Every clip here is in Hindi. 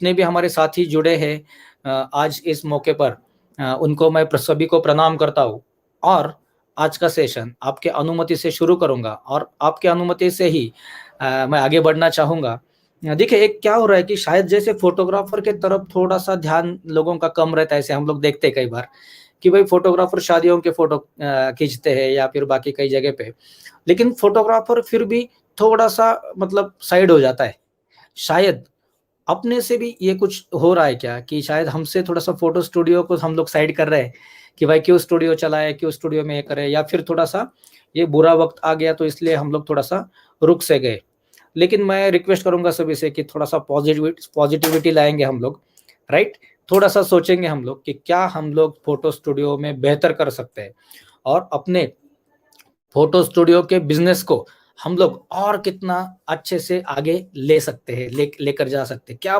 जितने भी हमारे साथी जुड़े हैं आज इस मौके पर, उनको मैं सभी को प्रणाम करता हूँ। और आज का सेशन आपके अनुमति से शुरू करूँगा और आपके अनुमति से ही मैं आगे बढ़ना चाहूँगा। देखिए, एक क्या हो रहा है कि शायद जैसे फ़ोटोग्राफ़र के तरफ थोड़ा-सा ध्यान लोगों का कम रहता है, ऐसे हम लोग देखते हैं कई बार कि भाई फ़ोटोग्राफ़र शादियों के फ़ोटो खींचते हैं या फिर बाकी कई जगह पे। लेकिन फ़ोटोग्राफ़र फिर भी थोड़ा-सा मतलब साइड हो जाता है। शायद अपने से भी ये कुछ हो रहा है क्या कि शायद हमसे थोड़ा-सा फ़ोटो स्टूडियो को हम लोग साइड कर रहे हैं कि भाई क्यों स्टूडियो चलाएँ, क्यों स्टूडियो में ये करें, या फिर थोड़ा-सा ये बुरा वक़्त आ गया तो इसलिए हम लोग थोड़ा-सा रुक से गए। लेकिन मैं रिक्वेस्ट करूँगा सभी से कि थोड़ा-सा पॉज़िटिविटी लाएँगे हम लोग, राइट? थोड़ा-सा सोचेंगे हम लोग कि क्या हम लोग फ़ोटो स्टूडियो में बेहतर कर सकते हैं और अपने फ़ोटो स्टूडियो के बिज़नेस को हम लोग और कितना अच्छे से आगे ले सकते हैं, लेकर जा सकते हैं। क्या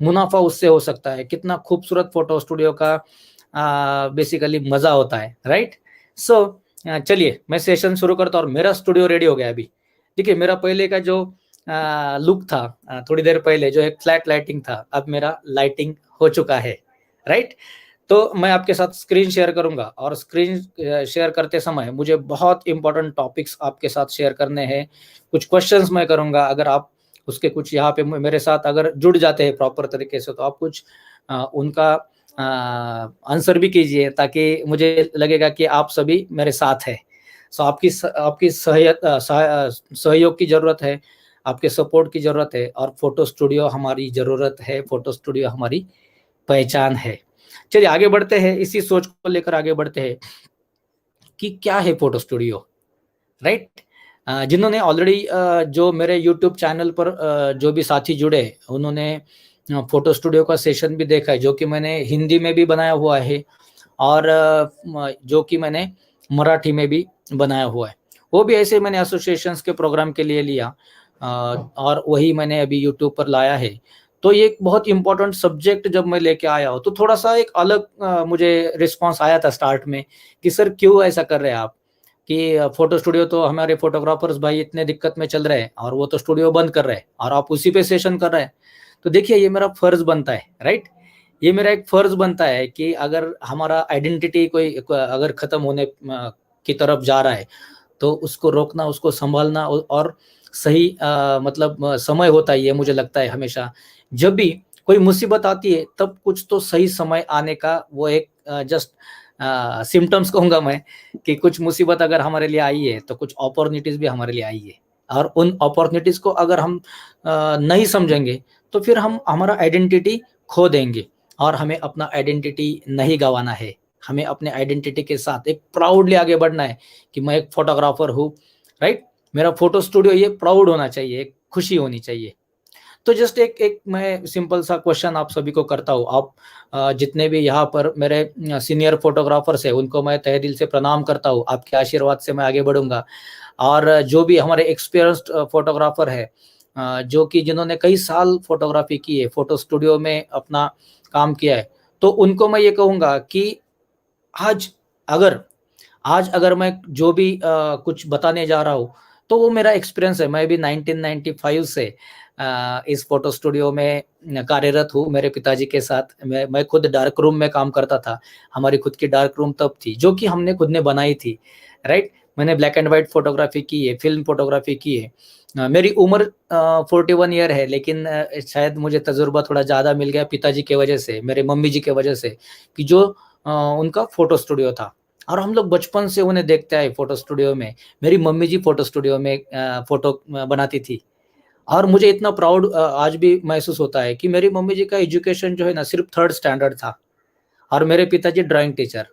मुनाफ़ा उससे हो सकता है, कितना खूबसूरत फ़ोटो स्टूडियो का बेसिकली मज़ा होता है, राइट? सो चलिए मैं सेशन शुरू करता हूँ और मेरा स्टूडियो रेडी हो गया है अभी। देखिए, मेरा पहले का जो लुक था, थोड़ी देर पहले जो एक फ्लैट लाइटिंग था, अब मेरा लाइटिंग हो चुका है, राइट? तो मैं आपके साथ स्क्रीन शेयर करूँगा और स्क्रीन शेयर करते समय मुझे बहुत इम्पोर्टेंट टॉपिक्स आपके साथ शेयर करने हैं। कुछ क्वेश्चंस मैं करूँगा, अगर आप उसके कुछ यहाँ पे मेरे साथ अगर जुड़ जाते हैं प्रॉपर तरीके से, तो आप कुछ उनका आंसर भी कीजिए ताकि मुझे लगेगा कि आप सभी मेरे साथ हैं। सो आपकी सहयोग की ज़रूरत है, आपके सपोर्ट की ज़रूरत है और फ़ोटो स्टूडियो हमारी ज़रूरत है, फ़ोटो स्टूडियो हमारी पहचान है। चलिए आगे बढ़ते हैं, इसी सोच को लेकर आगे बढ़ते हैं कि क्या है फ़ोटो स्टूडियो, राइट? जिन्होंने ऑलरेडी जो मेरे यूट्यूब चैनल पर जो भी साथी जुड़े, उन्होंने फ़ोटो स्टूडियो का सेशन भी देखा है, जो कि मैंने हिंदी में भी बनाया हुआ है और जो कि मैंने मराठी में भी बनाया हुआ है। वो भी ऐसे मैंने एसोसिएशंस के प्रोग्राम के लिए लिया और वही मैंने अभी यूट्यूब पर लाया है। तो ये एक बहुत इम्पोर्टेंट सब्जेक्ट जब मैं लेके आया हूँ, तो थोड़ा-सा एक अलग मुझे रिस्पॉन्स आया था स्टार्ट में कि सर क्यों ऐसा कर रहे हैं आप? कि फ़ोटो स्टूडियो तो हमारे फ़ोटोग्राफ़र्स भाई इतने दिक्कत में चल रहे हैं और वो तो स्टूडियो बंद कर रहे हैं और आप उसी पे सेशन कर रहे हैं। तो देखिए, ये मेरा फ़र्ज़ बनता है, राइट? ये मेरा एक फ़र्ज़ बनता है कि अगर हमारा आइडेंटिटी अगर ख़त्म होने की तरफ जा रहा है, तो उसको रोकना, उसको सँभालना और सही मतलब समय होता है ये, मुझे लगता है हमेशा। जब भी कोई मुसीबत आती है, तब कुछ तो सही समय आने का वो एक जस्ट सिम्पटम्स कहूँगा मैं कि कुछ मुसीबत अगर हमारे लिए आई है, तो कुछ अपॉर्च्युनिटीज़ भी हमारे लिए आई है। और उन अपॉर्च्युनिटीज़ को अगर हम नहीं समझेंगे, तो फिर हम हमारा आइडेंटिटी खो देंगे और हमें अपना आइडेंटिटी नहीं गँवाना है। हमें अपने आइडेंटिटी के साथ एक प्राउडली आगे बढ़ना है कि मैं एक फ़ोटोग्राफ़र हूँ, राइट? मेरा फ़ोटो स्टूडियो, ये प्राउड होना चाहिए, एक खुशी होनी चाहिए। तो जस्ट एक एक मैं सिंपल सा क्वेश्चन आप सभी को करता हूँ। आप जितने भी यहाँ पर मेरे सीनियर फ़ोटोग्राफ़र्स हैं, उनको मैं तहे दिल से प्रणाम करता हूँ। आपके आशीर्वाद से मैं आगे बढ़ूँगा और जो भी हमारे एक्सपीरियंस्ड फ़ोटोग्राफ़र हैं, जो कि जिन्होंने कई साल फ़ोटोग्राफ़ी की है, फ़ोटो स्टूडियो में अपना काम किया है, तो उनको मैं ये कहूँगा कि आज अगर आज अगर मैं जो भी कुछ बताने जा रहा हूँ, तो वो मेरा एक्सपीरियंस है। मैं भी 1995 से इस फ़ोटो स्टूडियो में कार्यरत हूँ मेरे पिताजी के साथ। मैं खुद डार्क रूम में काम करता था। हमारी खुद की डार्क रूम तब थी, जो कि हमने खुद ने बनाई थी, राइट? मैंने ब्लैक एंड व्हाइट फ़ोटोग्राफ़ी की है, फ़िल्म फ़ोटोग्राफ़ी की है। मेरी उम्र 41 ईयर है, लेकिन शायद मुझे तजुर्बा थोड़ा ज़्यादा मिल गया पिताजी की वजह से, मेरे मम्मी जी की वजह से, कि जो उनका फ़ोटो स्टूडियो था। और हम लोग बचपन से उन्हें देखते आए फ़ोटो स्टूडियो में। मेरी मम्मी जी फ़ोटो स्टूडियो में फ़ोटो बनाती थी और मुझे इतना प्राउड आज भी महसूस होता है कि मेरी मम्मी जी का एजुकेशन जो है ना, सिर्फ़ 3rd स्टैंडर्ड था और मेरे पिताजी ड्राइंग टीचर।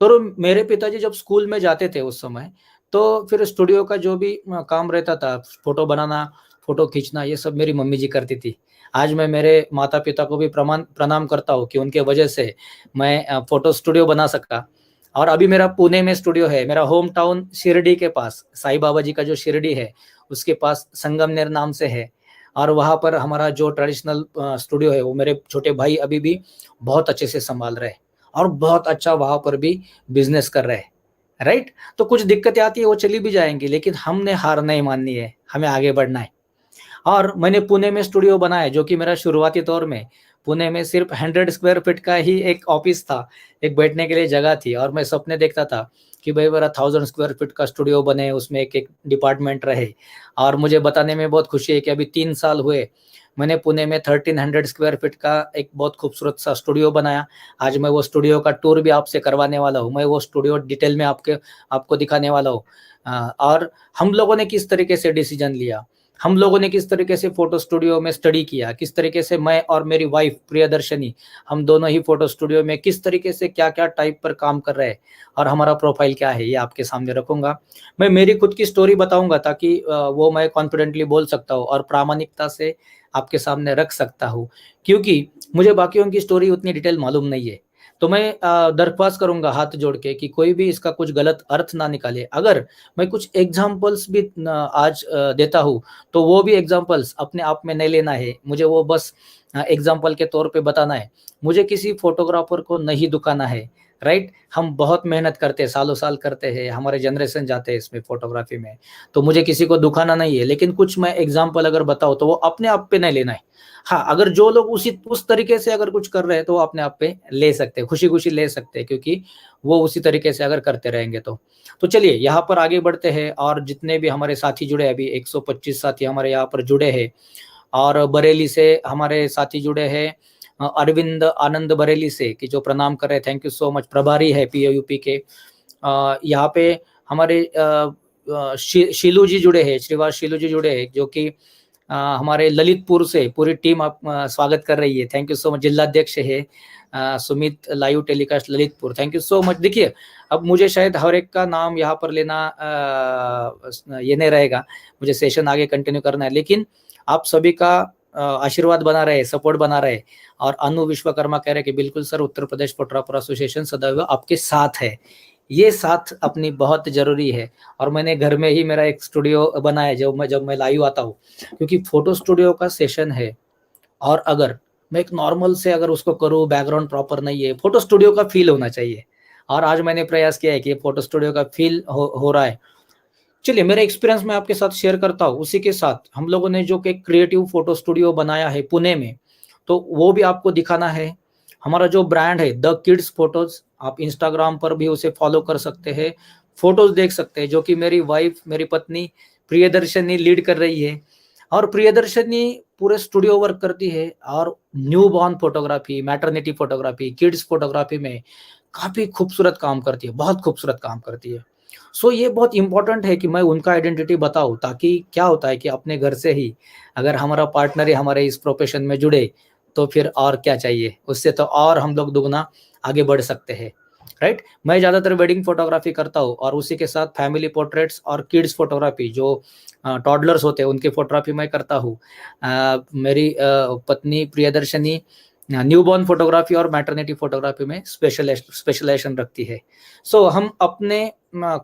तो मेरे पिताजी जब स्कूल में जाते थे उस समय, तो फिर स्टूडियो का जो भी काम रहता था, फ़ोटो बनाना, फ़ोटो खींचना, ये सब मेरी मम्मी जी करती थी। आज मैं मेरे माता-पिता को भी प्रणाम करता हूँ कि उनके वजह से मैं फ़ोटो स्टूडियो बना सका। और अभी मेरा पुणे में स्टूडियो है, मेरा होम टाउन शिरडी के पास, साईं बाबा जी का जो शिरडी है, उसके पास संगमनेर नाम से है और वहाँ पर हमारा जो ट्रेडिशनल स्टूडियो है, वो मेरे छोटे भाई अभी भी बहुत अच्छे से सँभाल रहे हैं और बहुत अच्छा वहाँ पर भी बिज़नेस कर रहे हैं, राइट? तो कुछ दिक्कतें आती है, वो चली भी जाएँगी, लेकिन हमने हार नहीं माननी है, हमें आगे बढ़ना है। और मैंने पुणे में स्टूडियो बनाया, जो कि मेरा शुरुआती तौर में पुणे में सिर्फ 100 स्क्वायर फीट का ही एक ऑफिस था, एक बैठने के लिए जगह थी, और मैं सपने देखता था कि भाई मेरा 1000 स्क्वायर फीट का स्टूडियो बने, उसमें एक एक डिपार्टमेंट रहे। और मुझे बताने में बहुत खुशी है कि अभी 3 साल हुए, मैंने पुणे में 1300 स्क्वायर फीट का एक बहुत खूबसूरत सा स्टूडियो बनाया। आज मैं वो स्टूडियो का टूर भी आपसे करवाने वाला हूँ, मैं वो स्टूडियो डिटेल में आपको दिखाने वाला हूँ। और हम लोगों ने किस तरीके से डिसीजन लिया, हम लोगों ने किस तरीके से फोटो स्टूडियो में स्टडी किया, किस तरीके से मैं और मेरी वाइफ प्रियदर्शनी, हम दोनों ही फोटो स्टूडियो में किस तरीके से क्या क्या टाइप पर काम कर रहे हैं, और हमारा प्रोफाइल क्या है, ये आपके सामने रखूंगा। मैं मेरी खुद की स्टोरी बताऊंगा, ताकि वो मैं कॉन्फिडेंटली बोल सकता हूँ और प्रामाणिकता से आपके सामने रख सकता हूँ, क्योंकि मुझे बाकियों की स्टोरी उतनी डिटेल मालूम नहीं है। तो मैं दरख्वास्त करूंगा हाथ जोड़ के कि कोई भी इसका कुछ गलत अर्थ ना निकाले। अगर मैं कुछ एग्जाम्पल्स भी आज देता हूँ, तो वो भी एग्जाम्पल्स अपने आप में नहीं लेना है, मुझे वो बस एग्जाम्पल के तौर पे बताना है। मुझे किसी फोटोग्राफर को नहीं दुखाना है, राइट। हम बहुत मेहनत करते हैं, सालों साल करते हैं, हमारे जनरेशन जाते हैं इसमें फोटोग्राफी में, तो मुझे किसी को दुखाना नहीं है। लेकिन कुछ मैं एग्जाम्पल अगर बताऊँ तो वो अपने आप पे नहीं लेना है। हाँ, अगर जो लोग उस तरीके से अगर कुछ कर रहे हैं तो वो अपने आप पे ले सकते हैं, खुशी-खुशी ले सकते हैं, क्योंकि वो उसी तरीके से अगर करते रहेंगे तो। तो चलिए यहाँ पर आगे बढ़ते हैं, और जितने भी हमारे साथी जुड़े हैं, अभी 125 साथी हमारे यहाँ पर जुड़े हैं, और बरेली से हमारे साथी जुड़े हैं अरविंद आनंद बरेली से, कि जो प्रणाम कर रहे हैं, थैंक यू सो मच, प्रभारी है पीओयूपी के। यहाँ पे हमारे शीलू जी जुड़े हैं, श्रीवास शीलू जी जुड़े हैं, जो कि हमारे ललितपुर से पूरी टीम आप स्वागत कर रही है, थैंक यू सो मच। जिलाध्यक्ष है Sumit, live telecast Lalitpur, thank you so much. देखिए, अब मुझे शायद हर एक का नाम यहाँ पर लेना ये नहीं रहेगा, मुझे सेशन आगे कंटिन्यू करना है, लेकिन आप सभी का आशीर्वाद बना रहे, सपोर्ट बना रहे। और अनु विश्वकर्मा कह रहे कि बिल्कुल sir, Uttar Pradesh photographer association सदैव आपके साथ है। ये साथ अपनी बहुत जरूरी है। और मैंने घर में ही मेरा एक स्टूडियो बनाया, जब मैं लाइव आता हूँ, क्योंकि फोटो स्टूडियो का सेशन है, और अगर मैं एक नॉर्मल से अगर उसको करूँ, बैकग्राउंड प्रॉपर नहीं है, फोटो स्टूडियो का फील होना चाहिए। और आज मैंने प्रयास किया है कि फोटो स्टूडियो का फील हो रहा है। चलिए, मेरा एक्सपीरियंस मैं आपके साथ शेयर करता हूँ। उसी के साथ हम लोगों ने जो कि क्रिएटिव फोटो स्टूडियो बनाया है पुणे में, तो वो भी आपको दिखाना है। हमारा जो ब्रांड है द किड्स फोटोज, आप इंस्टाग्राम पर भी उसे फॉलो कर सकते हैं, फोटोज देख सकते हैं, जो कि मेरी वाइफ, मेरी पत्नी प्रियदर्शनी लीड कर रही है। और प्रियदर्शनी पूरे स्टूडियो वर्क करती है, और new born photography, maternity photography, kids photography में काफी खूबसूरत काम करती है, बहुत खूबसूरत काम करती है। सो ये बहुत इंपॉर्टेंट है कि मैं उनका आइडेंटिटी बताऊं, ताकि क्या होता है कि अपने घर से ही अगर हमारा पार्टनर ही हमारे इस प्रोफेशन में जुड़े, तो फिर और क्या चाहिए, उससे तो और हम लोग दुगना आगे बढ़ सकते हैं, राइट। मैं ज़्यादातर वेडिंग फोटोग्राफी करता हूँ, और उसी के साथ फैमिली पोर्ट्रेट्स और किड्स फोटोग्राफी, जो टॉडलर्स होते हैं उनकी फोटोग्राफी मैं करता हूँ। मेरी पत्नी प्रियदर्शनी न्यूबॉर्न फोटोग्राफी और मैटरनिटी फोटोग्राफी में स्पेशलाइजेशन रखती है। सो हम अपने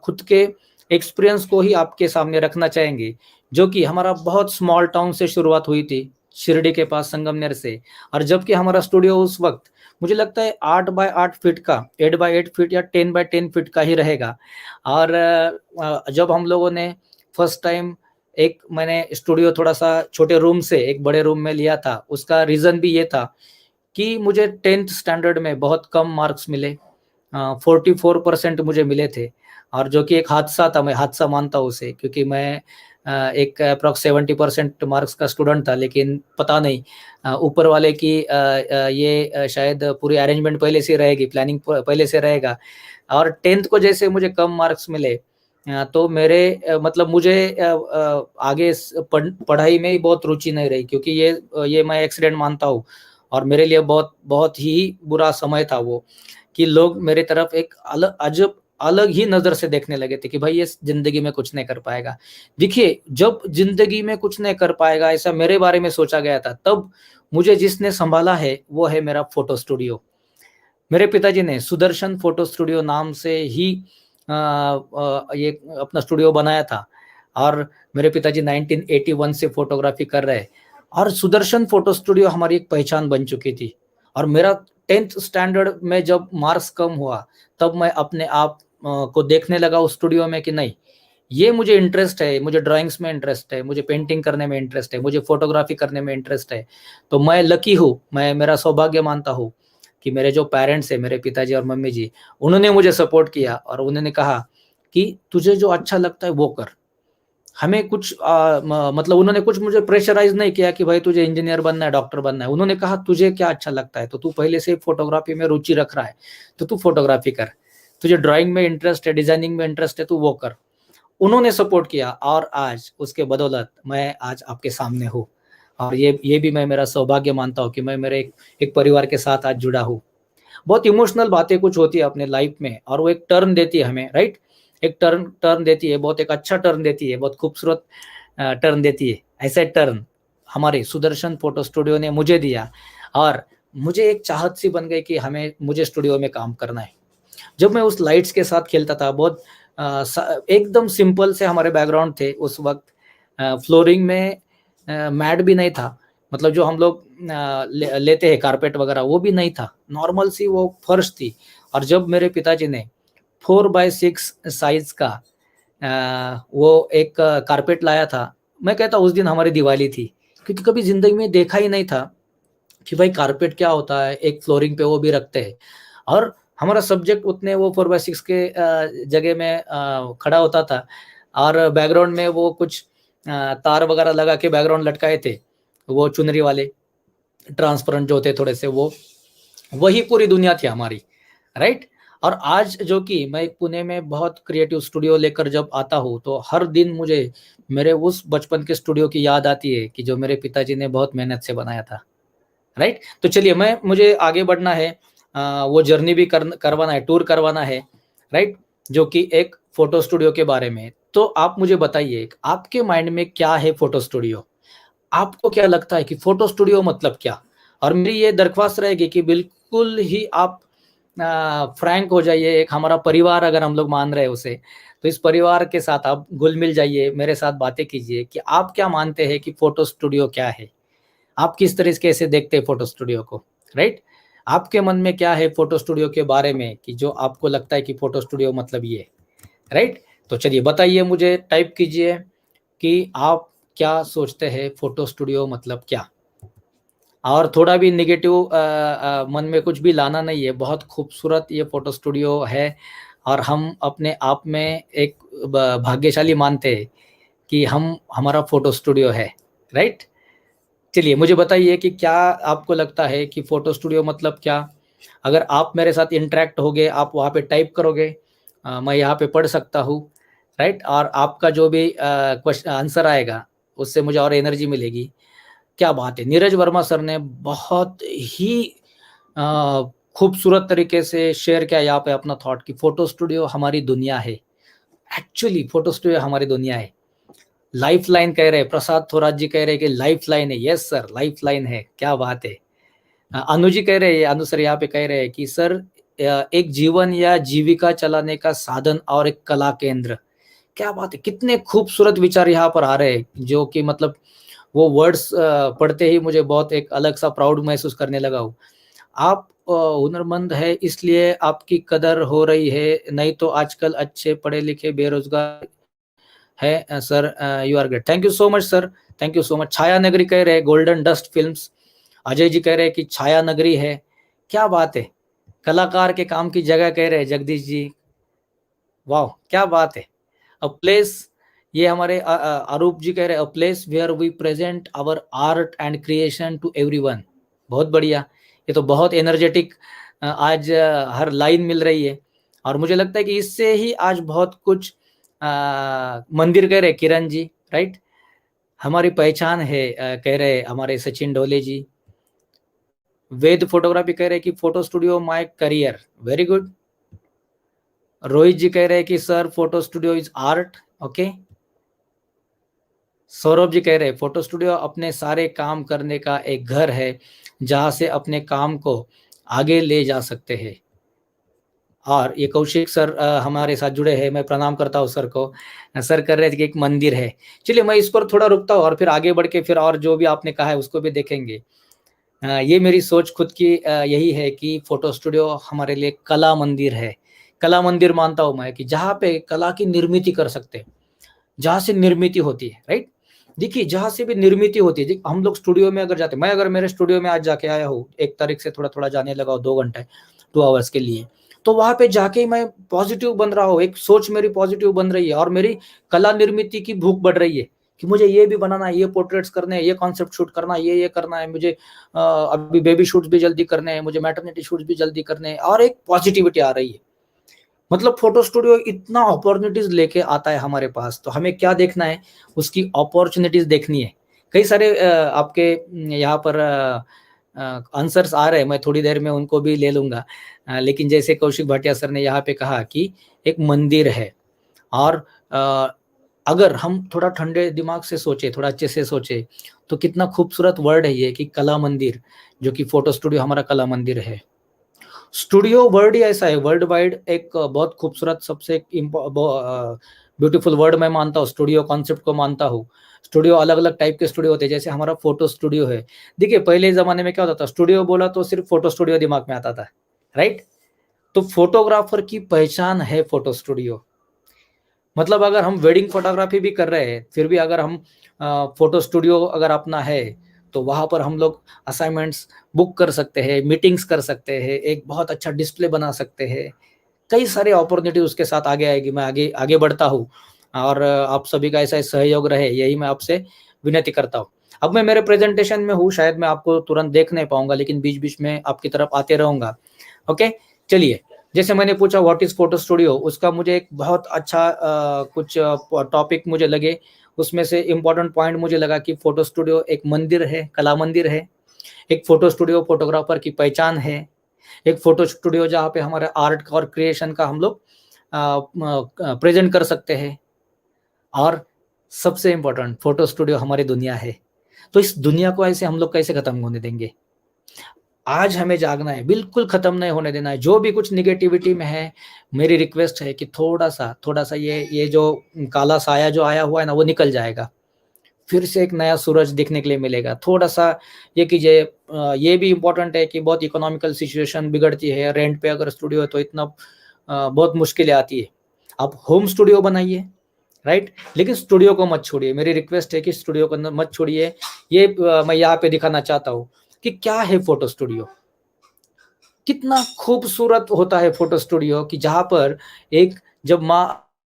खुद के एक्सपीरियंस को ही आपके सामने रखना चाहेंगे, जो कि हमारा बहुत स्मॉल टाउन से शुरुआत हुई थी, शिरडी के पास संगमनेर से। और जबकि हमारा स्टूडियो उस वक्त मुझे लगता है 8 बाय 8 फीट का, 8 बाय 8 फीट या 10 बाय 10 फीट का ही रहेगा। और जब हम लोगों ने फर्स्ट टाइम मैंने स्टूडियो थोड़ा सा छोटे रूम से एक बड़े रूम में लिया था, उसका रीज़न भी ये था कि मुझे 10th स्टैंडर्ड में बहुत कम मार्क्स मिले, 44% मुझे मिले थे। और जो कि एक हादसा था, मैं हादसा मानता हूँ उसे, क्योंकि मैं एक अप्रॉक्स 70% मार्क्स का स्टूडेंट था। लेकिन पता नहीं, ऊपर वाले की ये शायद पूरी अरेंजमेंट पहले से रहेगी, प्लानिंग पहले से रहेगा। और 10th को जैसे मुझे कम मार्क्स मिले, तो मेरे मतलब मुझे आगे पढ़ाई में ही बहुत रुचि नहीं रही, क्योंकि ये मैं एक्सीडेंट मानता हूँ। और मेरे लिए बहुत बहुत ही बुरा समय था वो, कि लोग मेरी तरफ एक अलग ही नज़र से देखने लगे थे कि भाई ये ज़िंदगी में कुछ नहीं कर पाएगा। देखिए, जब ज़िंदगी में कुछ नहीं कर पाएगा ऐसा मेरे बारे में सोचा गया था, तब मुझे जिसने सँभाला है वो है मेरा फ़ोटो स्टूडियो। मेरे पिताजी ने सुदर्शन फ़ोटो स्टूडियो नाम से ही ये अपना स्टूडियो बनाया था। और मेरे पिताजी 1981 से फ़ोटोग्राफ़ी कर रहे हैं, और सुदर्शन फ़ोटो स्टूडियो हमारी एक पहचान बन चुकी थी। और मेरा 10th स्टैंडर्ड में जब मार्क्स कम हुआ, तब मैं अपने आप को देखने लगा उस स्टूडियो में कि नहीं, ये मुझे इंटरेस्ट है, मुझे ड्राइंग्स में इंटरेस्ट है, मुझे पेंटिंग करने में इंटरेस्ट है, मुझे फोटोग्राफी करने में इंटरेस्ट है, तो मैं लकी हूँ, मैं मेरा सौभाग्य मानता हूँ कि मेरे जो पेरेंट्स है, मेरे पिताजी और मम्मी जी, उन्होंने मुझे सपोर्ट किया और उन्होंने कहा कि तुझे जो अच्छा लगता है वो कर। हमें कुछ मतलब उन्होंने कुछ मुझे प्रेशराइज नहीं किया कि भाई तुझे इंजीनियर बनना है, डॉक्टर बनना है। उन्होंने कहा तुझे क्या अच्छा लगता है, तो तू पहले से फोटोग्राफी में रुचि रख रहा है तो तू फोटोग्राफी कर, तुझे ड्राइंग में इंटरेस्ट है, डिजाइनिंग में इंटरेस्ट है, तू वो कर। उन्होंने सपोर्ट किया और आज उसके बदौलत मैं आज आपके सामने हूँ। और ये भी मैं मेरा सौभाग्य मानता हूँ कि मैं मेरे एक परिवार के साथ आज जुड़ा हूँ। बहुत इमोशनल बातें कुछ होती है अपने लाइफ में और वो एक टर्न देती है हमें, राइट? एक टर्न टर्न देती है, बहुत एक अच्छा टर्न देती है, बहुत खूबसूरत टर्न देती है। ऐसा टर्न हमारे सुदर्शन फोटो स्टूडियो ने मुझे दिया और मुझे एक चाहत सी बन गई कि मुझे स्टूडियो में काम करना है। जब मैं उस लाइट्स के साथ खेलता था, बहुत एकदम सिंपल से हमारे बैकग्राउंड थे उस वक्त। फ्लोरिंग में मैट भी नहीं था, मतलब जो हम लोग लेते हैं कारपेट वगैरह, वो भी नहीं था, नॉर्मल सी वो फर्श थी। और जब मेरे पिताजी ने 4x6 साइज का वो एक कारपेट लाया था, मैं कहता उस दिन हमारी दिवाली थी, क्योंकि कभी जिंदगी में देखा ही नहीं था कि भाई कारपेट क्या होता है, एक फ्लोरिंग पे वो भी रखते हैं। और हमारा सब्जेक्ट उतने वो 4x6 के जगह में खड़ा होता था और बैकग्राउंड में वो कुछ तार वगैरह लगा के बैकग्राउंड लटकाए थे, वो चुनरी वाले ट्रांसपेरेंट जो होते थोड़े से, वो वही पूरी दुनिया थी हमारी, राइट? और आज जो कि मैं पुणे में बहुत क्रिएटिव स्टूडियो लेकर जब आता हूँ, तो हर दिन मुझे मेरे उस बचपन के स्टूडियो की याद आती है कि जो मेरे पिताजी ने बहुत मेहनत से बनाया था, राइट? तो चलिए, मुझे आगे बढ़ना है, वो जर्नी भी करवाना है, टूर करवाना है, राइट? जो कि एक फोटो स्टूडियो के बारे में। तो आप मुझे बताइए, आपके माइंड में क्या है फोटो स्टूडियो? आपको क्या लगता है कि फोटो स्टूडियो मतलब क्या? और मेरी ये दरख्वास्त रहेगी कि बिल्कुल ही आप फ्रैंक हो जाइए। एक हमारा परिवार अगर हम लोग मान रहे हैं उसे, तो इस परिवार के साथ आप घुल मिल जाइए, मेरे साथ बातें कीजिए कि आप क्या मानते हैं कि फोटो स्टूडियो क्या है? आप किस तरीके से देखते हैं फोटो स्टूडियो को, राइट? आपके मन में क्या है फोटो स्टूडियो के बारे में कि जो आपको लगता है कि फोटो स्टूडियो मतलब ये, राइट? तो चलिए बताइए, मुझे टाइप कीजिए कि आप क्या सोचते हैं फोटो स्टूडियो मतलब क्या? और थोड़ा भी नेगेटिव मन में कुछ भी लाना नहीं है। बहुत खूबसूरत ये फोटो स्टूडियो है और हम अपने आप में एक भाग्यशाली मानते हैं कि हमारा फोटो स्टूडियो है, राइट? चलिए मुझे बताइए कि क्या आपको लगता है कि फ़ोटो स्टूडियो मतलब क्या? अगर आप मेरे साथ इंटरैक्ट होगे, आप वहाँ पे टाइप करोगे, मैं यहाँ पे पढ़ सकता हूँ, राइट? और आपका जो भी आंसर आएगा, उससे मुझे और एनर्जी मिलेगी। क्या बात है! नीरज वर्मा सर ने बहुत ही अ, खूबसूरत तरीके से शेयर किया यहाँ पे अपना थॉट कि फ़ोटो स्टूडियो हमारी दुनिया है। एक्चुअली फ़ोटो स्टूडियो हमारी दुनिया है। लाइफ़लाइन कह रहे हैं, प्रसाद थोरात जी कह रहे हैं कि लाइफ़लाइन है। यस सर, लाइफ़लाइन है, क्या बात है। अनु जी कह रहे हैं, अनु सर यहाँ पे कह रहे हैं कि सर एक जीवन या जीविका चलाने का साधन और एक कला केंद्र। क्या बात है! कितने खूबसूरत विचार यहाँ पर आ रहे हैं, जो कि मतलब वो वर्ड्स पढ़ते ही मुझे बहुत एक अलग-सा प्राउड महसूस करने लगा हूँ। आप हुनरमंद है इसलिए आपकी कदर हो रही है, नहीं तो आजकल अच्छे पढ़े-लिखे बेरोज़गार है sir, you are great. Thank you so much sir, thank you so much. Chhaya Nagari कह रहे हैं, golden dust films. Ajay ji कह रहे हैं कि छाया नगरी है। क्या बात है! कलाकार के काम की जगह कह रहे हैं जगदीश जी। वाह! क्या बात है! अ प्लेस, ये हमारे अरूप जी कह रहे हैं, a place where we present our art and creation to everyone. बहुत बढ़िया। ये तो बहुत एनर्जेटिक आज हर लाइन मिल रही है और मुझे लगता है कि इससे ही आज बहुत कुछ मंदिर कह रहे हैं किरण जी, राइट? हमारी पहचान है, कह रहे हमारे सचिन डोले जी। वेद फोटोग्राफी कह रहे हैं कि photo studio my career, very good. Rohit ji कह रहे हैं कि sir photo studio is art, okay. Saurabh ji कह रहे हैं फोटो स्टूडियो अपने सारे काम करने का एक घर है जहां से अपने काम को आगे ले जा सकते हैं। और ये कौशिक सर हमारे साथ जुड़े हैं, मैं प्रणाम करता हूँ सर को। सर कर रहे थे कि एक मंदिर है। चलिए मैं इस पर थोड़ा रुकता हूँ और फिर आगे बढ़ के फिर और जो भी आपने कहा है उसको भी देखेंगे। ये मेरी सोच खुद की यही है कि फोटो स्टूडियो हमारे लिए कला मंदिर है। कला मंदिर मानता हूँ मैं कि जहाँ पे कला की निर्मिति कर सकते हैं। जहाँ से निर्मित होती है, राइट। देखिए जहाँ से भी निर्मित होती है, हम लोग स्टूडियो में अगर जाते, मैं अगर मेरे स्टूडियो में आज जाके आया हूँ 1 तारीख से थोड़ा थोड़ा जाने लगा हूँ 2 घंटे 2 आवर्स के लिए, तो वहां पे जाके ही मैं पॉजिटिव बन रहा हूँ, एक सोच मेरी पॉजिटिव बन रही है और मेरी कला निर्मित की भूख बढ़ रही है कि मुझे ये भी बनाना है, ये पोर्ट्रेट्स करने हैं, ये कॉन्सेप्ट शूट करना है, ये करना है मुझे, अभी बेबी शूट्स भी जल्दी करने हैं मुझे, मैटरनिटी शूट्स भी जल्दी करने हैं, और एक पॉजिटिविटी आ रही है। मतलब फोटो स्टूडियो इतना अपॉर्चुनिटीज लेके आता है हमारे पास, तो हमें क्या देखना है, उसकी अपॉर्चुनिटीज देखनी है। कई सारे आपके यहाँ पर आंसर्स आ रहे हैं, मैं थोड़ी देर में उनको भी ले लूंगा। लेकिन जैसे कौशिक भाटिया सर ने यहाँ पे कहा कि एक मंदिर है, और अगर हम थोड़ा ठंडे दिमाग से सोचे, थोड़ा अच्छे से सोचे, तो कितना खूबसूरत वर्ड है ये कि कला मंदिर, जो कि फोटो स्टूडियो हमारा कला मंदिर है। स्टूडियो वर्ड ही ऐसा है, वर्ल्ड वाइड एक बहुत खूबसूरत, सबसे ब्यूटीफुल वर्ड मैं मानता हूँ, स्टूडियो कॉन्सेप्ट को मानता हूँ। स्टूडियो अलग अलग टाइप के स्टूडियो होते हैं, जैसे हमारा फोटो स्टूडियो है। देखिए पहले जमाने में क्या होता था, स्टूडियो बोला तो सिर्फ फोटो स्टूडियो दिमाग में आता था, राइट। तो फोटोग्राफर की पहचान है फोटो स्टूडियो। मतलब अगर हम वेडिंग फोटोग्राफी भी कर रहे हैं, फिर भी अगर हम फोटो स्टूडियो अगर अपना है, तो वहां पर हम लोग असाइनमेंट्स बुक कर सकते हैं, मीटिंग्स कर सकते हैं, एक बहुत अच्छा डिस्प्ले बना सकते हैं। कई सारे अपॉर्चुनिटी उसके साथ आगे आएगी। मैं आगे आगे बढ़ता हूँ, और आप सभी का ऐसा सहयोग रहे, यही मैं आपसे विनती करता हूँ। अब मैं मेरे प्रेजेंटेशन में हूँ, शायद मैं आपको तुरंत देख नहीं पाऊंगा, लेकिन बीच बीच में आपकी तरफ आते रहूंगा। ओके, चलिए। जैसे मैंने पूछा व्हाट इज फोटो स्टूडियो, उसका मुझे एक बहुत अच्छा कुछ टॉपिक मुझे लगे। उसमें से इम्पोर्टेंट पॉइंट मुझे लगा कि फोटो स्टूडियो एक मंदिर है, कला मंदिर है। एक फोटो स्टूडियो फोटोग्राफर की पहचान है। एक फोटो स्टूडियो जहाँ पे हमारे आर्ट और क्रिएशन का हम लोग प्रेजेंट कर सकते हैं। और सबसे इम्पोर्टेंट, फोटो स्टूडियो हमारी दुनिया है। तो इस दुनिया को ऐसे हम लोग कैसे खत्म होने देंगे? आज हमें जागना है, बिल्कुल खत्म नहीं होने देना है। जो भी कुछ निगेटिविटी में है, मेरी रिक्वेस्ट है कि थोड़ा सा ये जो काला साया जो आया हुआ है ना, वो निकल जाएगा। फिर से एक नया सूरज दिखने के लिए मिलेगा। थोड़ा सा ये कीजिए, ये भी इम्पोर्टेंट है कि बहुत इकोनॉमिकल सिचुएशन बिगड़ती है, रेंट पे अगर स्टूडियो है तो इतना बहुत मुश्किलें आती है। आप होम स्टूडियो बनाइए, राइट, लेकिन स्टूडियो को मत छोड़िए। मेरी रिक्वेस्ट है कि स्टूडियो को मत छोड़िए। ये मैं यहाँ पे दिखाना चाहता हूँ कि क्या है फोटो स्टूडियो, कितना खूबसूरत होता है फोटो स्टूडियो, कि जहाँ पर एक, जब माँ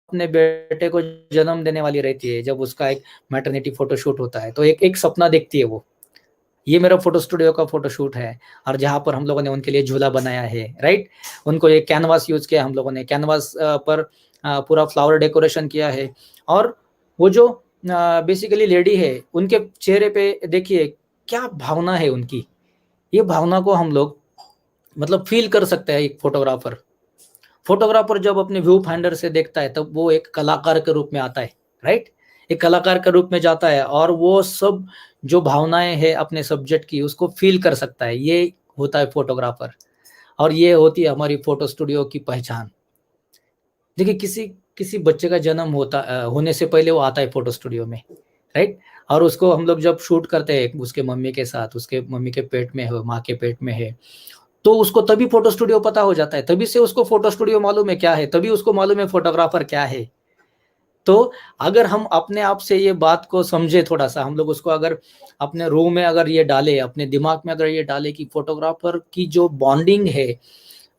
अपने बेटे को जन्म देने वाली रहती है, जब उसका एक मैटरनिटी फोटोशूट होता है, तो एक एक सपना देखती है वो। ये मेरा फोटो स्टूडियो का फोटोशूट है, और जहाँ पर हम लोगों ने उनके लिए झूला बनाया है, राइट। उनको एक कैनवास यूज किया, हम लोगों ने कैनवास पर पूरा फ्लावर डेकोरेशन किया है। और वो जो बेसिकली लेडी है, उनके चेहरे पे देखिए क्या भावना है उनकी। ये भावना को हम लोग मतलब फील कर सकते हैं। एक फोटोग्राफर फोटोग्राफर जब अपने व्यू फाइंडर से देखता है, तब वो एक कलाकार के रूप में आता है, राइट। एक कलाकार के रूप में जाता है, और वो सब जो भावनाएं हैं अपने सब्जेक्ट की, उसको फील कर सकता है। ये होता है फोटोग्राफर, और ये होती है हमारी फोटो स्टूडियो की पहचान। देखिए किसी किसी बच्चे का जन्म होने से पहले वो आता है फोटो स्टूडियो में, राइट। और उसको हम लोग जब शूट करते हैं उसके मम्मी के साथ, उसके मम्मी के पेट में हो, माँ के पेट में है, तो उसको तभी फोटो स्टूडियो पता हो जाता है। तभी से उसको फोटो स्टूडियो मालूम है क्या है, तभी उसको मालूम है फोटोग्राफर क्या है। तो अगर हम अपने आप से ये बात को समझे, थोड़ा सा हम लोग उसको अगर अपने रूम में अगर ये डाले, अपने दिमाग में अगर ये डाले कि फोटोग्राफर की जो बॉन्डिंग है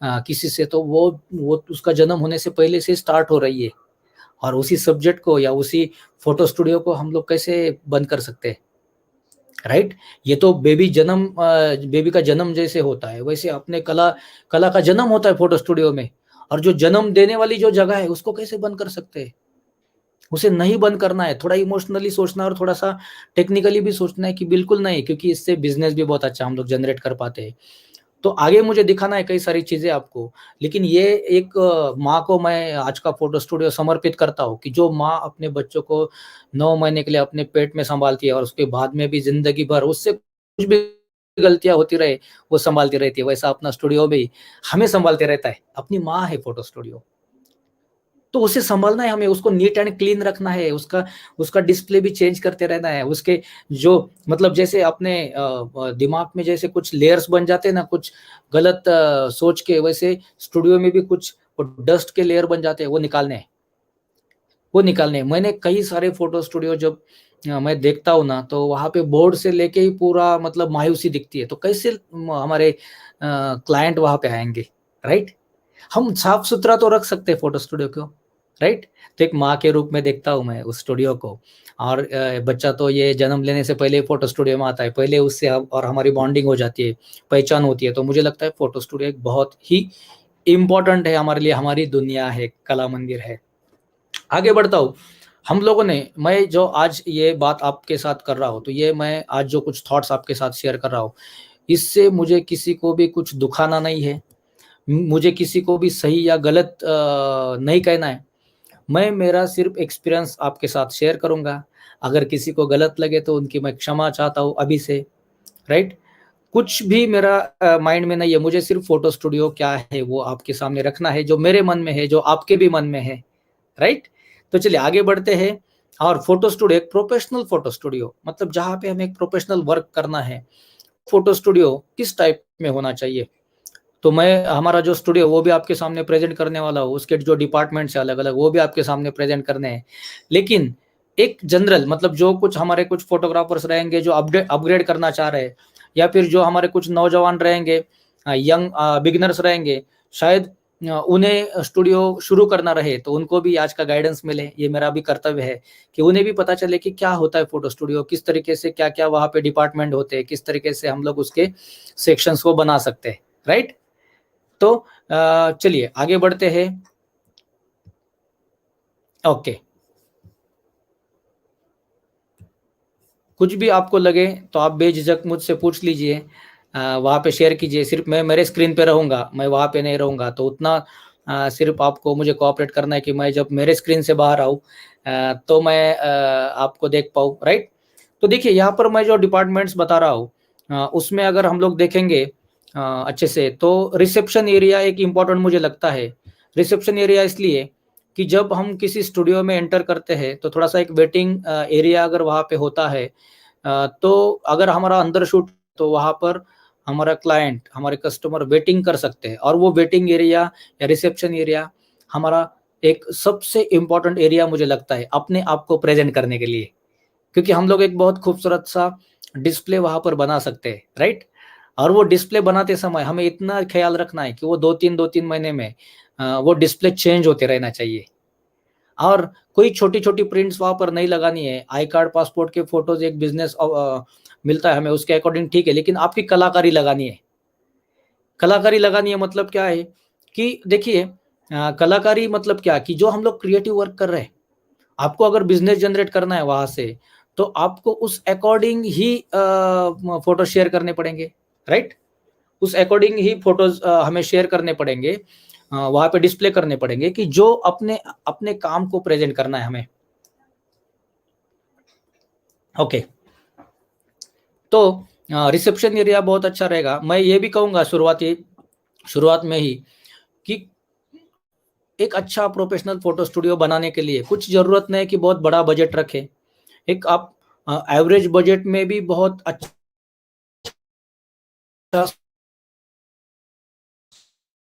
किसी से, तो वो उसका जन्म होने से पहले से स्टार्ट हो रही है। और उसी सब्जेक्ट को या उसी फोटो स्टूडियो को हम लोग कैसे बंद कर सकते हैं, राइट। ये तो बेबी का जन्म जैसे होता है, वैसे अपने कला कला का जन्म होता है फोटो स्टूडियो में। और जो जन्म देने वाली जो जगह है, उसको कैसे बंद कर सकते हैं? उसे नहीं बंद करना है। थोड़ा इमोशनली सोचना और थोड़ा सा टेक्निकली भी सोचना है कि बिल्कुल नहीं, क्योंकि इससे बिजनेस भी बहुत अच्छा हम लोग जनरेट कर पाते हैं। तो आगे मुझे दिखाना है कई सारी चीजें आपको, लेकिन ये एक माँ को मैं आज का फोटो स्टूडियो समर्पित करता हूँ, कि जो माँ अपने बच्चों को 9 महीने के लिए अपने पेट में संभालती है, और उसके बाद में भी जिंदगी भर उससे कुछ भी गलतियां होती रहे वो संभालती रहती है, वैसा अपना स्टूडियो भी हमें संभालते रहता है। अपनी माँ है फोटो स्टूडियो, तो उसे संभालना है हमें, उसको नीट एंड क्लीन रखना है, उसका उसका डिस्प्ले भी चेंज करते रहना है। उसके जो मतलब जैसे अपने दिमाग में जैसे कुछ लेयर्स बन जाते हैं ना, कुछ गलत सोच के, वैसे स्टूडियो में भी कुछ डस्ट के लेयर बन जाते हैं, वो निकालने हैं। वो निकालने। मैंने कई सारे फोटो स्टूडियो जब मैं देखता हूँ ना, तो वहाँ पे बोर्ड से लेके ही पूरा मतलब मायूसी दिखती है। तो कैसे हमारे क्लाइंट वहाँ पे आएँगे, राइट? हम साफ-सुथरा तो रख सकते हैं फोटो स्टूडियो को, राइट? तो एक माँ के रूप में देखता हूँ मैं उस स्टूडियो को। और बच्चा तो ये जन्म लेने से पहले ही फोटो स्टूडियो में आता है, पहले उससे हम और हमारी बॉन्डिंग हो जाती है, पहचान होती है। तो मुझे लगता है फोटो स्टूडियो एक बहुत ही इम्पोर्टेंट है हमारे लिए, हमारी दुनिया है, कला मंदिर है। आगे बढ़ता हूँ। हम लोगों ने मैं जो आज ये बात आपके साथ कर रहा हूँ, तो ये मैं आज जो कुछ थॉट्स आपके साथ शेयर कर रहा हूँ, इससे मुझे किसी को भी कुछ दुखाना नहीं है। मुझे किसी को भी सही या गलत नहीं कहना है। मैं मेरा सिर्फ़ एक्सपीरियंस आपके साथ शेयर करूँगा। अगर किसी को गलत लगे तो उनकी मैं क्षमा चाहता हूँ अभी से, राइट? कुछ भी मेरा माइंड में नहीं है, मुझे सिर्फ़ फ़ोटो स्टूडियो क्या है वो आपके सामने रखना है, जो मेरे मन में है, जो आपके भी मन में है, राइट? तो चलिए आगे बढ़ते हैं। और फ़ोटो स्टूडियो एक प्रोफ़ेशनल फ़ोटो स्टूडियो मतलब जहाँ पे हमें एक प्रोफ़ेशनल वर्क करना है, फ़ोटो स्टूडियो किस टाइप में होना चाहिए? तो मैं हमारा जो स्टूडियो वो भी आपके सामने प्रेज़ेंट करने वाला हूँ, उसके जो डिपार्टमेंट्स हैं अलग-अलग वो भी आपके सामने प्रेज़ेंट करने हैं। लेकिन एक जनरल मतलब जो कुछ हमारे कुछ फ़ोटोग्राफ़र्स रहेंगे जो अपग्रेड करना चाह रहे हैं, या फिर जो हमारे कुछ नौजवान रहेंगे, यंग बिगिनर्स रहेंगे, शायद उन्हें स्टूडियो शुरू करना रहे तो उनको भी आज का गाइडेंस मिले, ये मेरा भी कर्तव्य है कि उन्हें भी पता चले कि क्या होता है फ़ोटो स्टूडियो, किस तरीके से क्या-क्या वहाँ पे डिपार्टमेंट होते हैं, किस तरीके से हम लोग उसके सेक्शंस को बना सकते हैं, राइट? तो चलिए आगे बढ़ते हैं। ओके, कुछ भी आपको लगे तो आप बेझिझक मुझसे पूछ लीजिए, वहाँ पे शेयर कीजिए। सिर्फ मैं मेरे स्क्रीन पे रहूँगा, मैं वहाँ पे नहीं रहूँगा, तो उतना सिर्फ आपको मुझे कोऑपरेट करना है कि मैं जब मेरे स्क्रीन से बाहर आऊँ तो मैं आपको देख पाऊँ, राइट? तो देखिए यहाँ पर मैं जो डिपार्टमेंट्स बता रहा हूँ, उसमें अगर हम लोग देखेंगे अच्छे से, तो रिसेप्शन एरिया एक इम्पोर्टेंट मुझे लगता है। रिसेप्शन एरिया इसलिए कि जब हम किसी स्टूडियो में एंटर करते हैं तो थोड़ा-सा एक वेटिंग एरिया अगर वहाँ पे होता है, तो अगर हमारा अंदर शूट तो वहाँ पर हमारा क्लाइंट, हमारे कस्टमर वेटिंग कर सकते हैं, और वो वेटिंग एरिया या रिसेप्शन एरिया हमारा एक सबसे इम्पोर्टेंट एरिया मुझे लगता है अपने आप को प्रेज़ेंट करने के लिए। क्योंकि हम लोग एक बहुत खूबसूरत सा डिस्प्ले वहाँ पर बना सकते हैं, राइट? और वो डिस्प्ले बनाते समय हमें इतना ख़्याल रखना है कि वो 2-3 महीने में वो डिस्प्ले चेंज होते रहना चाहिए। और कोई छोटी-छोटी प्रिंट्स वहाँ पर नहीं लगानी है। आई कार्ड, पासपोर्ट के फ़ोटोज़ एक बिज़नेस मिलता है हमें उसके अकॉर्डिंग ठीक है, लेकिन आपकी कलाकारी लगानी है। कलाकारी लगानी है मतलब क्या है कि देखिए कलाकारी मतलब क्या कि जो हम लोग क्रिएटिव वर्क कर रहे हैं, आपको अगर बिज़नेस जनरेट करना है वहाँ से, तो आपको उस अकॉर्डिंग ही फ़ोटो शेयर करने पड़ेंगे, राइट? उस अकॉर्डिंग ही फ़ोटोज़ हमें शेयर करने पड़ेंगे, वहाँ पे डिस्प्ले करने पड़ेंगे कि जो अपने अपने काम को प्रेज़ेंट करना है हमें। ओके, तो रिसेप्शन एरिया बहुत अच्छा रहेगा। मैं ये भी कहूँगा शुरुआत में ही कि एक अच्छा प्रोफ़ेशनल फ़ोटो स्टूडियो बनाने के लिए कुछ ज़रूरत नहीं है कि बहुत बड़ा बजट रखें। एक आप एवरेज बजट में भी बहुत अच्छा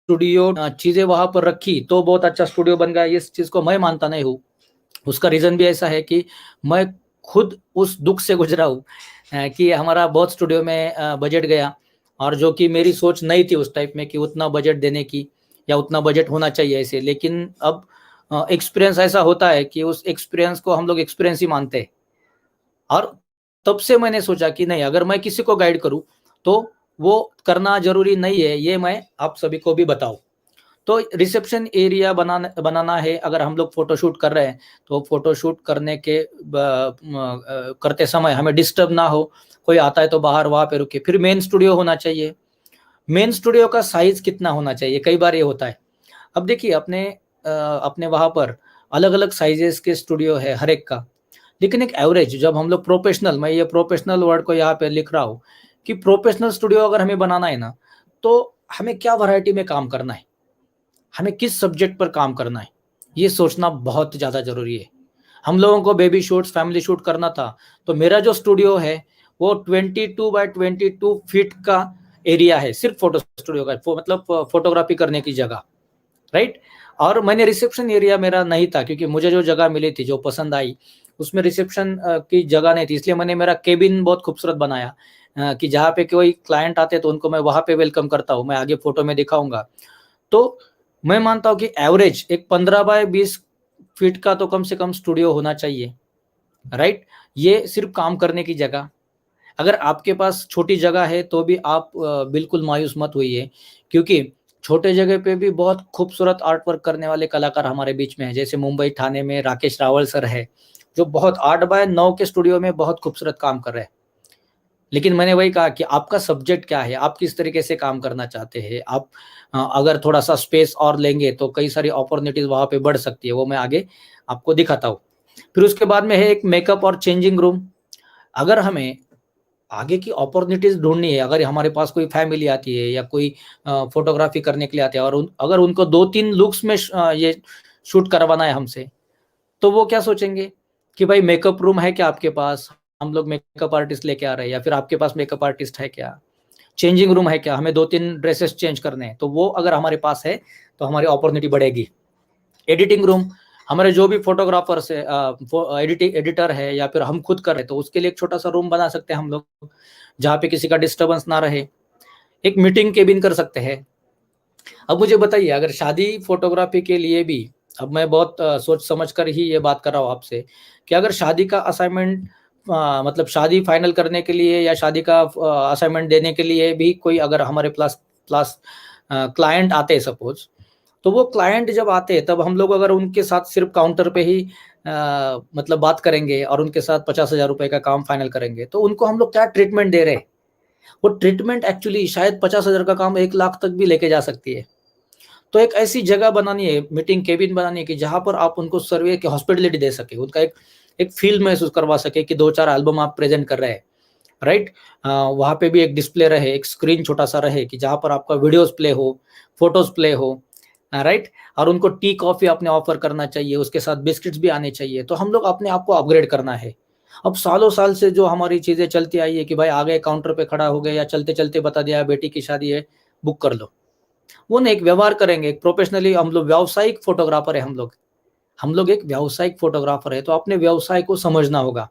स्टूडियो चीज़ें वहाँ पर रखी तो बहुत अच्छा स्टूडियो बन गया, इस चीज़ को मैं मानता नहीं हूँ। उसका रीज़न भी ऐसा है कि मैं खुद उस दुःख से गुज़रा हूँ कि हमारा बहुत स्टूडियो में बजट गया, और जो कि मेरी सोच नहीं थी उस टाइप में कि उतना बजट देने की या उतना बजट होना चाहिए ऐसे। लेकिन अब एक्सपीरियंस ऐसा होता है कि उस एक्सपीरियंस को हम लोग एक्सपीरियंस ही मानते हैं। और तब से मैंने सोचा कि नहीं, अगर मैं किसी को गाइड करूँ, तो वो करना ज़रूरी नहीं है, ये मैं आप सभी को भी बताऊँ। तो रिसेप्शन एरिया बनाना है अगर हम लोग फ़ोटोशूट कर रहे हैं, तो फ़ोटोशूट करने के करते समय हमें डिस्टर्ब ना हो, कोई आता है तो बाहर वहाँ पे रुके। फिर मेन स्टूडियो होना चाहिए। मेन स्टूडियो का साइज़ कितना होना चाहिए? कई बार ये होता है। अब देखिए अपने वहाँ पर अलग-अलग साइज़ेज़ के स्टूडियो है हर एक का। लेकिन एक एवरेज जब हम लोग प्रोफ़ेशनल, मैं ये प्रोफ़ेशनल वर्ड को यहाँ पे लिख रहा हूँ कि प्रोफ़ेशनल स्टूडियो अगर हमें बनाना है ना, तो हमें क्या वैरायटी में काम करना है? हमें किस सब्जेक्ट पर काम करना है, ये सोचना बहुत ज़्यादा ज़रूरी है। हम लोगों को बेबी शूट्स, फैमिली शूट करना था, तो मेरा जो स्टूडियो है, वो 22 बाय 22 फीट का एरिया है, सिर्फ़ फ़ोटो स्टूडियो का, फ़ो मतलब फ़ोटोग्राफ़ी करने की जगह। राइट। और मैंने रिसेप्शन एरिया मेरा नहीं था, क्योंकि मुझे जो जगह मिली थी, जो पसंद आई, उसमें रिसेप्शन की जगह नहीं थी, इसलिए मैंने मेरा केबिन बहुत खूबसूरत बनाया, कि जहाँ पे कोई क्लाइंट आते तो उनको मैं वहाँ पे वेलकम करता हूँ, मैं आगे फोटो में दिखाऊंगा। तो मैं मानता हूँ कि एवरेज एक 15 बाय 20 फीट का तो कम से कम स्टूडियो होना चाहिए, राइट। ये सिर्फ काम करने की जगह। अगर आपके पास छोटी जगह है तो भी आप बिल्कुल मायूस मत होइए, क्योंकि छोटे जगह पे भी बहुत खूबसूरत आर्ट वर्क करने वाले कलाकार हमारे बीच में हैं। जैसे मुंबई ठाणे में राकेश रावल सर है, जो बहुत 8 बाय 9 के स्टूडियो में बहुत खूबसूरत काम कर रहे हैं। लेकिन मैंने वही कहा कि आपका सब्जेक्ट क्या है, आप किस तरीके से काम करना चाहते हैं। आप अगर थोड़ा सा स्पेस और लेंगे तो कई सारी अपॉर्चुनिटीज वहाँ पे बढ़ सकती है, वो मैं आगे आपको दिखाता हूँ। फिर उसके बाद में है एक मेकअप और चेंजिंग रूम। अगर हमें आगे की अपॉर्चुनिटीज ढूंढनी है, अगर हमारे पास कोई फैमिली आती है या कोई फोटोग्राफी करने के लिए आते हैं, और अगर उनको 2-3 लुक्स में ये शूट करवाना है हमसे, तो वो क्या सोचेंगे कि भाई मेकअप रूम है क्या आपके पास, हम लोग मेकअप आर्टिस्ट लेके आ रहे हैं, या फिर आपके पास मेकअप आर्टिस्ट है क्या, चेंजिंग रूम है क्या, हमें 2-3 ड्रेसेस चेंज करने हैं, तो वो अगर हमारे पास है तो हमारी अपॉर्चुनिटी बढ़ेगी। एडिटिंग रूम, हमारे जो भी फोटोग्राफर्स है, एडिटर है, या फिर हम खुद कर रहे हैं, तो उसके लिए एक छोटा सा रूम बना सकते हैं हम लोग, जहाँ पे किसी का डिस्टर्बेंस ना रहे। एक मीटिंग केबिन कर सकते हैं। अब मुझे बताइए, अगर शादी फोटोग्राफी के लिए भी, अब मैं बहुत सोच समझ कर ही ये बात कर रहा हूँ आपसे, कि अगर शादी का असाइनमेंट, मतलब शादी फाइनल करने के लिए या शादी का असाइनमेंट देने के लिए भी कोई अगर हमारे प्लस प्लस क्लाइंट आते हैं सपोज, तो वो क्लाइंट जब आते हैं तब हम लोग अगर उनके साथ सिर्फ काउंटर पे ही मतलब बात करेंगे और उनके साथ 50,000 रुपए का काम फाइनल करेंगे, तो उनको हम लोग क्या ट्रीटमेंट दे रहे हैं। वो ट्रीटमेंट एक्चुअली शायद 50,000 का काम 1 लाख तक भी लेके जा सकती है। तो एक ऐसी जगह बनानी है, मीटिंग केबिन बनानी है, कि जहाँ पर आप उनको सर्वे की हॉस्पिटलिटी दे सके, उनका एक एक फील महसूस करवा सके कि 2-4 एल्बम आप प्रेजेंट कर रहे हैं, राइट। वहाँ पे भी एक डिस्प्ले रहे, एक स्क्रीन छोटा सा रहे, कि जहाँ पर आपका वीडियोस प्ले हो, फोटोज प्ले हो, राइट। और उनको टी कॉफी आपने ऑफर करना चाहिए, उसके साथ बिस्किट्स भी आने चाहिए। तो हम लोग अपने आप को अपग्रेड करना है। अब सालों साल से जो हमारी चीजें चलती आई है कि भाई आ गए काउंटर पे खड़ा हो गए, या चलते चलते बता दिया बेटी की शादी है, बुक कर लो, वो नहीं, एक व्यवहार करेंगे, एक प्रोफेशनली, हम लोग व्यावसायिक फोटोग्राफर है, हम लोग एक व्यावसायिक फोटोग्राफर है, तो अपने व्यवसाय को समझना होगा।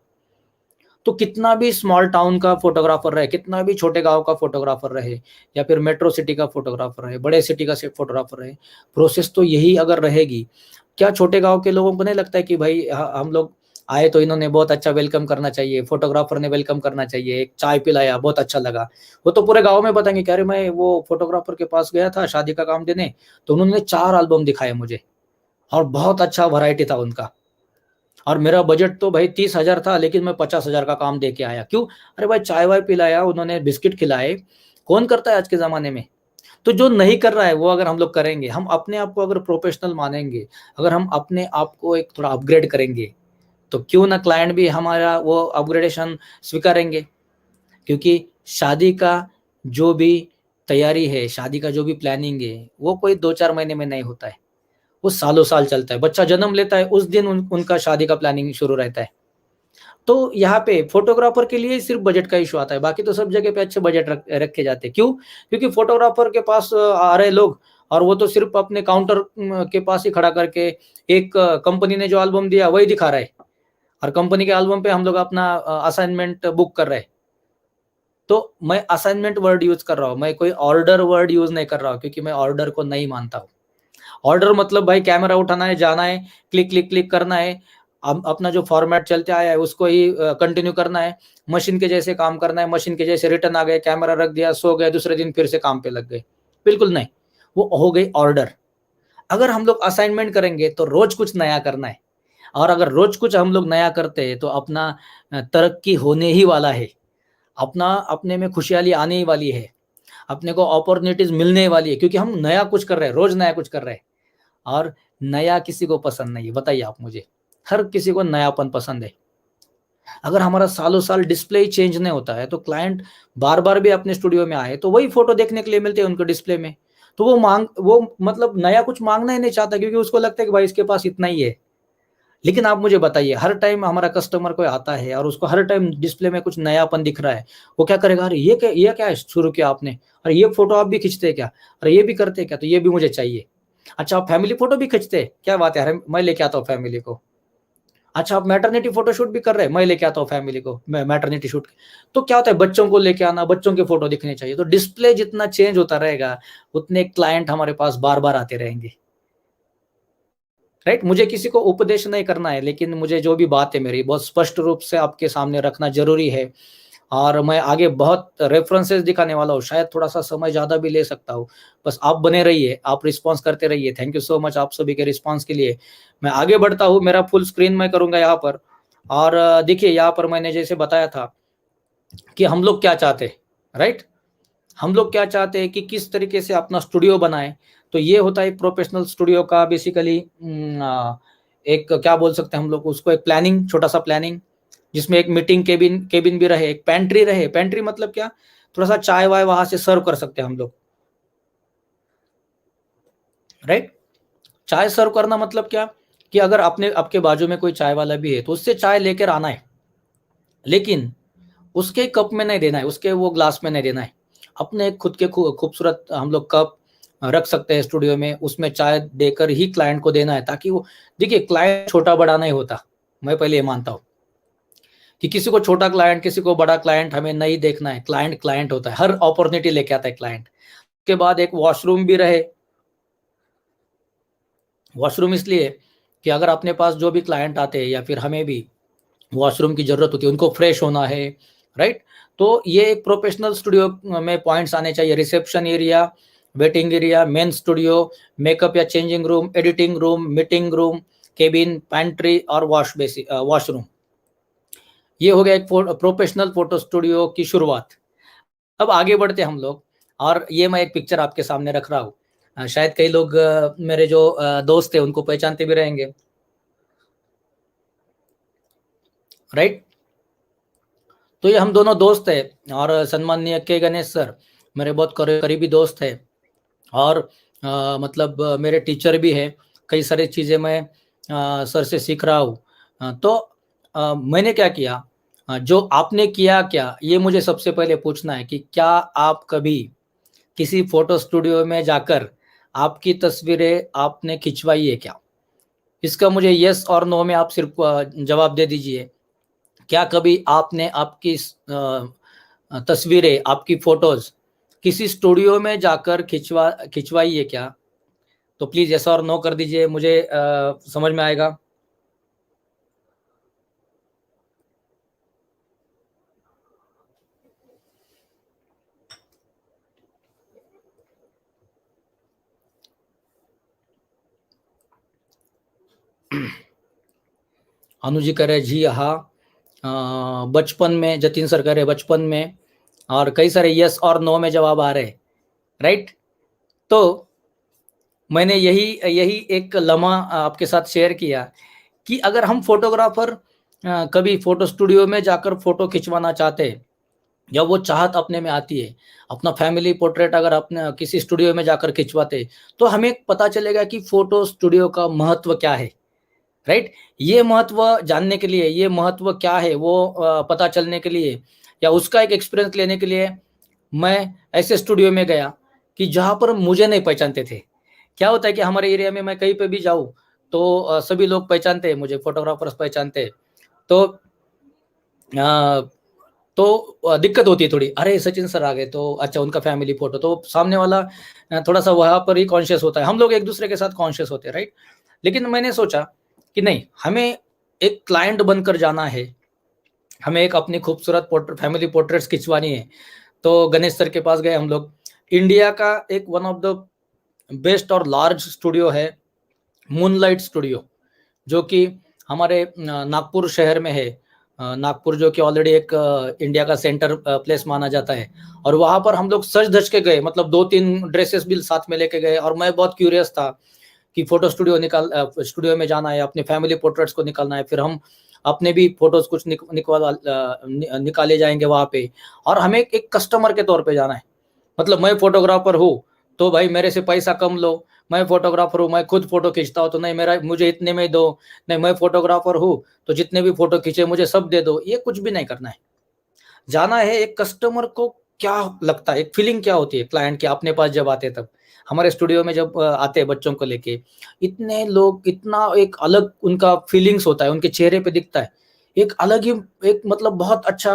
तो कितना भी स्मॉल टाउन का फोटोग्राफर रहे, कितना भी छोटे गांव का फोटोग्राफर रहे, या फिर मेट्रो सिटी का फोटोग्राफर रहे, बड़े सिटी का फोटोग्राफर रहे, प्रोसेस तो यही अगर रहेगी। क्या छोटे गांव के लोगों को नहीं लगता है कि भाई हम लोग आए तो इन्होंने बहुत अच्छा वेलकम करना चाहिए, फोटोग्राफर ने वेलकम करना चाहिए, एक चाय पिलाया बहुत अच्छा लगा। वो तो पूरे गांव में बताएंगे कि अरे मैं वो फोटोग्राफर के पास गया था शादी का काम देने, तो उन्होंने 4 एल्बम दिखाए मुझे, और बहुत अच्छा वैरायटी था उनका, और मेरा बजट तो भाई 30,000 था, लेकिन मैं 50,000 का काम दे के आया। क्यों? अरे भाई चाय वाय पिलाया, उन्होंने बिस्किट खिलाए। कौन करता है आज के ज़माने में? तो जो नहीं कर रहा है वो अगर हम लोग करेंगे, हम अपने आप को अगर प्रोफेशनल मानेंगे, अगर हम अपने आप को एक थोड़ा अपग्रेड करेंगे, तो क्यों ना क्लाइंट भी हमारा वो अपग्रेडेशन स्वीकारेंगे। क्योंकि शादी का जो भी तैयारी है, शादी का जो भी प्लानिंग है, वो कोई 2-4 महीने में नहीं होता है, वो सालों साल चलता है। बच्चा जन्म लेता है उस दिन उनका शादी का प्लानिंग शुरू रहता है। तो यहाँ पे फोटोग्राफर के लिए सिर्फ बजट का इशू आता है, बाकी तो सब जगह पे अच्छे बजट रखे जाते हैं। क्यों? क्योंकि फोटोग्राफर के पास आ रहे लोग, और वो तो सिर्फ अपने काउंटर के पास ही खड़ा करके एक कंपनी ने जो एल्बम दिया वही दिखा रहा है, और कंपनी के एल्बम पे हम लोग अपना असाइनमेंट बुक कर रहे हैं। तो मैं असाइनमेंट वर्ड यूज कर रहा हूँ, मैं कोई ऑर्डर वर्ड यूज नहीं कर रहा हूँ, क्योंकि मैं ऑर्डर को नहीं मानता हूँ। ऑर्डर मतलब भाई कैमरा उठाना है, जाना है, क्लिक क्लिक क्लिक करना है, अपना जो फॉर्मेट चलते आया है उसको ही कंटिन्यू करना है, मशीन के जैसे काम करना है, मशीन के जैसे रिटर्न आ गए, कैमरा रख दिया, सो गए, दूसरे दिन फिर से काम पे लग गए। बिल्कुल नहीं, वो हो गई ऑर्डर। अगर हम लोग असाइनमेंट करेंगे तो रोज कुछ नया करना है, और अगर रोज कुछ हम लोग नया करते हैं तो अपना तरक्की होने ही वाला है, अपना अपने में खुशहाली आने ही वाली है, अपने को अपॉर्चुनिटीज मिलने वाली है, क्योंकि हम नया कुछ कर रहे हैं, रोज नया कुछ कर रहे हैं। और नया किसी को पसंद नहीं है, बताइए आप मुझे। हर किसी को नयापन पसंद है। अगर हमारा सालों साल डिस्प्ले ही चेंज नहीं होता है, तो क्लाइंट बार बार भी अपने स्टूडियो में आए तो वही फोटो देखने के लिए मिलते हैं उनको डिस्प्ले में। तो वो मतलब नया कुछ मांगना ही नहीं चाहता, क्योंकि उसको लगता है कि भाई इसके पास इतना ही है। लेकिन आप मुझे बताइए, हर टाइम हमारा कस्टमर कोई आता है और उसको हर टाइम डिस्प्ले में कुछ नयापन दिख रहा है, वो क्या करेगा? अरे ये क्या शुरू किया आपने? अरे ये फोटो आप भी खींचते हैं क्या? अरे ये भी करते हैं क्या? तो ये भी मुझे चाहिए। अच्छा, आप फैमिली फोटो भी खींचते हैं? क्या बात है, अरे मैं लेके आता हूँ फैमिली को। अच्छा, आप मैटरनिटी फोटोशूट भी कर रहे हैं? मैं लेके आता हूँ फैमिली को मैटरनिटी शूट। तो क्या होता है, बच्चों को लेके आना, बच्चों के फोटो दिखने चाहिए। तो डिस्प्ले जितना चेंज होता रहेगा, उतने क्लाइंट हमारे पास बार बार आते रहेंगे, राइट। मुझे किसी को उपदेश नहीं करना है, लेकिन मुझे जो भी बात है मेरी बहुत स्पष्ट रूप से आपके सामने रखना जरूरी है। और मैं आगे बहुत रेफरेंसेस दिखाने वाला हूँ, शायद थोड़ा सा समय ज़्यादा भी ले सकता हूँ। बस आप बने रहिए, आप रिस्पॉन्स करते रहिए। थैंक यू सो मच आप सभी के रिस्पॉन्स के लिए। मैं आगे बढ़ता हूँ, मेरा फुल स्क्रीन मैं करूँगा यहाँ पर। और देखिए यहाँ पर मैंने जैसे बताया था कि हम लोग क्या चाहते हैं, राइट। हम लोग क्या चाहते हैं कि किस तरीके से अपना स्टूडियो बनाए। तो ये होता है प्रोफेशनल स्टूडियो का बेसिकली एक क्या बोल सकते हैं हम लोग उसको, एक प्लानिंग, छोटा सा प्लानिंग, जिसमें एक मीटिंग केबिन केबिन भी रहे, एक पेंट्री रहे। पेंट्री मतलब क्या, थोड़ा सा चाय वाय वहां से सर्व कर सकते हैं हम लोग, राइट। चाय सर्व करना मतलब क्या, कि अगर अपने आपके बाजू में कोई चाय वाला भी है तो उससे चाय लेकर आना है, लेकिन उसके कप में नहीं देना है, उसके वो ग्लास में नहीं देना है। अपने खुद के खूबसूरत हम लोग कप रख सकते हैं स्टूडियो में, उसमें चाय देकर ही क्लाइंट को देना है, ताकि वो, देखिए क्लाइंट छोटा बड़ा नहीं होता। मैं पहले ये मानता हूँ कि किसी को छोटा क्लाइंट, किसी को बड़ा क्लाइंट हमें नहीं देखना है। क्लाइंट क्लाइंट होता है, हर अपॉर्चुनिटी लेके आता है क्लाइंट। उसके बाद एक वॉशरूम भी रहे। वॉशरूम इसलिए कि अगर अपने पास जो भी क्लाइंट आते हैं या फिर हमें भी वॉशरूम की जरूरत होती है, उनको फ्रेश होना है, राइट। तो ये एक प्रोफेशनल स्टूडियो में पॉइंट्स आने चाहिए। Reception area, waiting area, main studio, makeup या changing room, editing room, meeting room, cabin, pantry और वॉशरूम। ये हो गया एक प्रोफेशनल फोटो स्टूडियो की शुरुआत। अब आगे बढ़ते हम लोग, और ये मैं एक पिक्चर आपके सामने रख रहा हूँ। शायद कई लोग मेरे जो दोस्त है उनको पहचानते भी रहेंगे, राइट। तो ये हम दोनों दोस्त है, और सम्माननीय के गणेश सर मेरे बहुत करीबी दोस्त है, और मतलब मेरे टीचर भी है। कई सारी चीज़ें मैं सर से सीख रहा हूँ। तो मैंने क्या किया, जो आपने किया क्या, ये मुझे सबसे पहले पूछना है कि क्या आप कभी किसी फोटो स्टूडियो में जाकर आपकी तस्वीरें आपने खिंचवाई है क्या? इसका मुझे यस और नो में आप सिर्फ जवाब दे दीजिए। क्या कभी आपने आपकी तस्वीरें, आपकी फोटोज किसी स्टूडियो में जाकर खिंचवाई है क्या? तो प्लीज यस और नो कर दीजिए, मुझे समझ में आएगा। अनुजी करे जी हाँ, बचपन में, जतिन सर करे बचपन में, और कई सारे यस और नो में जवाब आ रहे, राइट। तो मैंने यही यही एक लम्हा आपके साथ शेयर किया कि अगर हम फोटोग्राफर कभी फोटो स्टूडियो में जाकर फोटो खिंचवाना चाहते हैं, जब वो चाहत अपने में आती है, अपना फैमिली पोर्ट्रेट अगर अपने किसी स्टूडियो में जाकर खिंचवाते, तो हमें पता चलेगा कि फोटो स्टूडियो का महत्व क्या है, राइट। ये महत्व जानने के लिए, ये महत्व क्या है वो पता चलने के लिए, या उसका एक एक्सपीरियंस लेने के लिए, मैं ऐसे स्टूडियो में गया कि जहाँ पर मुझे नहीं पहचानते थे। क्या होता है कि हमारे एरिया में मैं कहीं पे भी जाऊँ तो सभी लोग पहचानते हैं मुझे, फोटोग्राफर्स पहचानते हैं। तो दिक्कत होती है थोड़ी, अरे सचिन सर आ गए तो अच्छा उनका फैमिली फोटो, तो सामने वाला थोड़ा सा वहाँ पर ही कॉन्शियस होता है। हम लोग एक दूसरे के साथ कॉन्शियस होते हैं, राइट। लेकिन मैंने सोचा कि नहीं, हमें एक क्लाइंट बनकर जाना है, हमें एक अपनी खूबसूरत फैमिली पोर्ट्रेट्स खिंचवानी है। तो गणेश सर के पास गए हम लोग। इंडिया का एक वन ऑफ द बेस्ट और लार्ज स्टूडियो है मूनलाइट स्टूडियो, जो कि हमारे नागपुर शहर में है। नागपुर जो कि ऑलरेडी एक इंडिया का सेंटर प्लेस माना जाता है। और वहां पर हम लोग सज धज के गए, मतलब 2-3 ड्रेसेस भी साथ में लेके गए, और मैं बहुत क्यूरियस था कि फोटो स्टूडियो में जाना है, अपने फैमिली पोर्ट्रेट्स को निकालना है, फिर हम अपने भी फोटोज कुछ निकाले जाएंगे वहां पे, और हमें एक कस्टमर के तौर पे जाना है। मतलब मैं फोटोग्राफर हूँ तो भाई मेरे से पैसा कम लो, मैं फोटोग्राफर हूँ, मैं खुद फोटो खींचता हूँ तो नहीं मेरा मुझे इतने में दो, नहीं मैं फोटोग्राफर हूँ तो जितने भी फोटो खींचे मुझे सब दे दो, ये कुछ भी नहीं करना है। जाना है एक कस्टमर को क्या लगता है, एक फीलिंग क्या होती है क्लाइंट की अपने पास जब आते हैं तब? हमारे स्टूडियो में जब आते हैं बच्चों को लेके, इतने लोग, इतना एक अलग उनका फीलिंग्स होता है, उनके चेहरे पे दिखता है। एक अलग ही, एक मतलब बहुत अच्छा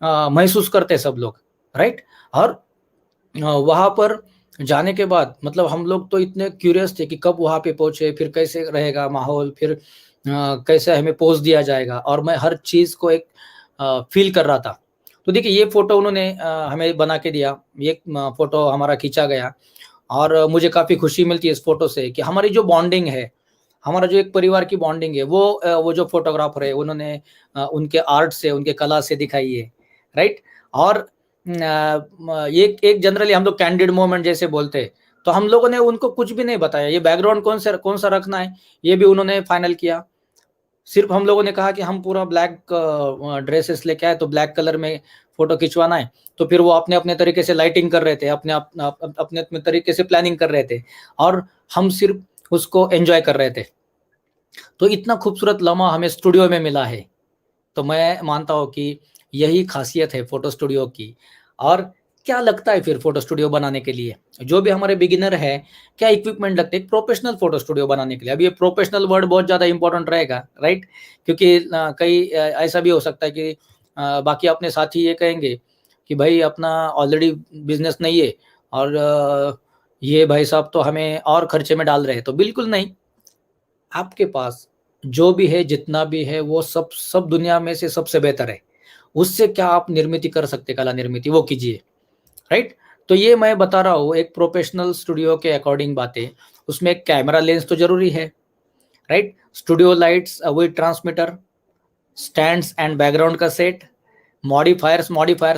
महसूस करते हैं सब लोग, राइट? और वहाँ पर जाने के बाद मतलब हम लोग तो इतने क्यूरियस थे कि कब वहाँ पे पहुँचे, फिर कैसे रहेगा माहौल, फिर कैसे हमें पोज़ दिया जाएगा, और मैं हर चीज़ को एक फ़ील कर रहा था। तो देखिए ये फ़ोटो उन्होंने हमें बना के दिया, ये फ़ोटो हमारा खींचा गया, और मुझे काफ़ी खुशी मिलती है इस फ़ोटो से कि हमारी जो बॉन्डिंग है, हमारा जो एक परिवार की बॉन्डिंग है, वो जो फ़ोटोग्राफ़र है उन्होंने उनके आर्ट से, उनके कला से दिखाई है, राइट? और एक एक जनरली हम लोग कैंडिड मोमेंट जैसे बोलते हैं, तो हम लोगों ने उनको कुछ भी नहीं बताया, ये बैकग्राउंड कौन-सा रखना है, ये भी उन्होंने फाइनल किया। सिर्फ हम लोगों ने कहा कि हम पूरा ब्लैक ड्रेसेस लेके आए, तो ब्लैक कलर में फ़ोटो खिंचवाना है, तो फिर वो अपने-अपने तरीके से लाइटिंग कर रहे थे, अपने-अपने तरीके से प्लानिंग कर रहे थे, और हम सिर्फ उसको एन्जॉय कर रहे थे। तो इतना खूबसूरत लम्हा हमें स्टूडियो में मिला है। तो मैं मानता हूँ कि यही ख़ासियत है फ़ोटो स्टूडियो की। और क्या लगता है फिर फ़ोटो स्टूडियो बनाने के लिए? जो भी हमारे बिगिनर है, क्या इक्विपमेंट लगते हैं एक प्रोफ़ेशनल फ़ोटो स्टूडियो बनाने के लिए? अब ये प्रोफ़ेशनल वर्ड बहुत ज़्यादा इम्पोर्टेंट रहेगा, राइट? क्योंकि ऐसा भी हो सकता है कि बाकी अपने साथी ये कहेंगे कि भाई अपना ऑलरेडी बिज़नेस नहीं है, और ये भाई साहब तो हमें और खर्चे में डाल रहे हैं। तो बिल्कुल नहीं, आपके पास जो भी है, जितना भी है, वो सब सब दुनिया में से सबसे बेहतर है। उससे क्या आप निर्मिति कर सकते, कला निर्मिति, वो कीजिए, राइट? तो ये मैं बता रहा हूँ एक प्रोफेशनल स्टूडियो के अकॉर्डिंग बातें। उसमें एक कैमरा लेंस तो ज़रूरी है, right? Studio lights, with transmitter, stands and background का सेट, मॉडिफायर्स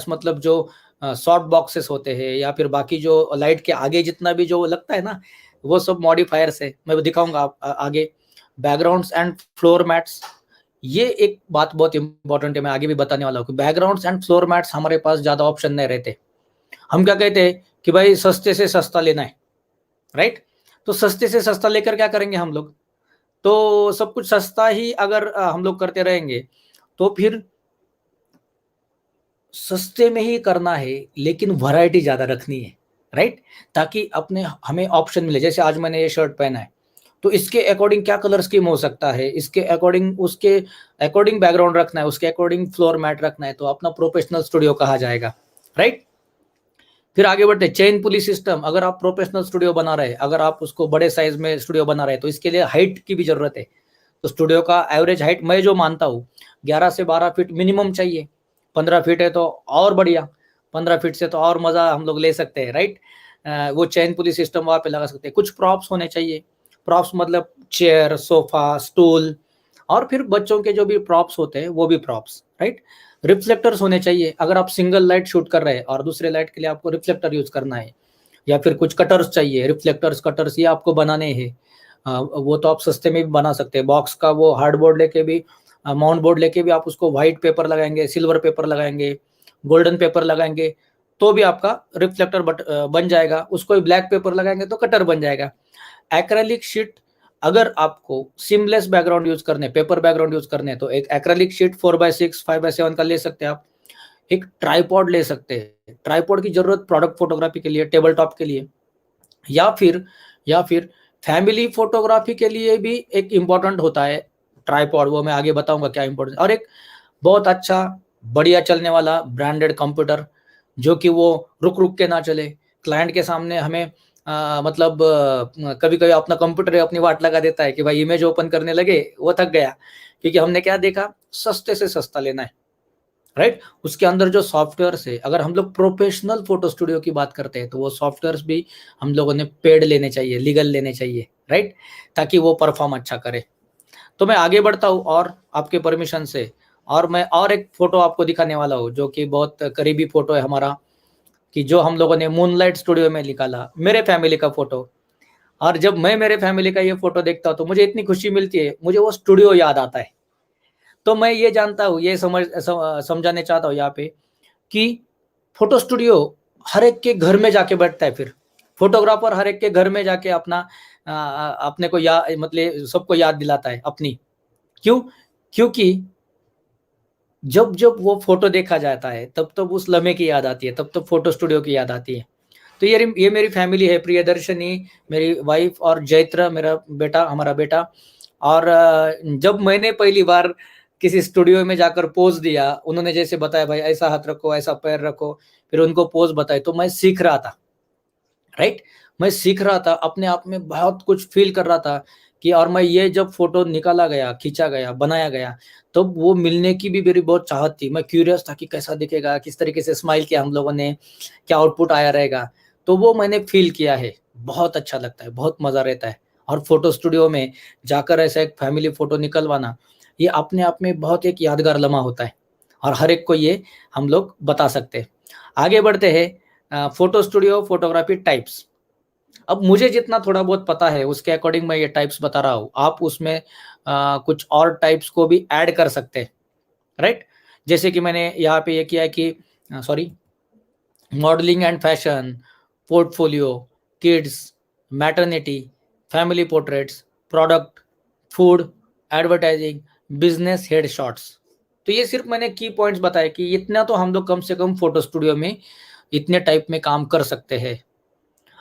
मतलब जो सॉफ्ट बॉक्सेस होते हैं, या फिर बाकी जो लाइट के आगे जितना भी जो लगता है ना, वो सब मॉडिफायर्स है। मैं दिखाऊँगा आगे। बैकग्राउंड्स एंड फ्लोर मैट्स, ये एक बात बहुत इम्पोर्टेंट है, मैं आगे भी बताने वाला हूँ कि बैकग्राउंड्स एंड फ्लोर मैट्स हमारे पास ज़्यादा ऑप्शन नहीं रहते। हम क्या कहते हैं कि भाई सस्ते से सस्ता लेना है, राइट? तो सस्ते से सस्ता लेकर क्या करेंगे हम लोग? तो सब कुछ सस्ता ही अगर हम लोग करते रहेंगे, तो फिर सस्ते में ही करना है, लेकिन वैरायटी ज़्यादा रखनी है, राइट? ताकि अपने हमें ऑप्शन मिले। जैसे आज मैंने ये शर्ट पहना है, तो इसके अकॉर्डिंग क्या कलर स्कीम हो सकता है, इसके अकॉर्डिंग, उसके अकॉर्डिंग बैकग्राउंड रखना है, उसके अकॉर्डिंग फ्लोर मैट रखना है, तो अपना प्रोफेशनल स्टूडियो कहा जाएगा, राइट? फिर आगे बढ़ते, चेन पुली सिस्टम। अगर आप प्रोफेशनल स्टूडियो बना रहे हैं, अगर आप उसको बड़े साइज में स्टूडियो बना रहे हैं, तो इसके लिए हाइट की भी ज़रूरत है। तो स्टूडियो का एवरेज हाइट मैं जो मानता हूँ 11 से 12 फीट मिनिमम चाहिए। 15 फीट है तो और बढ़िया, 15 फीट से तो और मज़ा हम लोग ले सकते हैं, राइट? वो चेन पुली सिस्टम वहाँ पे लगा सकते हैं। कुछ प्रॉप्स होने चाहिए। प्रॉप्स मतलब चेयर, सोफ़ा, स्टूल, और फिर बच्चों के जो भी प्रॉप्स होते हैं वो भी प्रॉप्स, राइट? रिफ्लेक्टर्स होने चाहिए। अगर आप सिंगल लाइट शूट कर रहे हैं और दूसरे लाइट के लिए आपको रिफ्लेक्टर यूज़ करना है, या फिर कुछ कटर्स चाहिए, रिफ्लेक्टर्स, कटर्स ये आपको बनाने हैं। वो तो आप सस्ते में भी बना सकते हैं। बॉक्स का वो हार्डबोर्ड लेके भी, माउंट बोर्ड लेके भी आप उसको व्हाइट पेपर लगाएँगे, सिल्वर पेपर लगाएँगे, गोल्डन पेपर लगाएँगे, तो भी आपका रिफ्लेक्टर बन जाएगा। उसको भी ब्लैक पेपर लगाएँगे तो कटर बन जाएगा। एक्रेलिक शीट, अगर आपको सीमलेस बैकग्राउंड यूज़ करने, पेपर बैकग्राउंड यूज़ करने हैं, तो एक एक्रेलिक शीट 4/6, 5/7 का ले सकते हैं आप। एक ट्राइपॉड ले सकते हैं। ट्राइपॉड की ज़रूरत प्रोडक्ट फ़ोटोग्राफ़ी के लिए, टेबल टॉप के लिए, या फिर फैमिली फ़ोटोग्राफ़ी के लिए भी एक इम्पोर्टेंट होता है ट्राइपॉड, वो मैं आगे बताऊँगा क्या इम्पोर्टेंट। और एक बहुत अच्छा, बढ़िया चलने वाला ब्रांडेड कंप्यूटर, जो कि वो रुक-रुक के ना चले। क्लाइंट के सामने हमें मतलब कभी-कभी अपना कंप्यूटर अपनी वाट लगा देता है कि भाई इमेज ओपन करने लगे, वो थक गया। क्योंकि हमने क्या देखा, सस्ते से सस्ता लेना है। राइट? उसके अंदर जो सॉफ्टवेयर्स है, अगर हम लोग प्रोफेशनल फ़ोटो स्टूडियो की बात करते हैं, तो वो सॉफ्टवेयर्स भी हम लोगों ने पेड लेने चाहिए, लीगल लेने चाहिए, राइट? ताकि वो परफ़ॉर्म अच्छा करे। तो मैं आगे बढ़ता हूँ और आपके परमिशन से, और मैं और एक फ़ोटो आपको दिखाने वाला हूँ, जो कि बहुत करीबी फ़ोटो है हमारा, कि जो हम लोगों ने मूनलाइट स्टूडियो में निकाला, मेरे फैमिली का फ़ोटो। और जब मैं मेरे फैमिली का ये फ़ोटो देखता हूँ, तो मुझे इतनी खुशी मिलती है, मुझे वो स्टूडियो याद आता है। तो मैं ये जानता हूँ, ये समझाने चाहता हूँ यहाँ पे कि फ़ोटो स्टूडियो हर एक के घर में जाके बैठता है फिर। फ़ोटोग्राफ़र हर एक के घर में जाके अपने को मतलब सबको याद दिलाता है अपनी। क्यों? क्योंकि जब जब वो फोटो देखा जाता है तब तब उस लम्हे की याद आती है, तब तब फोटो स्टूडियो की याद आती है। तो ये मेरी फैमिली है, प्रियदर्शनी मेरी वाइफ और जैत्र मेरा बेटा, हमारा बेटा। और जब मैंने पहली बार किसी स्टूडियो में जाकर पोज दिया, उन्होंने जैसे बताया भाई ऐसा हाथ रखो, ऐसा पैर रखो, फिर उनको पोज बताए, तो मैं सीख रहा था, राइट। मैं सीख रहा था, अपने आप में बहुत कुछ फील कर रहा था कि, और मैं ये जब फोटो निकाला गया, खींचा गया, बनाया गया, तब तो वो मिलने की भी मेरी बहुत चाहत थी। मैं क्यूरियस था कि कैसा दिखेगा, किस तरीके से स्माइल किया हम लोगों ने, क्या आउटपुट आया रहेगा। तो वो मैंने फील किया है, बहुत अच्छा लगता है, बहुत मजा रहता है। और फोटो स्टूडियो में जाकर ऐसा एक फैमिली फोटो निकलवाना, ये अपने आप में बहुत एक यादगार लम्हा होता है, और हर एक को ये हम लोग बता सकते हैं। आगे बढ़ते हैं, फोटो स्टूडियो फोटोग्राफी टाइप्स। अब मुझे जितना थोड़ा बहुत पता है उसके अकॉर्डिंग मैं ये टाइप्स बता रहा हूँ, आप उसमें कुछ और टाइप्स को भी ऐड कर सकते हैं, राइट। जैसे कि मैंने यहाँ पे ये किया है कि sorry, modelling and fashion, portfolio, kids, maternity, family portraits, product, food, advertising, business head shots. तो ये सिर्फ मैंने की पॉइंट्स बताए कि इतना तो हम लोग कम से कम फोटो स्टूडियो में इतने टाइप में काम कर सकते हैं।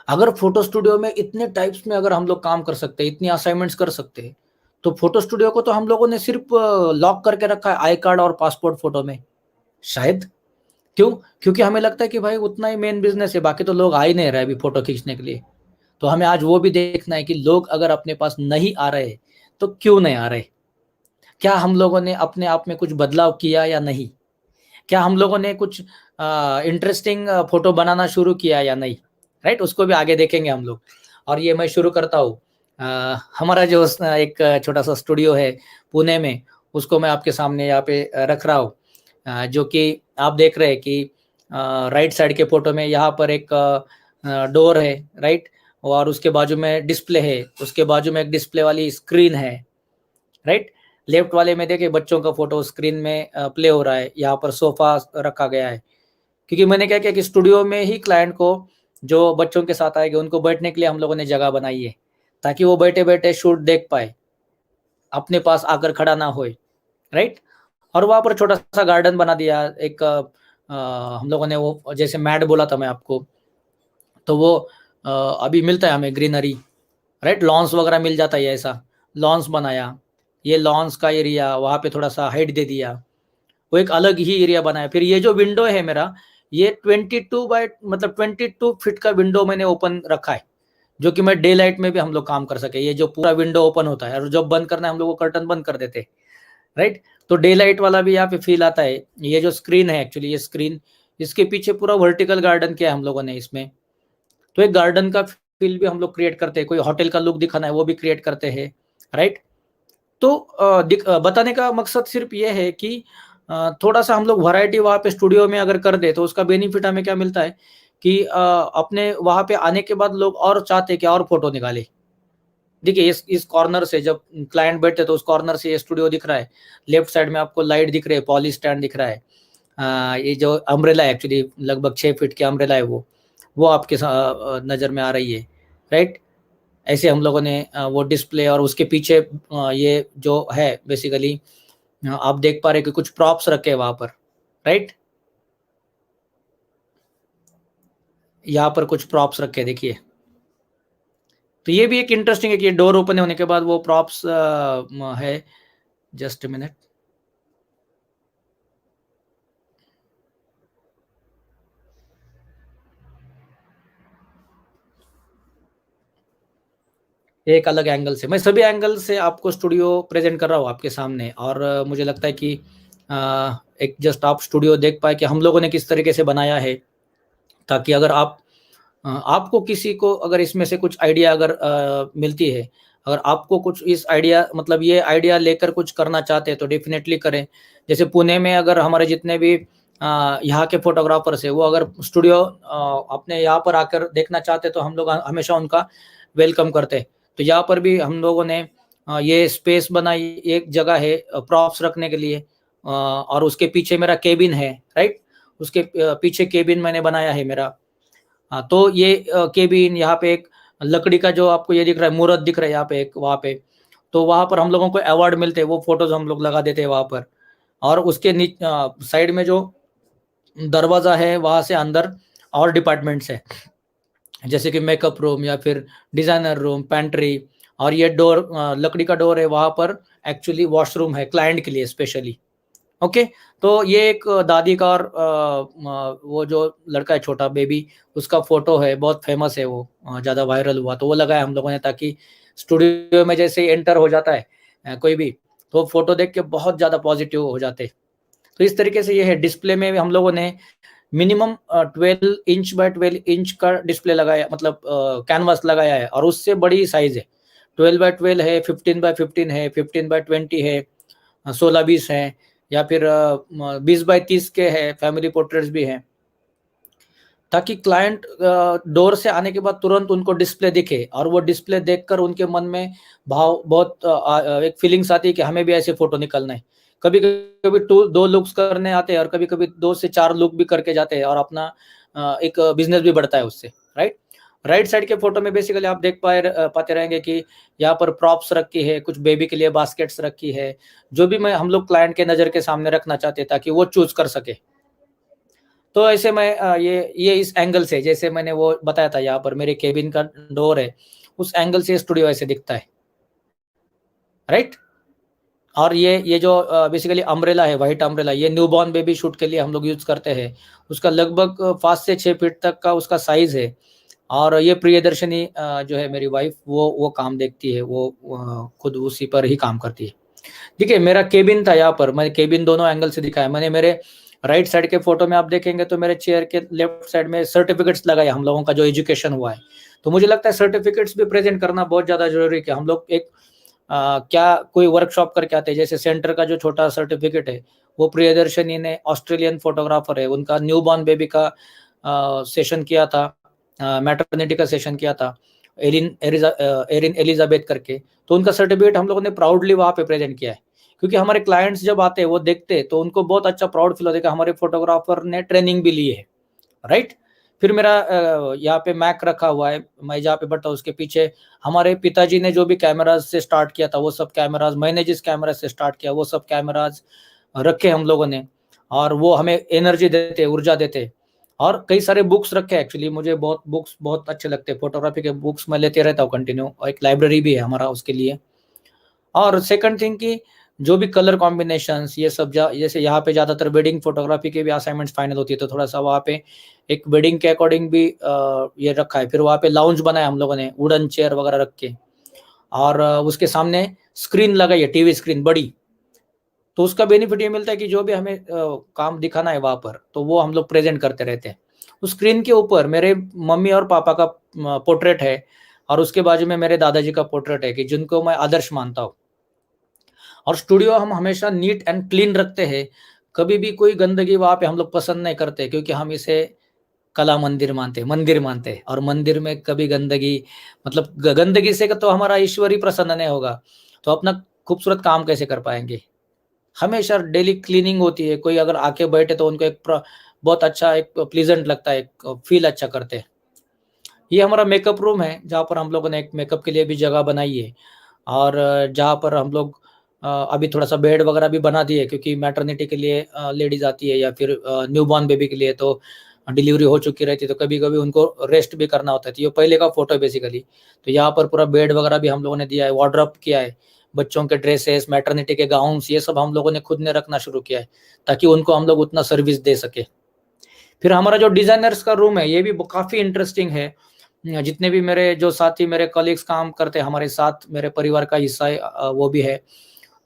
अगर फोटो स्टूडियो में इतने टाइप्स में अगर हम लोग काम कर सकते हैं, इतनी असाइनमेंट्स कर सकते हैं, तो फोटो स्टूडियो को तो हम लोगों ने सिर्फ लॉक करके रखा है आई कार्ड और पासपोर्ट फोटो में, शायद। क्यों? क्योंकि हमें लगता है कि भाई उतना ही मेन बिजनेस है, बाकी तो लोग आ ही नहीं रहे अभी फोटो खींचने के लिए। तो हमें आज वो भी देखना है कि लोग अगर अपने पास नहीं आ रहे तो क्यों नहीं आ रहे, क्या हम लोगों ने अपने आप में कुछ बदलाव किया या नहीं, क्या हम लोगों ने कुछ इंटरेस्टिंग फोटो बनाना शुरू किया या नहीं, राइट। उसको भी आगे देखेंगे हम लोग। और ये मैं शुरू करता हूँ, हमारा जो एक छोटा सा स्टूडियो है पुणे में, उसको मैं आपके सामने यहाँ पे रख रहा हूँ। जो कि आप देख रहे हैं कि राइट साइड के फोटो में यहाँ पर एक डोर है, राइट। और उसके बाजू में डिस्प्ले है, उसके बाजू में एक डिस्प्ले वाली स्क्रीन है, राइट। लेफ्ट वाले में देखिए बच्चों का फोटो स्क्रीन में प्ले हो रहा है, यहाँ पर सोफा रखा गया है। क्योंकि मैंने क्या किया कि स्टूडियो में ही क्लाइंट को, जो बच्चों के साथ आएंगे, उनको बैठने के लिए हम लोगों ने जगह बनाई है, ताकि वो बैठे बैठे शूट देख पाए, अपने पास आकर खड़ा ना होए, राइट। और वहाँ पर छोटा सा गार्डन बना दिया एक, हम लोगों ने वो जैसे मैट बोला था मैं आपको, तो वो अभी मिलता है हमें ग्रीनरी, राइट। लॉन्स वगैरह मिल जाता है, ऐसा लॉन्स बनाया, ये लॉन्स का एरिया वहाँ पे थोड़ा सा हाइट दे दिया, वो एक अलग ही एरिया बनाया। फिर ये जो विंडो है मेरा, ये 22 बाय मतलब 22 फीट का विंडो मैंने ओपन रखा है, जो कि मैं डे लाइट में भी हम लोग काम कर सके। ये जो पूरा विंडो ओपन होता है और जब बंद करना है हम लोग वो कर्टन बंद कर देते हैं, राइट। तो डे लाइट वाला भी यहाँ पे फील आता है। ये जो स्क्रीन है, एक्चुअली ये स्क्रीन, इसके पीछे पूरा वर्टिकल गार्डन किया है हम लोगों ने इसमें। तो एक गार्डन का फील भी हम लोग क्रिएट करते हैं, कोई होटल का लुक दिखाना है वो भी क्रिएट करते हैं, राइट। तो बताने का मकसद सिर्फ ये है कि थोड़ा सा हम लोग वैरायटी वहाँ पे स्टूडियो में अगर कर दे तो उसका बेनिफिट हमें क्या मिलता है कि अपने वहाँ पे आने के बाद लोग और चाहते हैं कि और फोटो निकाले। देखिए इस कॉर्नर से जब क्लाइंट बैठते तो उस कॉर्नर से ये स्टूडियो दिख रहा है, लेफ्ट साइड में आपको लाइट दिख रही है, पॉली स्टैंड दिख रहा है, ये जो अम्ब्रेला है एक्चुअली लगभग 6 फीट की अम्ब्रेला है, वो आपके नज़र में आ रही है, राइट। ऐसे हम लोगों ने वो डिस्प्ले, और उसके पीछे ये जो है बेसिकली आप देख पा रहे कि कुछ प्रॉप्स रखे हैं वहाँ पर, राइट। यहाँ पर कुछ प्रॉप्स रखे हैं, देखिए। तो ये भी एक इंटरेस्टिंग है कि डोर ओपन होने के बाद वो प्रॉप्स है। जस्ट मिनट, एक अलग एंगल से, मैं सभी एंगल से आपको स्टूडियो प्रेजेंट कर रहा हूँ आपके सामने। और मुझे लगता है कि एक जस्ट आप स्टूडियो देख पाए कि हम लोगों ने किस तरीके से बनाया है, ताकि अगर आपको किसी को अगर इसमें से कुछ आइडिया अगर मिलती है, अगर आपको कुछ इस आइडिया मतलब ये आइडिया लेकर कुछ करना चाहते हैं तो डेफिनेटली करें। जैसे पुणे में अगर हमारे जितने भी यहाँ के फोटोग्राफर्स है, वो अगर स्टूडियो अपने यहाँ पर आकर देखना चाहते तो हम लोग हमेशा उनका वेलकम करते हैं। तो यहाँ पर भी हम लोगों ने ये स्पेस बनाई, एक जगह है प्रॉप्स रखने के लिए, और उसके पीछे मेरा केबिन है, राइट। उसके पीछे केबिन मैंने बनाया है मेरा। हाँ, तो ये केबिन, यहाँ पे एक लकड़ी का जो आपको ये दिख रहा है मूर्त दिख रहा है यहाँ पे एक, वहाँ पे, तो वहाँ पर हम लोगों को अवार्ड मिलते हैं, वो फोटोज हम लोग लगा देते हैं वहाँ पर। और उसके साइड में जो दरवाजा है वहां से अंदर और डिपार्टमेंट्स है, जैसे कि मेकअप रूम या फिर डिजाइनर रूम, पेंट्री। और ये डोर लकड़ी का डोर है, वहां पर एक्चुअली वॉशरूम है क्लाइंट के लिए स्पेशली। ओके, तो ये एक दादी का और वो जो लड़का है छोटा बेबी, उसका फोटो है, बहुत फेमस है वो, ज़्यादा वायरल हुआ तो वो लगाया हम लोगों ने, ताकि स्टूडियो में जैसे एंटर हो जाता है कोई भी, तो फोटो देख के बहुत ज़्यादा पॉजिटिव हो जाते। तो इस तरीके से ये है। डिस्प्ले में हम लोगों ने मिनिमम 12 इंच बाय 12 इंच का डिस्प्ले लगाया, मतलब कैनवास लगाया है, और उससे बड़ी साइज है, 12 बाय 12 है, 15 बाय 15 है, 15 बाय 20 है, 16-20 है, या फिर 20 बाय 30 के है, फैमिली पोर्ट्रेट्स भी हैं, ताकि क्लाइंट डोर से आने के बाद तुरंत उनको डिस्प्ले दिखे, और वो डिस्प्ले देखकर उनके मन में भाव बहुत एक फीलिंग्स आती है कि हमें भी ऐसे फोटो निकलना है। कभी कभी 2 लुक्स करने आते हैं, और कभी कभी 2 से 4 लुक भी करके जाते हैं, और अपना एक बिजनेस भी बढ़ता है उससे, राइट। राइट साइड के फोटो में बेसिकली आप देख पाते रहेंगे कि यहाँ पर प्रॉप्स रखी है, कुछ बेबी के लिए बास्केट्स रखी है, जो भी मैं हम लोग क्लाइंट के नज़र के सामने रखना चाहते हैं ताकि वो चूज कर सके। तो ऐसे मैं ये इस एंगल से, जैसे मैंने वो बताया था, यहाँ पर मेरे केबिन का डोर है, उस एंगल से स्टूडियो ऐसे दिखता है, राइट। और ये जो बेसिकली अम्ब्रेला है, वाइट अम्ब्रेला, ये न्यूबॉर्न बेबी शूट के लिए हम लोग यूज करते हैं। उसका लगभग 5 से 6 फीट तक का उसका साइज है। और ये प्रियदर्शनी जो है मेरी वाइफ, वो काम देखती है, वो खुद उसी पर ही काम करती है। देखिए, मेरा केबिन था यहाँ पर, मैंने केबिन दोनों एंगल से दिखाया। मैंने मेरे राइट साइड के फोटो में आप देखेंगे तो मेरे चेयर के लेफ्ट साइड में सर्टिफिकेट्स लगाए हम लोगों का जो एजुकेशन हुआ है। तो मुझे लगता है सर्टिफिकेट्स भी प्रेजेंट करना बहुत ज्यादा जरूरी है कि हम लोग एक क्या कोई वर्कशॉप करके आते हैं। जैसे सेंटर का जो छोटा सर्टिफिकेट है, वो प्रियदर्शनी ने, ऑस्ट्रेलियन फोटोग्राफर है, उनका न्यूबॉर्न बेबी का सेशन किया था, मैटरनिटी का सेशन किया था, एरिन एलिजाबेथ करके। तो उनका सर्टिफिकेट हम लोगों ने प्राउडली वहाँ पे प्रेजेंट किया है, क्योंकि हमारे क्लाइंट्स जब आते हैं वो देखते हैं तो उनको बहुत अच्छा प्राउड फील होता है कि हमारे फोटोग्राफर ने ट्रेनिंग भी ली है, राइट। फिर मेरा यहाँ पे मैक रखा हुआ है, मैं जहाँ पे बैठा हूँ उसके पीछे हमारे पिताजी ने जो भी कैमराज से स्टार्ट किया था, वो सब कैमराज, मैंने जिस कैमरा से स्टार्ट किया वो सब कैमराज रखे हम लोगों ने, और वो हमें एनर्जी देते, ऊर्जा देते। और कई सारे बुक्स रखे, एक्चुअली मुझे बहुत बुक्स बहुत अच्छे लगते हैं, फोटोग्राफी के बुक्स मैं लेते रहता हूँ कंटिन्यू, और एक लाइब्रेरी भी है हमारा उसके लिए। और सेकंड थिंग की जो भी कलर कॉम्बिनेशंस ये सब, जैसे यहाँ पे ज़्यादातर वेडिंग फोटोग्राफी के भी असाइनमेंट्स फाइनल होती है, तो थोड़ा सा वहाँ पे एक वेडिंग के अकॉर्डिंग भी ये रखा है। फिर वहाँ पे लाउंज बनाया हम लोगों ने, वुडन चेयर वगैरह रख के, और उसके सामने स्क्रीन लगाई है, टीवी स्क्रीन बड़ी। तो उसका बेनिफिट ये मिलता है कि जो भी हमें काम दिखाना है वहाँ पर, तो वो हम लोग प्रेजेंट करते रहते हैं। उस स्क्रीन के ऊपर मेरे मम्मी और पापा का पोर्ट्रेट है, और उसके बाजू में मेरे दादाजी का पोर्ट्रेट है, कि जिनको मैं आदर्श मानता हूँ। और स्टूडियो हम हमेशा नीट एंड क्लीन रखते हैं, कभी भी कोई गंदगी वहाँ पे हम लोग पसंद नहीं करते, क्योंकि हम इसे कला मंदिर मानते हैं। और मंदिर में कभी गंदगी, मतलब गंदगी से तो हमारा ईश्वर ही प्रसन्न नहीं होगा, तो अपना खूबसूरत काम कैसे कर पाएंगे। हमेशा डेली क्लीनिंग होती है, कोई अगर आके बैठे तो उनको एक बहुत अच्छा, एक प्लीजेंट लगता है, एक फील अच्छा करते हैं। ये हमारा मेकअप रूम है, जहाँ पर हम लोगों ने एक मेकअप के लिए भी जगह बनाई है, और जहाँ पर हम लोग अभी थोड़ा सा बेड वगैरह भी बना दिए, क्योंकि मैटरनिटी के लिए लेडीज आती है, या फिर न्यूबॉर्न बेबी के लिए तो डिलीवरी हो चुकी रहती है, तो कभी कभी उनको रेस्ट भी करना होता है। तो ये पहले का फोटो है बेसिकली। तो यहाँ पर पूरा बेड वगैरह भी हम लोगों ने दिया है, वार्डरोब किया है, बच्चों के ड्रेसेस, मैटरनिटी के गाउन्स, ये सब हम लोगों ने खुद ने रखना शुरू किया है, ताकि उनको हम लोग उतना सर्विस दे सके। फिर हमारा जो डिजाइनर्स का रूम है, ये भी काफी इंटरेस्टिंग है। जितने भी मेरे जो साथी, मेरे कलीग्स काम करते हैं हमारे साथ, मेरे परिवार का हिस्सा है, वो भी है,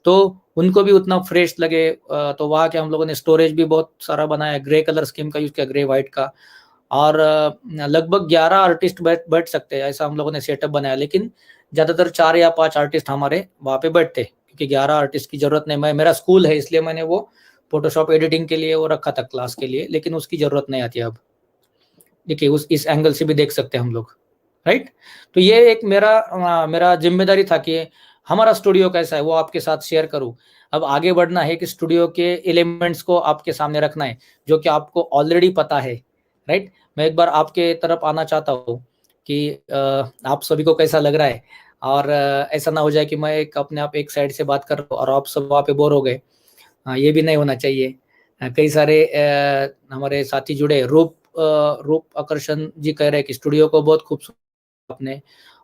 तो उनको भी उतना फ्रेश लगे। तो वहाँ के हम लोगों ने स्टोरेज भी बहुत सारा बनाया, ग्रे कलर स्कीम का यूज किया, ग्रे व्हाइट का। और लगभग 11 आर्टिस्ट बैठ सकते हैं, ऐसा हम लोगों ने सेटअप बनाया। लेकिन ज्यादातर 4 या 5 आर्टिस्ट हमारे वहाँ पे बैठते, क्योंकि 11 आर्टिस्ट की जरूरत नहीं। मेरा स्कूल है, इसलिए मैंने वो फोटोशॉप एडिटिंग के लिए वो रखा था क्लास के लिए, लेकिन उसकी जरूरत नहीं आती अब। देखिए, उस इस एंगल से भी देख सकते हैं हम लोग, राइट। तो ये एक मेरा जिम्मेदारी था कि हमारा स्टूडियो कैसा है वो आपके साथ शेयर करूं। अब आगे बढ़ना है कि स्टूडियो के एलिमेंट्स को आपके सामने रखना है, जो कि आपको ऑलरेडी पता है, राइट। मैं एक बार आपके तरफ आना चाहता हूँ कि आप सभी को कैसा लग रहा है, और ऐसा ना हो जाए कि मैं अपने आप एक साइड से बात कर रहा हूँ और आप सब वहाँ पे बोर हो गए। ये भी नहीं होना चाहिए। कई सारे हमारे साथी जुड़े, रूप आकर्षण जी कह रहे हैं कि स्टूडियो को बहुत खूबसूरत आपने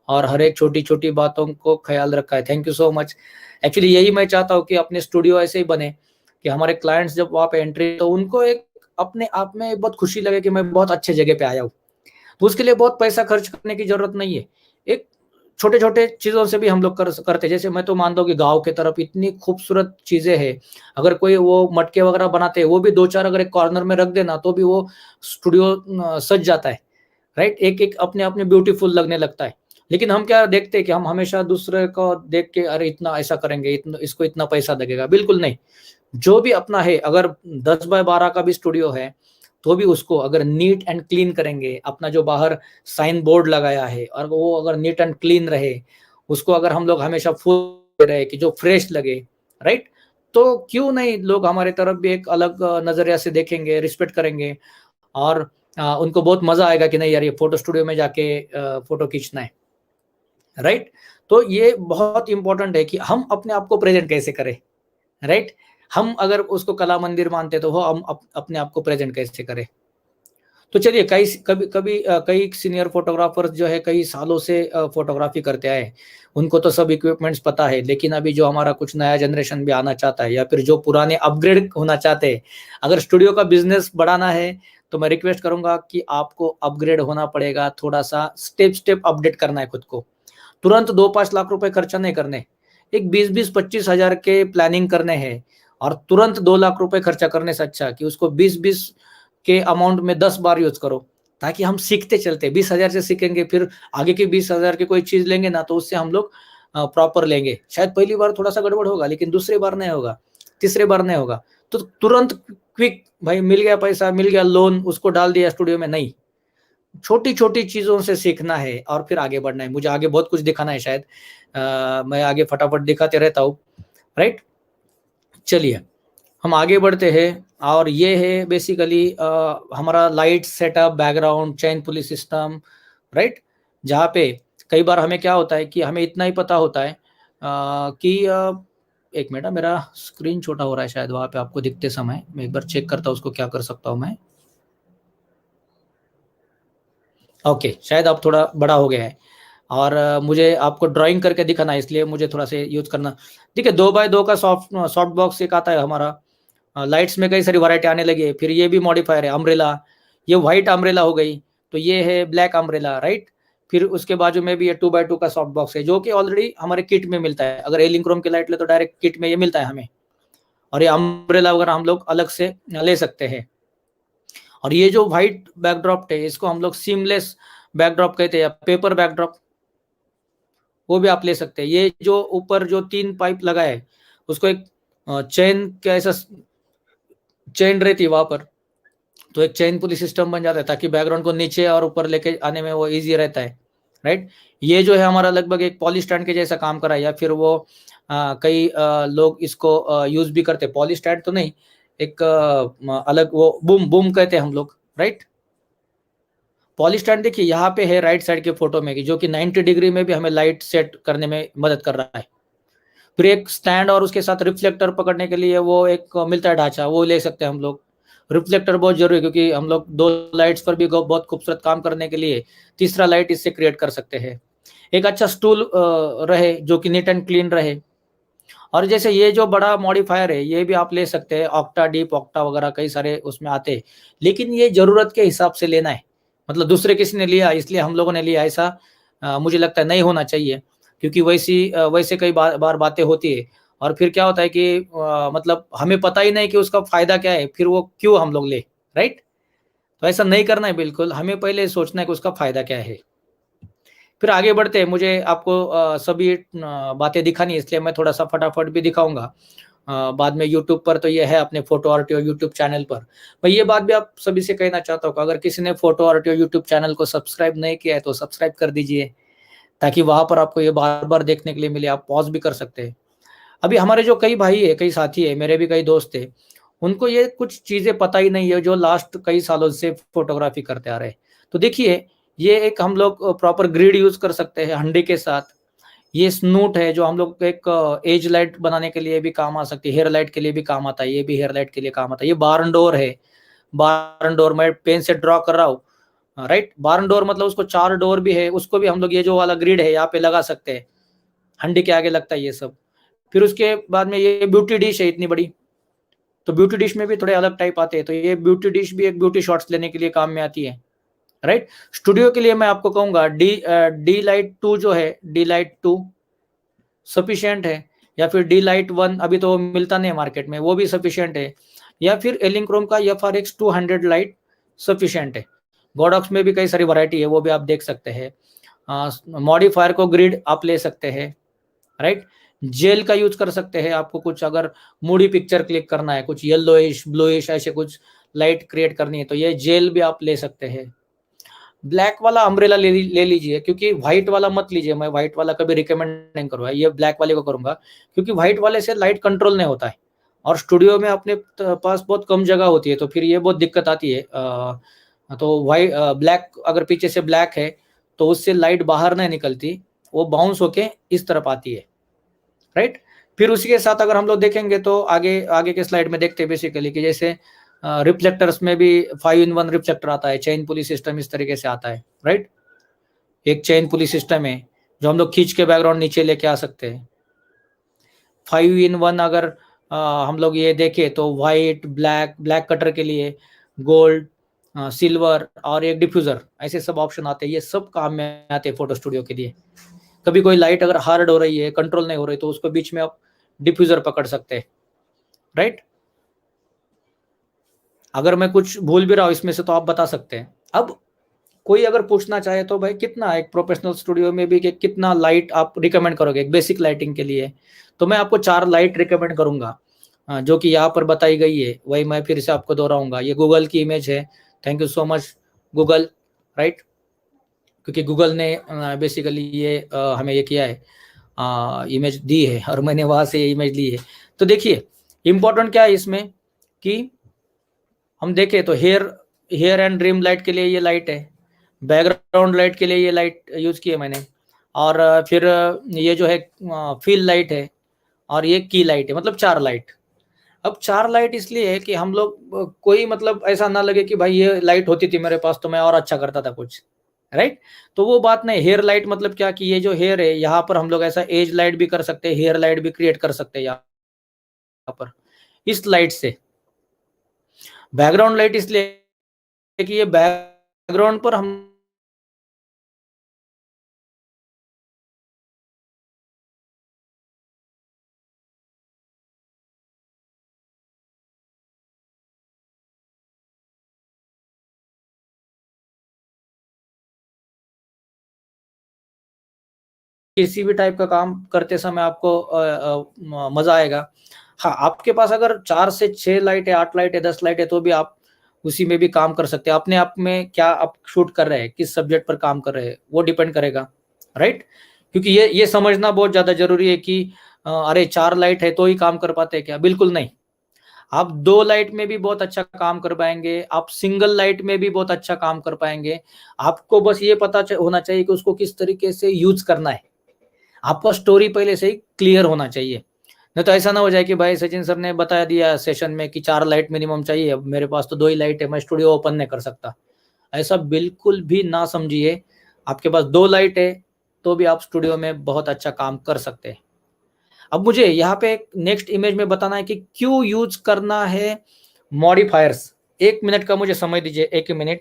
और हर एक छोटी-छोटी बातों को ख्याल रखा है। Thank you so much. Actually यही मैं चाहता हूँ कि अपने स्टूडियो ऐसे ही बने कि हमारे क्लाइंट्स जब वहाँ पे एंट्री, तो उनको एक अपने आप में बहुत खुशी लगे कि मैं बहुत अच्छे जगह पे आया हूँ। तो उसके लिए बहुत पैसा खर्च करने की ज़रूरत नहीं है। एक छोटे-छोटे चीज़ों से भी हम लोग करते हैं। जैसे मैं तो मानता हूँ कि गाँव की तरफ इतनी खूबसूरत चीज़ें हैं, अगर कोई वो मटके वगैरह बनाते हैं, वो भी 2-4 अगर एक कॉर्नर में रख देना, तो भी वो स्टूडियो सज जाता है, राइट? एक-एक अपने-आप में ब्यूटीफुल लगने लगता है। लेकिन हम क्या देखते हैं कि हम हमेशा दूसरे को देख के अरे इतना ऐसा करेंगे, इसको इतना पैसा लगेगा, बिल्कुल नहीं। जो भी अपना है, अगर 10 बाय 12 का भी स्टूडियो है, तो भी उसको अगर नीट एंड क्लीन करेंगे, अपना जो बाहर साइन बोर्ड लगाया है और वो अगर नीट एंड क्लीन रहे, उसको अगर हम लोग हमेशा फूल दे रहे कि जो फ्रेश लगे, राइट? तो क्यों नहीं लोग हमारे तरफ भी एक अलग नज़रिया से देखेंगे, रिस्पेक्ट करेंगे और उनको बहुत मज़ा आएगा कि नहीं यार, ये फोटो स्टूडियो में जाके फोटो खींचना है, राइट? तो ये बहुत इम्पोर्टेंट है कि हम अपने आप को प्रेज़ेंट कैसे करें, राइट? हम अगर उसको कला मंदिर मानते तो वो हम अपने आप को प्रेजेंट कैसे करें। तो चलिए कई सीनियर फोटोग्राफर्स जो है कई सालों से फोटोग्राफी करते आए, उनको तो सब इक्विपमेंट्स पता है। लेकिन अभी जो हमारा कुछ नया जनरेशन भी आना चाहता है या फिर जो पुराने अपग्रेड होना चाहते हैं, अगर स्टूडियो का बिजनेस बढ़ाना है तो मैं रिक्वेस्ट करूंगा कि आपको अपग्रेड होना पड़ेगा, थोड़ा सा स्टेप स्टेप अपडेट करना है खुद को। तुरंत 2-5 लाख रुपए खर्चा नहीं करने, एक 20-25 हजार के प्लानिंग करने हैं और तुरंत 2 लाख रुपए खर्चा करने से अच्छा कि उसको 20-20 के अमाउंट में 10 बार यूज करो, ताकि हम सीखते चलते 20 हजार से सीखेंगे, फिर आगे के 20 हजार की कोई चीज लेंगे ना, तो उससे हम लोग प्रॉपर लेंगे। शायद पहली बार थोड़ा सा गड़बड़ होगा, लेकिन दूसरी बार नहीं होगा, तीसरे बार नहीं होगा। तो तुरंत क्विक भाई मिल गया पैसा, मिल गया लोन, उसको डाल दिया स्टूडियो में, नहीं। छोटी-छोटी चीज़ों से सीखना है और फिर आगे बढ़ना है। मुझे आगे बहुत कुछ दिखाना है शायद। मैं आगे फटाफट दिखाते रहता हूँ, राइट? चलिए, हम आगे बढ़ते हैं और ये है बेसिकली हमारा लाइट सेटअप, बैकग्राउंड, चेन पुली सिस्टम, राइट? जहाँ पे कई बार हमें क्या होता है कि हमें इतना ही पता होता है कि 1 मिनट, मेरा स्क्रीन छोटा हो रहा है शायद वहाँ पे आपको दिखते समय। मैं एक बार चेक करता हूँ उसको क्या कर सकता हूँ मैं। ओके, शायद अब थोड़ा बड़ा हो गया है और मुझे आपको ड्राइंग करके दिखाना है, इसलिए मुझे थोड़ा सा यूज़ करना। ठीक है, 2 बाय 2 का सॉफ्ट बॉक्स एक आता है हमारा। लाइट्स में कई सारी वैरायटी आने लगी है। फिर ये भी मॉडिफायर है, अम्ब्रेला, ये व्हाइट अम्ब्रेला हो गई, तो ये है ब्लैक अम्ब्रेला, राइट? फिर उसके बाजू में भी ये 2 बाय 2 का सॉफ्ट बॉक्स है, जो कि ऑलरेडी हमारे किट में मिलता है। अगर एलिंक्रोम की लाइट ले तो डायरेक्ट किट में ये मिलता है हमें, और ये अम्ब्रेला वगैरह हम लोग अलग से ले सकते हैं। और ये जो व्हाइट बैकड्रॉप है, इसको हम लोग सीमलेस बैकड्रॉप कहते हैं या पेपर बैकड्रॉप, वो भी आप ले सकते हैं। ये जो ऊपर जो 3 पाइप लगा है, उसको एक चेन का ऐसा चेन रहती है वहाँ पर, तो एक चेन पुली सिस्टम बन जाता है, ताकि बैकग्राउंड को नीचे और ऊपर लेके आने में वो ईज़ी रहता है, राइट? ये जो है हमारा लगभग एक पॉली स्टैंड के जैसा काम कर रहा है, या फिर वो कई लोग इसको यूज़ भी करते हैं। पॉली स्टैंड तो नहीं, एक अलग वो बूम बूम कहते हैं हम लोग, राइट? पॉली स्टैंड देखिए यहाँ पे है राइट साइड के फोटो में, कि जो कि 90 डिग्री में भी हमें लाइट सेट करने में मदद कर रहा है। फिर एक स्टैंड और उसके साथ रिफ्लेक्टर पकड़ने के लिए वो एक मिलता है ढांचा, वो ले सकते हैं हम लोग। रिफ्लेक्टर बहुत जरूरी है, क्योंकि हम लोग 2 लाइट्स पर भी बहुत खूबसूरत काम करने के लिए तीसरा लाइट इससे क्रिएट कर सकते हैं। एक अच्छा स्टूल रहे जो कि नीट एंड क्लीन रहे। और जैसे ये जो बड़ा मॉडिफायर है, ये भी आप ले सकते हैं, ऑक्टा डीप, ऑक्टा वगैरह कई सारे उसमें आते हैं, लेकिन ये जरूरत के हिसाब से लेना है। मतलब दूसरे किसी ने लिया इसलिए हम लोगों ने लिया, ऐसा मुझे लगता है नहीं होना चाहिए, क्योंकि वैसे कई बार बातें होती है और फिर क्या होता है कि मतलब हमें पता ही नहीं कि उसका फायदा क्या है, फिर वो क्यों हम लोग ले, राइट? तो ऐसा नहीं करना है बिल्कुल, हमें पहले सोचना है कि उसका फायदा क्या है। फिर आगे बढ़ते हैं, मुझे आपको सभी बातें दिखानी है, इसलिए मैं थोड़ा-सा फटाफट भी दिखाऊँगा। बाद में यूट्यूब पर तो ये है अपने फोटो आरटीओ यूट्यूब चैनल पर। मैं ये बात भी आप सभी से कहना चाहता हूँ कि अगर किसी ने फोटो आरटीओ यूट्यूब चैनल को सब्सक्राइब नहीं किया है, तो सब्सक्राइब कर दीजिए, ताकि वहाँ पर आपको ये बार-बार देखने के लिए मिले, आप पॉज़ भी कर सकते हैं। अभी हमारे जो कई भाई है, कई साथी है, मेरे भी कई दोस्त थे, उनको ये कुछ चीज़ें पता ही नहीं है, जो लास्ट कई सालों से फ़ोटोग्राफ़ी करते आ रहे हैं। तो देखिए, ये एक हम लोग प्रॉपर ग्रिड यूज़ कर सकते हैं हंडी के साथ। ये स्नूट है जो हम लोग एक एज लाइट बनाने के लिए भी काम आ सकती है, हेयर लाइट के लिए भी काम आता है, ये भी हेयर लाइट के लिए काम आता है। ये बार्न डोर है, बार्न डोर मैं पेन से ड्रॉ कर रहा हूँ, राइट। बार्न डोर मतलब उसको 4 डोर भी है, उसको भी हम लोग ये जो वाला ग्रिड है यहाँ पे लगा सकते हैं, हंडी के आगे लगता है ये सब। फिर उसके बाद में ये ब्यूटी डिश है इतनी बड़ी, तो ब्यूटी डिश में भी थोड़े अलग टाइप आते हैं, तो ये ब्यूटी डिश भी एक ब्यूटी शॉट्स लेने के लिए काम में आती है, राइट। स्टूडियो के लिए मैं आपको कहूंगा डी लाइट 2 जो है, डी लाइट 2 सफिशिएंट है, या फिर डी लाइट 1 अभी तो मिलता नहीं है मार्केट में, वो भी सफिशिएंट है, या फिर एलिंक्रोम का FRX 200 लाइट सफिशिएंट है। गोडॉक्स में भी कई सारी वैरायटी है, वो भी आप देख सकते हैं। मॉडिफायर को ग्रिड आप ले सकते हैं, राइट। जेल का यूज कर सकते हैं, आपको कुछ अगर मूडी पिक्चर क्लिक करना है, कुछ येलोइश ब्लूइश ऐसे कुछ लाइट क्रिएट करनी है, तो ये जेल भी आप ले सकते हैं। ब्लैक वाला अम्ब्रेला ले लीजिए, क्योंकि व्हाइट वाला मत लीजिए, मैं व्हाइट वाला कभी रिकमेंड नहीं करूंगा, ये ब्लैक वाले को करूंगा, क्योंकि व्हाइट वाले से लाइट कंट्रोल नहीं होता है, और स्टूडियो में अपने पास बहुत कम जगह होती है, तो फिर ये बहुत दिक्कत आती है। तो व्हाइट ब्लैक अगर पीछे से ब्लैक है तो उससे लाइट बाहर नहीं निकलती, वो बाउंस होके इस तरफ आती है, राइट। फिर उसी के साथ अगर हम लोग देखेंगे तो आगे आगे के स्लाइड में देखते हैं बेसिकली कि जैसे रिफ्लेक्टर्स में भी 5-in-1 रिफ्लेक्टर आता है, चेन पुली सिस्टम इस तरीके से आता है, राइट। एक चेन पुली सिस्टम है जो हम लोग खींच के बैकग्राउंड नीचे लेके आ सकते हैं। 5-in-1 अगर हम लोग ये देखें तो व्हाइट, ब्लैक कटर के लिए गोल्ड, सिल्वर और एक डिफ्यूजर, ऐसे सब ऑप्शन आते हैं, ये सब काम में आते हैं फोटो स्टूडियो के लिए। कभी कोई लाइट अगर हार्ड हो रही है, कंट्रोल नहीं हो रही, तो उसको बीच में आप डिफ्यूजर पकड़ सकते हैं, राइट। अगर मैं कुछ भूल भी रहा हूँ इसमें से तो आप बता सकते हैं। अब कोई अगर पूछना चाहे तो भाई कितना एक प्रोफेशनल स्टूडियो में भी कि कितना लाइट आप रिकमेंड करोगे एक बेसिक लाइटिंग के लिए, तो मैं आपको 4 लाइट रिकमेंड करूंगा, जो कि यहाँ पर बताई गई है, वही मैं फिर से आपको दोहराऊंगा। ये गूगल की इमेज है, thank you so much Google, right, क्योंकि गूगल ने बेसिकली ये हमें ये किया है, इमेज दी है, और मैंने वहां से ये इमेज ली है। तो देखिए इंपॉर्टेंट क्या है इसमें कि हम देखें तो हेयर एंड ड्रीम लाइट के लिए ये लाइट है, बैकग्राउंड लाइट के लिए ये लाइट यूज की है मैंने, और फिर ये जो है फील लाइट है, और ये की लाइट है, मतलब 4 लाइट। अब 4 लाइट इसलिए है कि हम लोग कोई मतलब ऐसा ना लगे कि भाई ये लाइट होती थी मेरे पास तो मैं और अच्छा करता था कुछ, राइट। तो वो बात नहीं। हेयर लाइट मतलब क्या कि ये जो हेयर है यहाँ पर हम लोग ऐसा एज लाइट भी कर सकते हैं, हेयर लाइट भी क्रिएट कर सकते हैं यहाँ पर इस लाइट से। बैकग्राउंड लाइट इसलिए कि ये बैकग्राउंड पर हम किसी भी टाइप का काम करते समय आपको मजा आएगा। हाँ, आपके पास अगर 4 से 6 लाइट है, 8 लाइट है, 10 लाइट है, तो भी आप उसी में भी काम कर सकते हैं। अपने आप में क्या आप शूट कर रहे हैं, किस सब्जेक्ट पर काम कर रहे हैं, वो डिपेंड करेगा, राइट। क्योंकि ये समझना बहुत ज्यादा जरूरी है कि अरे 4 लाइट है तो ही काम कर पाते हैं क्या, बिल्कुल नहीं। आप 2 लाइट में भी बहुत अच्छा काम कर पाएंगे, आप सिंगल लाइट में भी बहुत अच्छा काम कर पाएंगे। आपको बस ये पता होना चाहिए कि उसको किस तरीके से यूज करना है, आपका स्टोरी पहले से ही क्लियर होना चाहिए। नहीं तो ऐसा ना हो जाए कि भाई सचिन सर ने बता दिया सेशन में कि 4 लाइट मिनिमम चाहिए, अब मेरे पास तो 2 ही लाइट है, मैं स्टूडियो ओपन नहीं कर सकता। ऐसा बिल्कुल भी ना समझिए। आपके पास 2 लाइट है तो भी आप स्टूडियो में बहुत अच्छा काम कर सकते हैं। अब मुझे यहाँ पे नेक्स्ट इमेज में बताना है कि क्यों यूज करना है मॉडिफायर्स। 1 मिनट का मुझे समय दीजिए, 1 मिनट।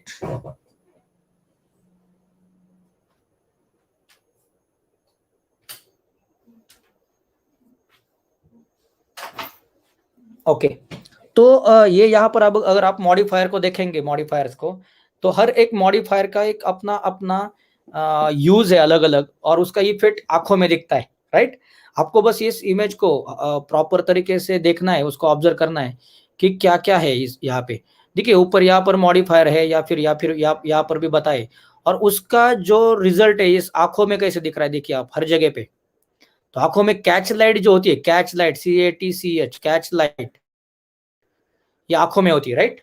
ओके, तो ये यहाँ पर अब अगर आप मॉडिफायर को देखेंगे, मॉडिफायर्स को, तो हर एक मॉडिफायर का एक अपना अपना यूज है अलग अलग, और उसका इफेक्ट आंखों में दिखता है, राइट। आपको बस इस इमेज को प्रॉपर तरीके से देखना है, उसको ऑब्जर्व करना है कि क्या क्या है इस यहाँ पे। देखिए ऊपर यहाँ पर मॉडिफायर है, या फिर यहाँ पर भी बताए, और उसका जो रिजल्ट है इस आंखों में कैसे दिख रहा है, देखिए आप हर जगह पे। तो आंखों में कैच लाइट जो होती है, catch light, CATCH, catch light, ये आंखों में होती है, राइट।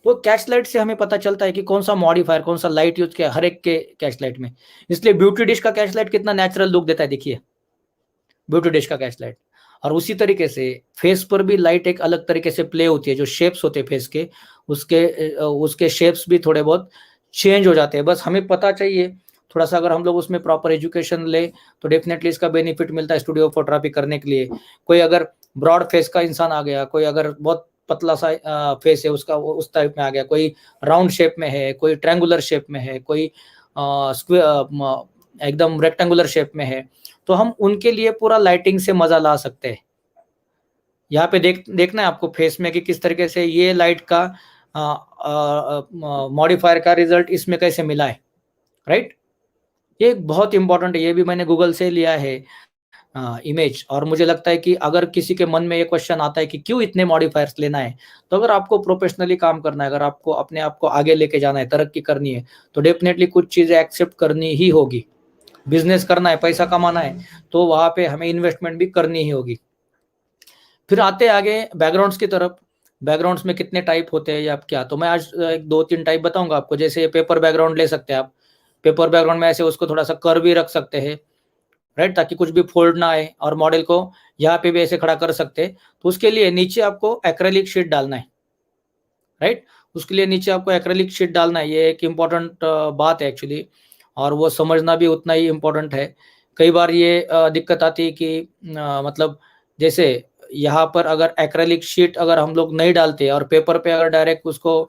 तो कैच लाइट से हमें पता चलता है कि कौन सा मॉडिफायर, कौन सा लाइट यूज किया हर एक के कैच लाइट में। इसलिए ब्यूटी डिश का कैच लाइट कितना नेचुरल लुक देता है, देखिए ब्यूटी डिश का कैच लाइट। और उसी तरीके से फेस पर भी लाइट एक अलग तरीके से प्ले होती है, जो शेप्स होते हैं फेस के, उसके शेप्स भी थोड़े बहुत चेंज हो जाते हैं। बस हमें पता चाहिए थोड़ा सा, अगर हम लोग उसमें प्रॉपर एजुकेशन ले तो डेफिनेटली इसका बेनिफिट मिलता है स्टूडियो फोटोग्राफी करने के लिए। कोई अगर ब्रॉड फेस का इंसान आ गया, कोई अगर बहुत पतला सा फेस है उसका, उस टाइप में आ गया, कोई राउंड शेप में है, कोई ट्रायंगुलर शेप में है, कोई एकदम रेक्टेंगुलर शेप में है, तो हम उनके लिए पूरा लाइटिंग से मजा ला सकते हैं। यहाँ पे देखना है आपको फेस में कि किस तरीके से ये लाइट का मॉडिफायर का रिजल्ट इसमें कैसे मिला है, राइट। ये बहुत इंपॉर्टेंट है, ये भी मैंने गूगल से लिया है इमेज। और मुझे लगता है कि अगर किसी के मन में ये क्वेश्चन आता है कि क्यों इतने मॉडिफायर्स लेना है, तो अगर आपको प्रोफेशनली काम करना है, अगर आपको अपने आप को आगे लेके जाना है, तरक्की करनी है, तो डेफिनेटली कुछ चीजें एक्सेप्ट करनी ही होगी। बिजनेस करना है, पैसा कमाना है, तो वहां पे हमें इन्वेस्टमेंट भी करनी ही होगी। फिर आते आगे बैकग्राउंड्स की तरफ। बैकग्राउंड्स में कितने टाइप होते हैं या क्या, तो मैं आज एक 2-3 टाइप बताऊंगा आपको। जैसे पेपर बैकग्राउंड ले सकते हैं आप। पेपर बैकग्राउंड में ऐसे उसको थोड़ा सा कर्व भी रख सकते हैं, राइट, ताकि कुछ भी फोल्ड ना आए, और मॉडल को यहाँ पे भी ऐसे खड़ा कर सकते हैं। तो उसके लिए नीचे आपको एक्रेलिक शीट डालना है, राइट। उसके लिए नीचे आपको एक्रेलिक शीट डालना है, ये एक इम्पॉर्टेंट बात है एक्चुअली, और वो समझना भी उतना ही इम्पोर्टेंट है। कई बार ये दिक्कत आती है कि मतलब जैसे यहाँ पर अगर एक्रेलिक शीट अगर हम लोग नहीं डालते और पेपर पे अगर डायरेक्ट उसको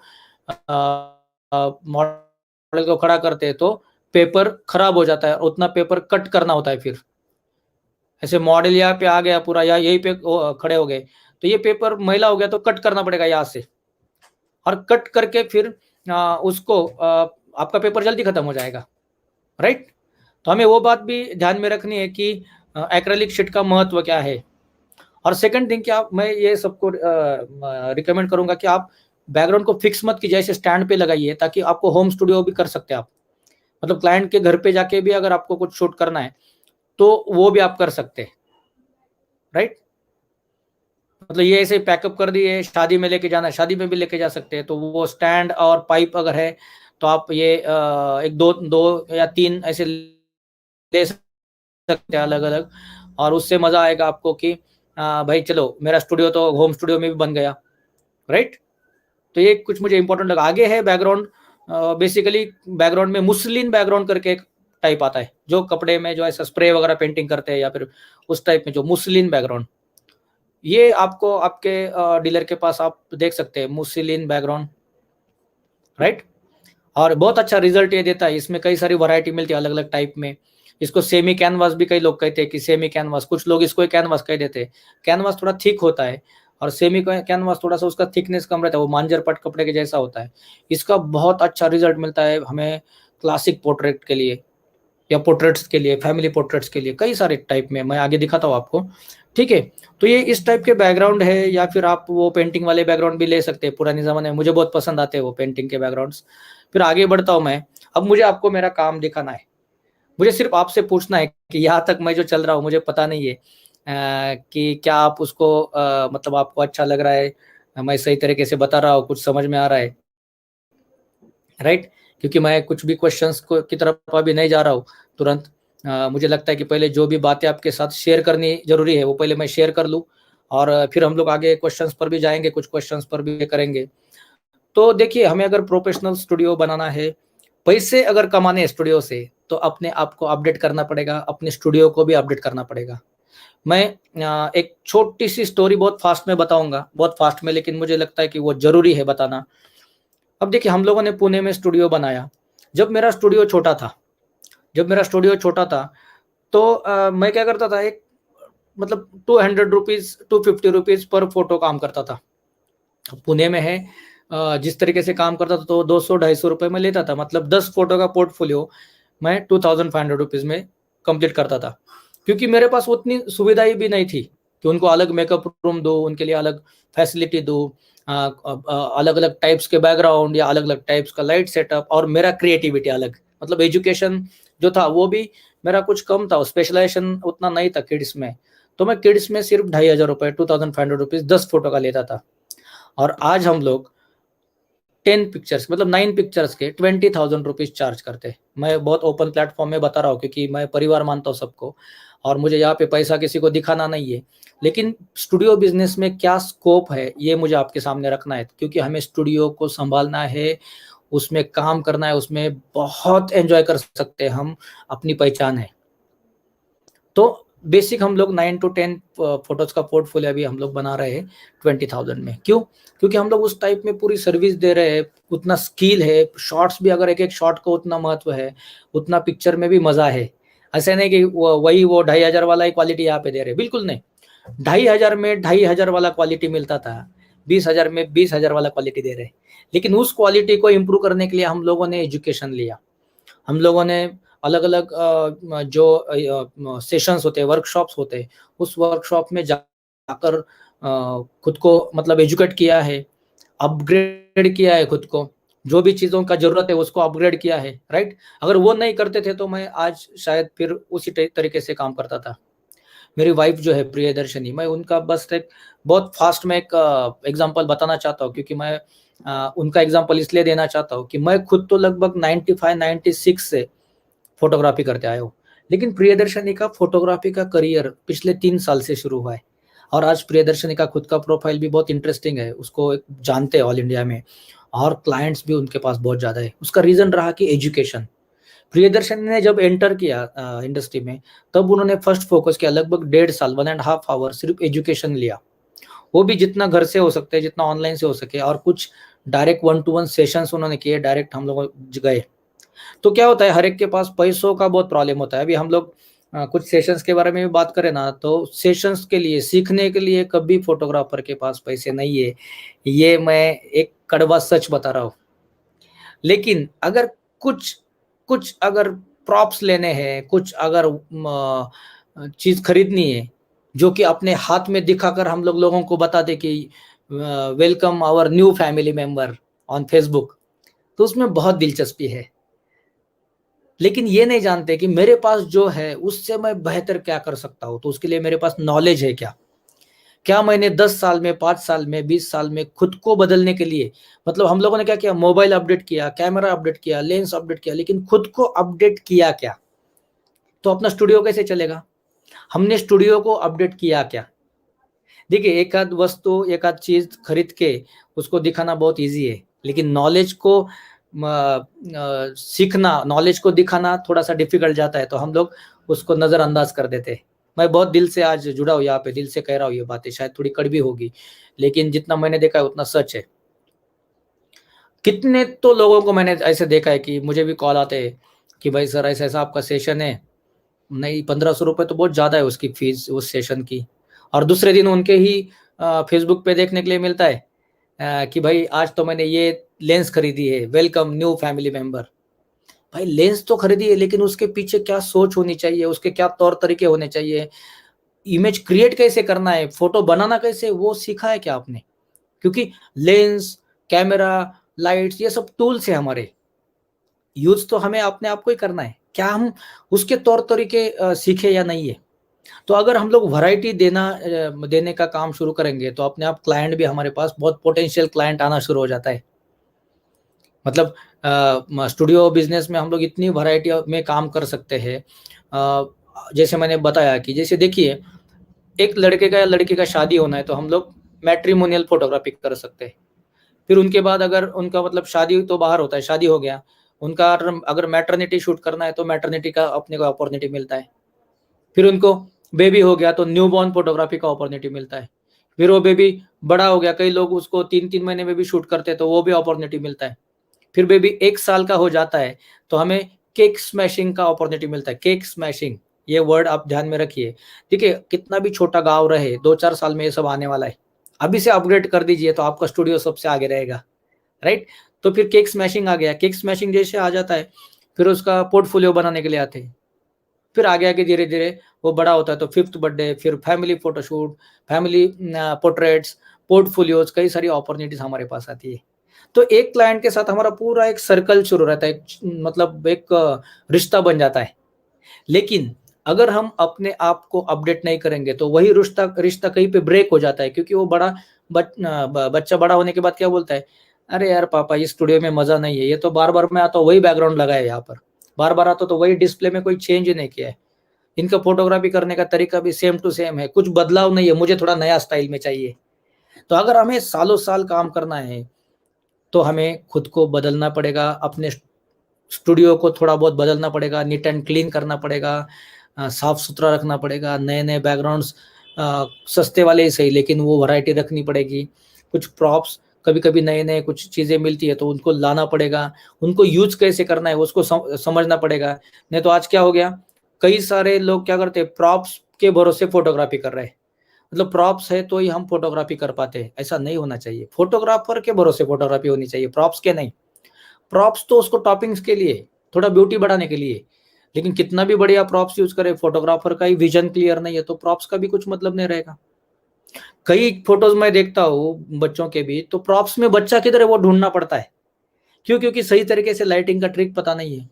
मॉडल को खड़ा करते हैं, तो पेपर खराब हो जाता है, और उतना पेपर कट करना होता है। फिर ऐसे मॉडल यहाँ पे आ गया पूरा, या यहीं पे खड़े हो गए, तो ये पेपर मैला हो गया तो कट करना पड़ेगा यहाँ से, और कट करके फिर उसको आपका पेपर जल्दी खत्म हो जाएगा, राइट। तो हमें वो बात भी ध्यान में रखनी है कि एक्रेलिक शीट का महत्व क्या है। और सेकंड थिंग, क्या मैं ये सबको रिकमेंड करूंगा कि आप बैकग्राउंड को फिक्स मत कीजिए, ऐसे स्टैंड पे लगाइए, ताकि आपको होम स्टूडियो भी कर सकते हैं आप। मतलब क्लाइंट के घर पे जाके भी अगर आपको कुछ शूट करना है तो वो भी आप कर सकते हैं, राइट। मतलब ये ऐसे पैकअप कर दिए, शादी में लेके जाना है, शादी में भी लेके जा सकते हैं। तो वो स्टैंड और पाइप अगर है तो आप ये एक दो या 3 ऐसे ले सकते हैं अलग अलग, और उससे मजा आएगा आपको कि भाई चलो मेरा स्टूडियो तो होम स्टूडियो में भी बन गया, राइट। तो ये कुछ मुझे इंपॉर्टेंट लगा। आगे है बैकग्राउंड। बेसिकली बैकग्राउंड में मुस्लिन बैकग्राउंड करके एक टाइप आता है, जो कपड़े में जो ऐसा स्प्रे वगैरह पेंटिंग करते हैं, या फिर उस टाइप में जो मुस्लिन बैकग्राउंड, ये आपको आपके डीलर के पास आप देख सकते हैं मुस्लिन बैकग्राउंड, राइट। और बहुत अच्छा रिजल्ट ये देता है। इसमें कई सारी वैरायटी मिलती है अलग अलग टाइप में। इसको सेमी कैनवास भी कई लोग कहते हैं कि सेमी कैनवास, कुछ लोग इसको कैनवास कह देते हैं। कैनवास थोड़ा थिक होता है, और सेमी कैनवास थोड़ा सा उसका थिकनेस कम रहता है, वो मांजर पट कपड़े के जैसा होता है। इसका बहुत अच्छा रिजल्ट मिलता है हमें क्लासिक पोर्ट्रेट के लिए, या पोर्ट्रेट्स के लिए, फैमिली पोर्ट्रेट्स के लिए, कई सारे टाइप में मैं आगे दिखाता हूँ आपको, ठीक है। तो ये इस टाइप के बैकग्राउंड है, या फिर आप वो पेंटिंग वाले बैकग्राउंड भी ले सकते हैं पुराने ज़माने में। मुझे बहुत पसंद आते हैं वो पेंटिंग के बैकग्राउंड्स। फिर आगे बढ़ता हूँ मैं। अब मुझे आपको मेरा काम दिखाना है। मुझे सिर्फ आपसे पूछना है कि यहाँ तक मैं जो चल रहा हूँ, मुझे पता नहीं है कि क्या आप उसको मतलब आपको अच्छा लग रहा है, मैं सही तरीके से बता रहा हूँ, कुछ समझ में आ रहा है, राइट। क्योंकि मैं कुछ भी क्वेश्चंस को की तरफ अभी नहीं जा रहा हूँ तुरंत। मुझे लगता है कि पहले जो भी बातें आपके साथ शेयर करनी जरूरी है वो पहले मैं शेयर कर लूँ, और फिर हम लोग आगे क्वेश्चंस पर भी जाएंगे, कुछ क्वेश्चंस पर भी करेंगे। तो देखिए, हमें अगर प्रोफेशनल स्टूडियो बनाना है, पैसे अगर कमाने हैं स्टूडियो से, तो अपने आप को अपडेट करना पड़ेगा, अपने स्टूडियो को भी अपडेट करना पड़ेगा। मैं एक छोटी सी स्टोरी बहुत फास्ट में बताऊंगा, बहुत फास्ट में, लेकिन मुझे लगता है कि वो जरूरी है बताना। अब देखिए, हम लोगों ने पुणे में स्टूडियो बनाया। जब मेरा स्टूडियो छोटा था, तो मैं क्या करता था, एक मतलब 200 रुपीज 250 रुपीज पर फोटो काम करता था। पुणे में है, जिस तरीके से काम करता था, तो 200-250 रुपये में लेता था। मतलब 10 फोटो का पोर्टफोलियो मैं 2500 रुपीज में कंप्लीट करता था। क्योंकि मेरे पास उतनी सुविधाएं भी नहीं थी कि उनको अलग मेकअप रूम दो, उनके लिए अलग फैसिलिटी दो, अलग अलग टाइप्स के बैकग्राउंड, या अलग अलग टाइप्स का लाइट सेटअप, और मेरा क्रिएटिविटी अलग। मतलब एजुकेशन जो था वो भी मेरा कुछ कम था, स्पेशलाइजेशन उतना नहीं था किड्स में। तो मैं किड्स में सिर्फ 2500 रुपये 2500 रुपीज 10 फोटो का लेता था। और आज हम लोग 10 पिक्चर्स मतलब 9 पिक्चर्स के 20,000 रुपीज़ चार्ज करते हैं। मैं बहुत ओपन प्लेटफ़ॉर्म में बता रहा हूँ क्योंकि मैं परिवार मानता हूँ सबको और मुझे यहाँ पे पैसा किसी को दिखाना नहीं है। लेकिन स्टूडियो बिज़नेस में क्या स्कोप है, ये मुझे आपके सामने रखना है क्योंकि हमें स्टूडियो को सँभालना है, उसमें काम करना है, उसमें बहुत एन्जॉय कर सकते हैं हम, अपनी पहचान है। तो बेसिक हम लोग 9 टू 10 फ़ोटोज़ का पोर्टफ़ोलियो अभी हम लोग बना रहे हैं 20,000 में। क्यों? क्योंकि हम लोग उस टाइप में पूरी सर्विस दे रहे हैं, उतना स्किल है, शॉट्स भी अगर एक-एक शॉट को उतना महत्व है, उतना पिक्चर में भी मज़ा है। ऐसा नहीं कि वो 2,500 वाला ही क्वालिटी यहाँ पे दे रहे हैं, बिल्कुल नहीं। 2,500 में 2,500 वाला क्वालिटी मिलता था, 20,000 में 20,000 वाला क्वालिटी दे रहे हैं। लेकिन उस क्वालिटी को इम्प्रूव करने के लिए हम लोगों ने एजुकेशन लिया। हम लोगों ने अलग-अलग जो सेशंस होते हैं, वर्कशॉप्स होते हैं, उस वर्कशॉप में जाकर खुद को मतलब एजुकेट किया है, अपग्रेड किया है खुद को। जो भी चीज़ों का ज़रूरत है उसको अपग्रेड किया है, राइट? अगर वो नहीं करते थे तो मैं आज शायद फिर उसी तरीके से काम करता था। मेरी वाइफ़ जो है प्रियदर्शनी, मैं उनका बस एक बहुत फ़ास्ट में एक एग्ज़ाम्पल बताना चाहता हूँ क्योंकि मैं उनका एग्ज़ाम्पल इसलिए देना चाहता हूँ कि मैं खुद तो लगभग 95-96 से फ़ोटोग्राफ़ी करते आया हूँ। लेकिन प्रियदर्शनी का फ़ोटोग्राफ़ी का करियर पिछले 3 साल से शुरू हुआ है और आज प्रियदर्शनी का खुद का प्रोफ़ाइल भी बहुत इंटरेस्टिंग है। उसको एक जानते हैं ऑल इंडिया में और क्लाइंट्स भी उनके पास बहुत ज़्यादा है। उसका रीज़न रहा कि एजुकेशन। प्रियदर्शनी ने जब एंटर किया इंडस्ट्री में, तब उन्होंने फर्स्ट फ़ोकस किया लगभग 1.5 साल 1 एंड हाफ आवर सिर्फ़ एजुकेशन लिया। वो भी जितना घर से हो सकते हैं, जितना ऑनलाइन से हो सके और कुछ डायरेक्ट 1 टू 1 सेशंस उन्होंने किए, डायरेक्ट हम लोग गए। तो क्या होता है हर एक के पास पैसों का बहुत प्रॉब्लम होता है। अभी हम लोग कुछ सेशंस के बारे में भी बात करें ना तो सेशंस के लिए, सीखने के लिए कभी फ़ोटोग्राफ़र के पास पैसे नहीं है। ये मैं एक कड़वा सच बता रहा हूँ। लेकिन अगर कुछ कुछ अगर प्रॉप्स लेने हैं, कुछ अगर चीज़ खरीदनी है, जो कि अपने हाथ में दिखाकर हम लोगों को बता दें कि welcome our new family member on Facebook, तो उसमें बहुत दिलचस्पी है। लेकिन ये नहीं जानते कि मेरे पास जो है उससे मैं बेहतर क्या कर सकता हूँ, तो उसके लिए मेरे पास नॉलेज है क्या? क्या मैंने 10 साल में, 5 साल में, 20 साल में खुद को बदलने के लिए मतलब हम लोगों ने क्या किया मोबाइल अपडेट किया, कैमरा अपडेट किया, लेंस अपडेट किया, लेकिन खुद को अपडेट किया क्या? तो अपना स्टूडियो कैसे चलेगा? हमने स्टूडियो को अपडेट किया क्या? देखिए एक आध वस्तु, एक आध चीज़ खरीद के उसको दिखाना बहुत ईज़ी है, लेकिन नॉलेज को सीखना, नॉलेज को दिखाना थोड़ा-सा डिफ़िकल्ट जाता है, तो हम लोग उसको नज़रअंदाज कर देते हैं। मैं बहुत दिल से आज जुड़ा हूँ यहाँ पे, दिल से कह रहा हूँ ये बातें, शायद थोड़ी कड़वी होगी, लेकिन जितना मैंने देखा है उतना सच है। कितने तो लोगों को मैंने ऐसे देखा है कि मुझे भी कॉल आते हैं कि भाई सर ऐसा-ऐसा आपका सेशन है, नहीं ₹1500 तो बहुत ज़्यादा है उसकी फ़ीस उस सेशन की और दूसरे दिन उनके ही फ़ेसबुक पे देखने के लिए मिलता है कि भाई आज तो मैंने ये लेंस खरीदी है, वेलकम न्यू फैमिली मेंबर। भाई लेंस तो खरीदी है लेकिन उसके पीछे क्या सोच होनी चाहिए, उसके क्या तौर तरीके होने चाहिए, इमेज क्रिएट कैसे करना है, फ़ोटो बनाना कैसे वो सीखा है क्या आपने? क्योंकि लेंस, कैमरा, लाइट्स ये सब टूल्स हैं हमारे, यूज़ तो हमें अपने आप को ही करना है। क्या हम उसके तौर तरीके सीखे या नहीं है? तो अगर हम लोग वैरायटी देने का काम शुरू करेंगे तो अपने आप क्लाइंट भी हमारे पास बहुत पोटेंशियल क्लाइंट आना शुरू हो जाता है। मतलब स्टूडियो बिज़नेस में हम लोग इतनी वैरायटी में काम कर सकते हैं। जैसे मैंने बताया कि जैसे देखिए एक लड़के का या लड़की का शादी होना है तो हम लोग मैट्रिमोनियल फ़ोटोग्राफ़ी कर सकते हैं। फिर उनके बाद अगर उनका मतलब शादी तो बाहर होता है, शादी हो गया, उनका अगर मैटरनिटी शूट करना है तो मैटरनिटी का अपने को अपॉर्च्युनिटी मिलता है। फिर उनको बेबी हो गया तो न्यूबॉर्न फ़ोटोग्राफ़ी का अपॉर्च्युनिटी मिलता है। फिर वो बेबी बड़ा हो गया, कई लोग उसको 3-3 महीने में भी शूट करते हैं तो वो भी अपॉर्च्युनिटी मिलता है। फिर बेबी 1 साल का हो जाता है तो हमें केक स्मैशिंग का अपॉर्च्युनिटी मिलता है। केक स्मैशिंग ये वर्ड आप ध्यान में रखिए। देखिए कितना भी छोटा गाँव रहे 2-4 साल में ये सब आने वाला है। अभी से अपग्रेड कर दीजिए तो आपका स्टूडियो सबसे आगे रहेगा, राइट? तो फिर केक स्मैशिंग आ गया, केक स्मैशिंग जैसे आ जाता है, फिर उसका पोर्टफोलियो बनाने के लिए आते हैं। फिर आगे-आगे धीरे-धीरे वो बड़ा होता है तो 5th बर्थडे, फिर family photoshoot, family portraits, portfolios कई सारी अपॉर्च्युनिटीज़ हमारे पास आती है। तो एक क्लाइंट के साथ हमारा पूरा एक सर्कल शुरू रहता है, मतलब एक रिश्ता बन जाता है। लेकिन अगर हम अपने आप को अपडेट नहीं करेंगे तो वही रिश्ता रिश्ता कहीं पे ब्रेक हो जाता है क्योंकि वो बच्चा बड़ा होने के बाद क्या बोलता है अरे यार पापा, इस स्टूडियो में मजा नहीं है, ये तो बार बार मैं आता हूँ वही बैकग्राउंड लगा है यहाँ पर, बार बार आता तो वही डिस्प्ले में कोई चेंज नहीं किया है, इनका फोटोग्राफी करने का तरीका भी सेम टू सेम है, कुछ बदलाव नहीं है, मुझे थोड़ा नया स्टाइल में चाहिए। तो अगर हमें सालों साल काम करना है तो हमें खुद को बदलना पड़ेगा, अपने स्टूडियो को थोड़ा बहुत बदलना पड़ेगा, नीट एंड क्लीन करना पड़ेगा, साफ सुथरा रखना पड़ेगा, नए नए बैकग्राउंड्स, सस्ते वाले ही सही लेकिन वो वैरायटी रखनी पड़ेगी, कुछ प्रॉप्स कभी कभी नए नए कुछ चीज़ें मिलती है तो उनको लाना पड़ेगा, उनको यूज कैसे करना है उसको समझना पड़ेगा। नहीं तो आज क्या हो गया, कई सारे लोग क्या करते हैं, प्रॉप्स के भरोसे फोटोग्राफी कर रहे हैं, मतलब प्रॉप्स है तो ही हम फोटोग्राफी कर पाते हैं, ऐसा नहीं होना चाहिए, फोटोग्राफर के भरोसे फोटोग्राफी होनी चाहिए, प्रॉप्स के नहीं। प्रॉप्स तो उसको टॉपिंग्स के लिए, थोड़ा ब्यूटी बढ़ाने के लिए, लेकिन कितना भी बढ़िया प्रॉप्स यूज करे, फोटोग्राफर का ही विजन क्लियर नहीं है तो प्रॉप्स का भी कुछ मतलब नहीं रहेगा। कई फोटोज मैं देखता हूँ बच्चों के भी, तो प्रॉप्स में बच्चा किधर है वो ढूंढना पड़ता है। क्यों? क्योंकि सही तरीके से लाइटिंग का ट्रिक पता नहीं है,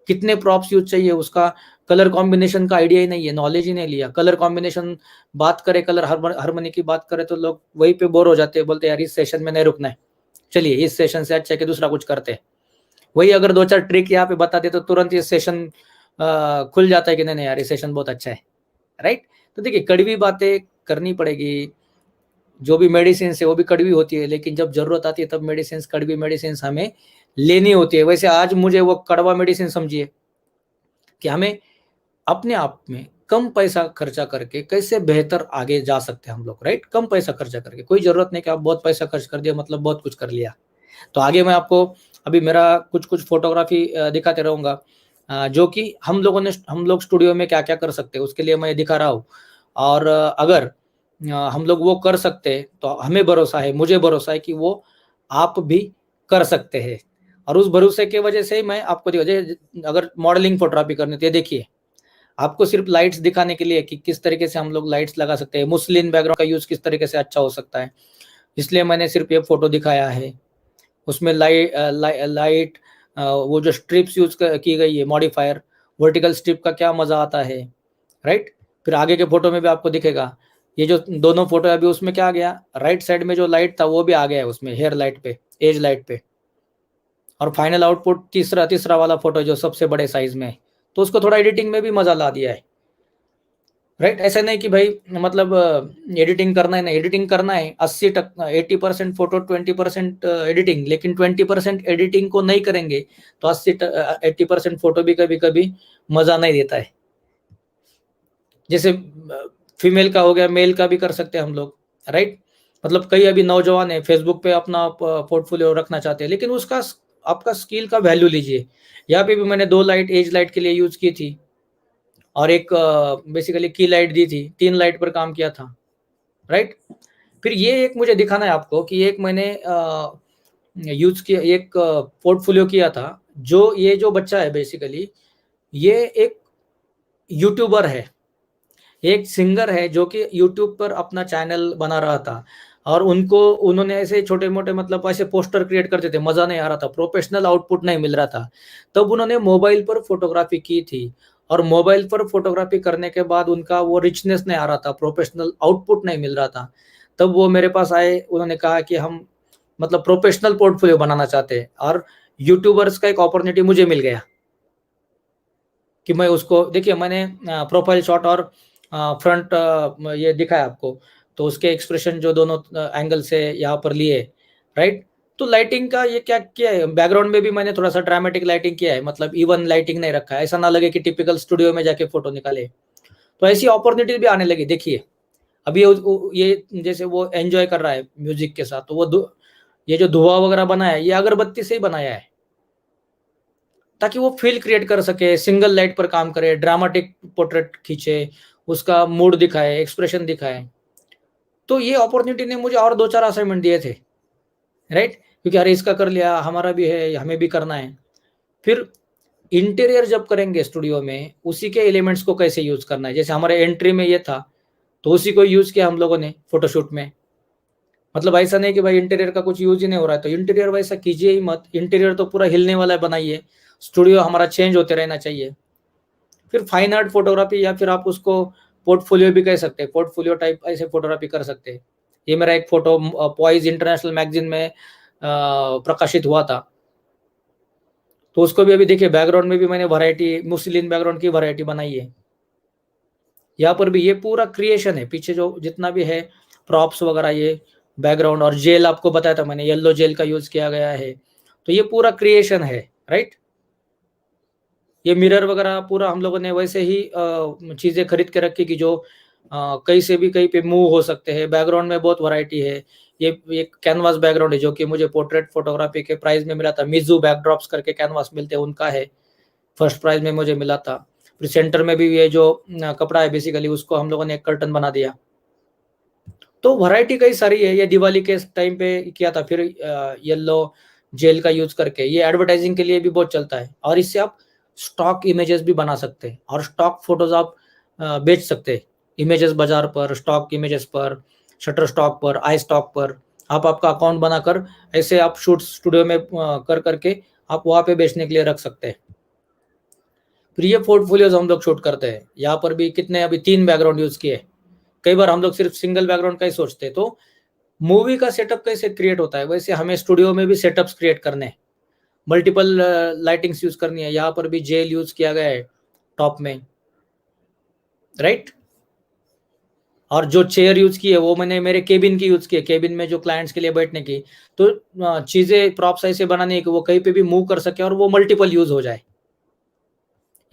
कितने प्रॉप्स यूज चाहिए, उसका कलर कॉम्बिनेशन का आइडिया ही नहीं है, नॉलेज ही नहीं लिया। कलर कॉम्बिनेशन बात करे, कलर हारमोनी की बात करे तो लोग वहीं पे बोर हो जाते हैं, बोलते हैं यार इस सेशन में नहीं रुकना है, चलिए इस सेशन से अच्छा है कि दूसरा कुछ करते हैं। वही अगर दो चार ट्रिक यहाँ पे बता दे तो तुरंत ये सेशन खुल जाता है कि नहीं नहीं यार ये सेशन बहुत अच्छा है, राइट। तो देखिए कड़वी बातें करनी पड़ेगी, जो भी मेडिसिन है वो भी कड़वी होती है, लेकिन जब जरूरत आती है तब मेडिसिन, कड़वी मेडिसिन हमें लेनी होती है। वैसे आज मुझे वो कड़वा मेडिसिन समझिए कि हमें अपने आप में कम पैसा खर्चा करके कैसे बेहतर आगे जा सकते हैं हम लोग, राइट। कम पैसा खर्चा करके, कोई जरूरत नहीं कि आप बहुत पैसा खर्च कर दिया मतलब बहुत कुछ कर लिया। तो आगे मैं आपको अभी मेरा कुछ कुछ फोटोग्राफी दिखाते रहूंगा, जो कि हम लोग स्टूडियो में क्या क्या कर सकते हैं उसके लिए मैं दिखा रहा हूँ। और अगर हम लोग वो कर सकते हैं तो हमें भरोसा है, मुझे भरोसा है कि वो आप भी कर सकते हैं। और उस भरोसे की वजह से ही मैं आपको अगर मॉडलिंग फोटोग्राफी करनी तो ये देखिए, आपको सिर्फ लाइट्स दिखाने के लिए कि किस तरीके से हम लोग लाइट्स लगा सकते हैं, मुस्लिन बैकग्राउंड का यूज किस तरीके से अच्छा हो सकता है, इसलिए मैंने सिर्फ ये फोटो दिखाया है। उसमें लाइट वो जो स्ट्रिप्स यूज की गई है, मॉडिफायर, वर्टिकल स्ट्रिप का क्या मजा आता है, राइट। फिर आगे के फोटो में भी आपको दिखेगा, ये जो दोनों फोटो है अभी उसमें क्या आ गया, राइट साइड में जो लाइट था वो भी आ गया है उसमें, हेयर लाइट पे, एज लाइट पे। और फाइनल आउटपुट तीसरा तीसरा वाला फोटो जो सबसे बड़े साइज में है, तो उसको थोड़ा एडिटिंग में भी मजा ला दिया है, राइट। ऐसा नहीं कि भाई मतलब एडिटिंग करना है, नहीं एडिटिंग करना है, 80% फोटो, 20% एडिटिंग, लेकिन 20% एडिटिंग को नहीं करेंगे तो 80% फोटो भी कभी कभी मजा नहीं देता है। जैसे फीमेल का हो गया, मेल का भी कर सकते हैं हम लोग, राइट। मतलब कई अभी नौजवान है फेसबुक पे अपना पोर्टफोलियो रखना चाहते हैं, लेकिन उसका आपका स्किल का वैल्यू लीजिए। यहाँ पे भी मैंने 2 लाइट एज लाइट के लिए यूज की थी और एक बेसिकली की लाइट दी थी, 3 लाइट पर काम किया था, राइट। फिर ये एक मुझे दिखाना है आपको कि एक मैंने यूज किया, एक पोर्टफोलियो किया था, जो ये जो बच्चा है बेसिकली ये एक यूट्यूबर है, एक सिंगर है जो कि यूट्यूब पर अपना चैनल बना रहा था। और उन्होंने ऐसे छोटे मोटे मतलब ऐसे पोस्टर क्रिएट करते थे, मजा नहीं आ रहा था, प्रोफेशनल आउटपुट नहीं मिल रहा था। तब उन्होंने मोबाइल पर फोटोग्राफी की थी, और मोबाइल पर फोटोग्राफी करने के बाद उनका वो रिचनेस नहीं आ रहा था, प्रोफेशनल आउटपुट नहीं मिल रहा था। तब वो मेरे पास आए, उन्होंने कहा कि हम मतलब प्रोफेशनल पोर्टफोलियो बनाना चाहते हैं, और यूट्यूबर्स का एक अपॉर्चुनिटी मुझे मिल गया कि मैं उसको, देखिए मैंने प्रोफाइल शॉट और फ्रंट ये दिखाया आपको, तो उसके एक्सप्रेशन जो दोनों एंगल से यहाँ पर लिए, राइट। तो लाइटिंग का ये क्या किया है, बैकग्राउंड में भी मैंने थोड़ा सा ड्रामेटिक लाइटिंग किया है, मतलब इवन लाइटिंग नहीं रखा है, ऐसा ना लगे कि टिपिकल स्टूडियो में जाके फोटो निकाले। तो ऐसी अपॉर्चुनिटी भी आने लगी। देखिए अभी ये जैसे वो एंजॉय कर रहा है म्यूजिक के साथ, तो ये जो धुआं वगैरह बनाया है ये अगरबत्ती से ही बनाया है, ताकि वो फील क्रिएट कर सके, सिंगल लाइट पर काम करे, ड्रामेटिक पोर्ट्रेट खींचे, उसका मूड दिखाए, एक्सप्रेशन दिखाए। तो ये अपॉर्चुनिटी ने मुझे और 2-4 असाइनमेंट दिए थे, राइट। क्योंकि अरे इसका कर लिया, हमारा भी है, हमें भी करना है। फिर इंटीरियर जब करेंगे स्टूडियो में, उसी के एलिमेंट्स को कैसे यूज करना है, जैसे हमारे एंट्री में ये था तो उसी को यूज किया हम लोगों ने फोटोशूट में। मतलब ऐसा नहीं कि भाई इंटीरियर का कुछ यूज ही नहीं हो रहा है तो इंटीरियर वैसा कीजिए ही मत, इंटीरियर तो पूरा हिलने वाला बनाइए, स्टूडियो हमारा चेंज होते रहना चाहिए। फिर फाइन आर्ट फोटोग्राफी, या फिर आप उसको पोर्टफोलियो भी कह सकते हैं, पोर्टफोलियो टाइप ऐसे फोटोग्राफी कर सकते हैं। ये मेरा एक फोटो पॉइज इंटरनेशनल मैगजीन में प्रकाशित हुआ था। तो उसको भी अभी देखिए बैकग्राउंड में भी मैंने वैरायटी, मुस्लिन बैकग्राउंड की वैरायटी बनाई है। यहाँ पर भी ये पूरा क्रिएशन है, पीछे जो जितना भी है प्रॉप्स वगैरह, ये बैकग्राउंड और जेल आपको बताया था मैंने, येलो जेल का यूज किया गया है। तो ये पूरा क्रिएशन है, राइट। ये मिरर वगैरह पूरा हम लोगों ने वैसे ही चीजें खरीद के रखी कि जो कहीं से भी कहीं पे मूव हो सकते हैं। बैकग्राउंड में बहुत वैरायटी है। ये एक कैनवास बैकग्राउंड है जो कि मुझे पोर्ट्रेट फोटोग्राफी के प्राइज में मिला था। मिजू बैकड्रॉप्स करके कैनवास मिलते हैं, उनका है, फर्स्ट प्राइज में मुझे मिला था। फिर सेंटर में भी ये जो कपड़ा है बेसिकली उसको हम लोगों ने एक कर्टन बना दिया। तो वैरायटी कई सारी है। ये दिवाली के टाइम पे किया था, फिर येलो जेल का यूज करके, ये एडवर्टाइजिंग के लिए भी बहुत चलता है। और इससे आप स्टॉक इमेजेस भी बना सकते हैं और स्टॉक फोटोज आप बेच सकते हैं। इमेजेस बाजार पर, स्टॉक इमेजेस पर, शटर स्टॉक पर, आई स्टॉक पर आप आपका अकाउंट बनाकर ऐसे आप शूट स्टूडियो में कर करके आप वहाँ पे बेचने के लिए रख सकते हैं। फिर ये पोर्टफोलियोज हम लोग शूट करते हैं। यहाँ पर भी कितने, अभी 3 बैकग्राउंड यूज किए। कई बार हम लोग सिर्फ सिंगल बैकग्राउंड का ही सोचते हैं। तो मूवी का सेटअप कैसे क्रिएट होता है, वैसे हमें स्टूडियो में भी सेटअप्स क्रिएट करने हैं। मल्टीपल लाइटिंग्स यूज करनी है। यहाँ पर भी जेल यूज किया गया है टॉप में, राइट। और जो चेयर यूज की है वो मैंने मेरे केबिन की यूज की है, केबिन में जो क्लाइंट्स के लिए बैठने की। तो चीजें प्रॉप्स ऐसे बनानी है कि वो कहीं पे भी मूव कर सके और वो मल्टीपल यूज हो जाए।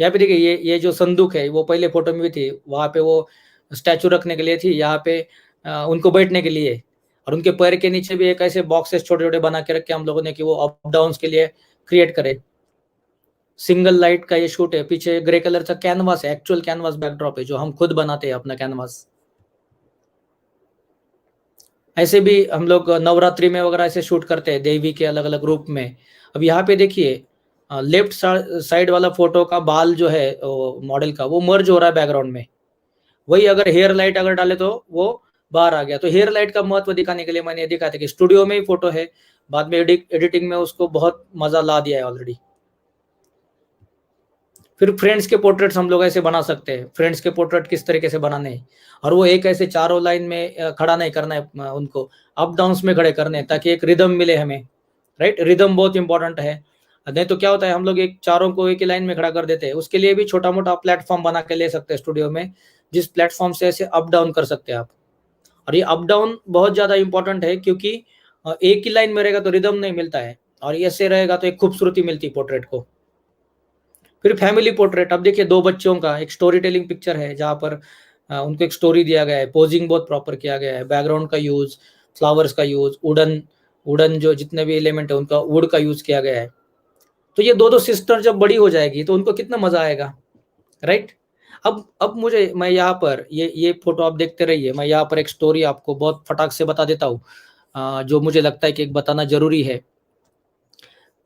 यहाँ पे देखिए, ये जो संदूक है वो पहले फोटो में भी थी, वहां पे वो स्टैचू रखने के लिए थी, यहाँ पे उनको बैठने के लिए। और उनके पैर के नीचे भी एक ऐसे बॉक्सेस छोटे छोटे बना के रखे हम लोगों ने कि वो अप डाउन के लिए क्रिएट करे। सिंगल लाइट का ये शूट है। पीछे ग्रे कलर का कैनवास है, एक्चुअल कैनवास बैकड्रॉप है जो हम खुद बनाते हैं अपना कैनवास। ऐसे भी हम लोग नवरात्रि में वगैरह ऐसे शूट करते हैं, देवी के अलग अलग रूप में। अब यहाँ पे देखिए, लेफ्ट साइड वाला फोटो का बाल जो है मॉडल का, वो मर्ज हो रहा है बैकग्राउंड में। वही अगर हेयर लाइट अगर डाले तो वो बाहर आ गया। तो हेयर लाइट का महत्व दिखाने के लिए मैंने ये दिखाया था कि स्टूडियो में ही फोटो है, बाद में एडिटिंग में उसको बहुत मजा ला दिया है ऑलरेडी। फिर फ्रेंड्स के पोर्ट्रेट्स हम लोग ऐसे बना सकते हैं। फ्रेंड्स के पोर्ट्रेट किस तरीके से बनाने हैं, और वो एक ऐसे चारों लाइन में खड़ा नहीं करना है, उनको अप डाउन्स में खड़े करने हैं ताकि एक रिदम मिले हमें, राइट। रिदम बहुत इंपॉर्टेंट है। नहीं तो क्या होता है, हम लोग एक चारों को एक ही लाइन में खड़ा कर देते हैं। उसके लिए भी छोटा मोटा प्लेटफॉर्म बना के ले सकते हैं स्टूडियो में, जिस प्लेटफॉर्म से ऐसे अप डाउन कर सकते हैं आप। और ये अप डाउन बहुत ज्यादा इंपॉर्टेंट है, क्योंकि एक ही लाइन में रहेगा तो रिदम नहीं मिलता है, और ऐसे रहेगा तो एक खूबसूरती मिलती है पोर्ट्रेट को। फिर फैमिली पोर्ट्रेट, अब देखिए 2 बच्चों का एक स्टोरी टेलिंग पिक्चर है जहाँ पर उनको एक स्टोरी दिया गया है। पोजिंग बहुत प्रॉपर किया गया है, बैकग्राउंड का यूज, फ्लावर्स का यूज, वुडन वुडन जो जितने भी एलिमेंट है उनका वुड का यूज किया गया है। तो ये दो दो सिस्टर जब बड़ी हो जाएगी तो उनको कितना मजा आएगा, राइट। अब मुझे, मैं यहाँ पर ये फोटो आप देखते रहिए, मैं यहाँ पर एक स्टोरी आपको बहुत फटाक से बता देता हूँ, जो मुझे लगता है कि एक बताना जरूरी है।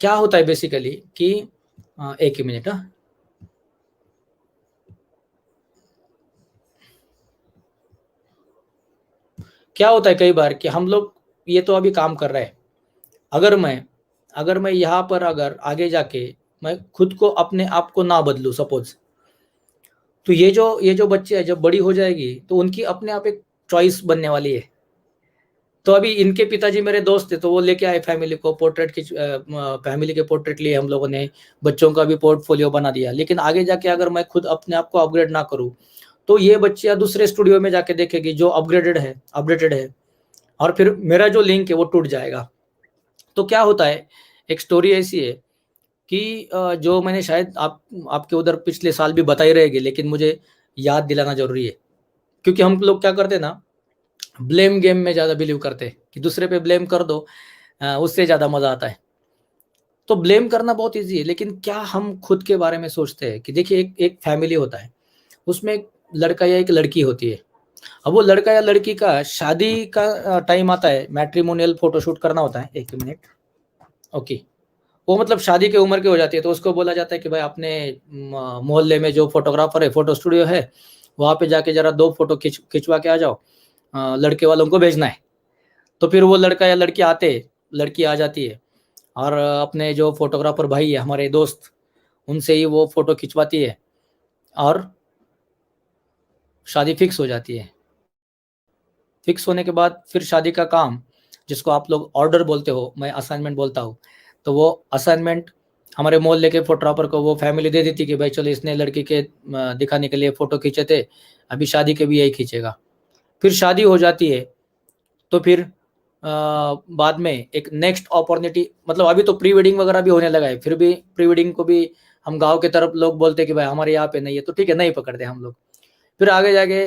क्या होता है बेसिकली कि एक ही मिनट, हाँ। क्या होता है कई बार कि हम लोग, ये तो अभी काम कर रहे हैं, अगर मैं यहाँ पर अगर आगे जाके मैं खुद को अपने आप को ना बदलूं सपोज, तो ये जो बच्चे है जब बड़ी हो जाएगी तो उनकी अपने आप एक चॉइस बनने वाली है। तो अभी इनके पिताजी मेरे दोस्त थे, तो वो लेके आए फैमिली को पोर्ट्रेट की, फैमिली के पोर्ट्रेट लिए हम लोगों ने, बच्चों का भी पोर्टफोलियो बना दिया। लेकिन आगे जाके अगर मैं खुद अपने आप को अपग्रेड ना करूँ, तो ये बच्चियां दूसरे स्टूडियो में जाके देखेगी जो अपग्रेडेड है, अपडेटेड है, और फिर मेरा जो लिंक है वो टूट जाएगा। तो क्या होता है, एक स्टोरी ऐसी है कि जो मैंने शायद आपके उधर पिछले साल भी बताई रहेगी, लेकिन मुझे याद दिलाना जरूरी है। क्योंकि हम लोग क्या करते हैं ना, ब्लेम गेम में ज़्यादा बिलीव करते हैं कि दूसरे पे ब्लेम कर दो, उससे ज़्यादा मज़ा आता है। तो ब्लेम करना बहुत ईजी है, लेकिन क्या हम खुद के बारे में सोचते हैं कि देखिए, एक एक फैमिली होता है, उसमें एक लड़का या एक लड़की होती है। अब वो लड़का या लड़की का शादी का टाइम आता है, मैट्रिमोनियल फोटोशूट करना होता है। एक मिनट, ओके। वो मतलब शादी की उम्र की हो जाती है, तो उसको बोला जाता है कि भाई अपने मोहल्ले में जो फोटोग्राफर है, फोटो स्टूडियो है, वहाँ पे जाके जरा 2 फोटो खिंचवा के आ जाओ, लड़के वालों को भेजना है। तो फिर वो लड़का या लड़की आते, लड़की आ जाती है, और अपने जो फोटोग्राफर भाई है, हमारे दोस्त, उनसे ही वो फोटो खिंचवाती है, और शादी फिक्स हो जाती है। फिक्स होने के बाद फिर शादी का काम, जिसको आप लोग ऑर्डर बोलते हो, मैं असाइनमेंट बोलता हूँ। तो वो असाइनमेंट हमारे मोहल्ले के फोटोग्राफर को वो फैमिली दे देती कि भाई चलो इसने लड़की के दिखाने के लिए फ़ोटो खींचे थे, अभी शादी के भी यही खींचेगा। फिर शादी हो जाती है, तो फिर बाद में एक नेक्स्ट अपॉर्चुनिटी, मतलब अभी तो प्री वेडिंग वगैरह भी होने लगा है, फिर भी प्री वेडिंग को भी हम गाँव की तरफ लोग बोलते हैं कि भाई हमारे यहाँ पे नहीं है, तो ठीक है, नहीं पकड़ते हम लोग। फिर आगे जाके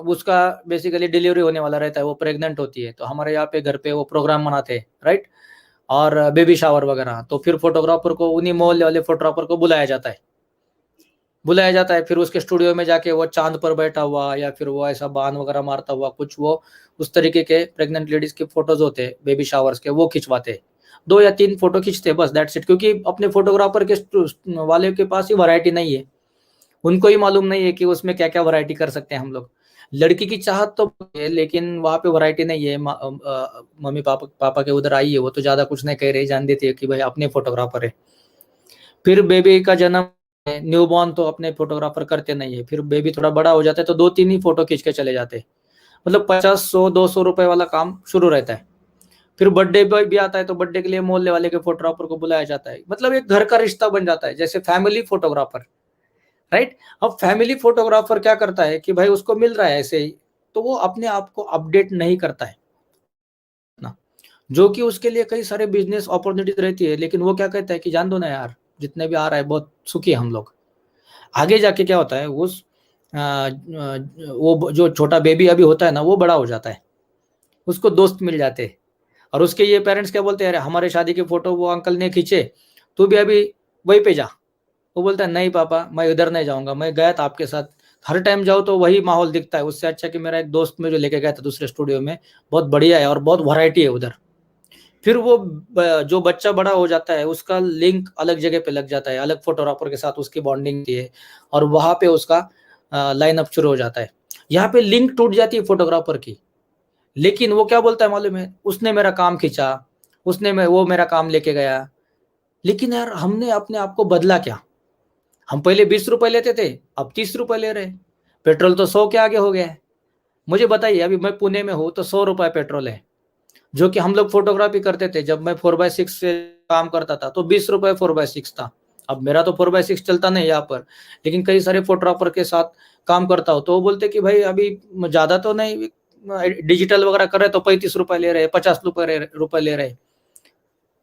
उसका बेसिकली डिलीवरी होने वाला रहता है, वो प्रेग्नेंट होती है, तो हमारे यहाँ पे घर पे वो प्रोग्राम मनाते हैं, राइट, और बेबी शावर वगैरह। तो फिर फोटोग्राफर को, उन्हीं मोहल्ले वाले फोटोग्राफर को बुलाया जाता है। फिर उसके स्टूडियो में जाके वो चांद पर बैठा हुआ या फिर वो ऐसा बाण वगैरह मारता हुआ कुछ, वो उस तरीके के प्रेग्नेंट लेडीज के फोटोज होते हैं बेबी शावर्स के, वो खिंचवाते हैं। 2 या 3 फोटो खींचते हैं बस, दैट्स इट। क्योंकि अपने फोटोग्राफर के वाले के पास ही वैरायटी नहीं है, उनको ही मालूम नहीं है कि उसमें क्या क्या वैरायटी कर सकते हैं हम लोग। लड़की की चाहत तो है, लेकिन वहाँ पे वैरायटी नहीं है। मम्मी पापा के उधर आई है, वो तो ज्यादा कुछ नहीं कह रहे, जान देती है कि भाई अपने फोटोग्राफर है। फिर बेबी का जन्म, न्यू बॉर्न तो अपने फोटोग्राफर करते नहीं है। फिर बेबी थोड़ा बड़ा हो जाता है तो 2-3 ही फोटो खींच के चले जाते हैं, मतलब 50-100-200 रुपए वाला काम शुरू रहता है। फिर बर्थडे भी आता है, तो बर्थडे के लिए मोहल्ले वाले के फोटोग्राफर को बुलाया जाता है, मतलब एक घर का रिश्ता बन जाता है, जैसे फैमिली फोटोग्राफर, राइट। अब फैमिली फोटोग्राफर क्या करता है कि भाई उसको मिल रहा है ऐसे ही, तो वो अपने आप को अपडेट नहीं करता है ना, जो कि उसके लिए कई सारे बिजनेस अपॉर्चुनिटीज रहती है। लेकिन वो क्या कहता है कि जान दो ना यार, जितने भी आ रहा है बहुत सुखी है हम लोग। आगे जाके क्या होता है, वो जो छोटा बेबी अभी होता है ना, वो बड़ा हो जाता है, उसको दोस्त मिल जाते हैं, और उसके ये पेरेंट्स क्या बोलते हैं, अरे हमारे शादी के फोटो वो अंकल ने खींचे, तू भी अभी वहीं पे जा। वो बोलता है नहीं पापा, मैं इधर नहीं जाऊंगा, मैं गया था आपके साथ, हर टाइम जाओ तो वही माहौल दिखता है, उससे अच्छा कि मेरा एक दोस्त में जो लेके गया था दूसरे स्टूडियो में, बहुत बढ़िया है और बहुत वैरायटी है उधर। फिर वो जो बच्चा बड़ा हो जाता है, उसका लिंक अलग जगह पे लग जाता है, अलग फोटोग्राफर के साथ उसकी बॉन्डिंग की है, और वहां पे उसका लाइन अप शुरू हो जाता है। यहाँ पे लिंक टूट जाती है फोटोग्राफर की। लेकिन वो क्या बोलता है मालूम है, उसने मेरा काम खींचा, वो मेरा काम लेके गया। लेकिन यार हमने अपने आप को बदला क्या, हम पहले 20 रुपए लेते थे, अब 30 रुपए ले रहे। पेट्रोल तो 100 के आगे हो गया है। मुझे बताइए, अभी मैं पुणे में हूँ तो 100 रुपए पेट्रोल है, जो कि हम लोग फोटोग्राफी करते थे जब मैं 4x6 से काम करता था तो 20 रुपए 4x6 था। अब मेरा तो 4x6 चलता नहीं यहाँ पर, लेकिन कई सारे फोटोग्राफर के साथ काम करता हूँ, तो वो बोलते कि भाई अभी ज्यादा तो नहीं, डिजिटल वगैरह कर रहे तो 35 रुपए ले रहे, 50 रुपए ले रहे,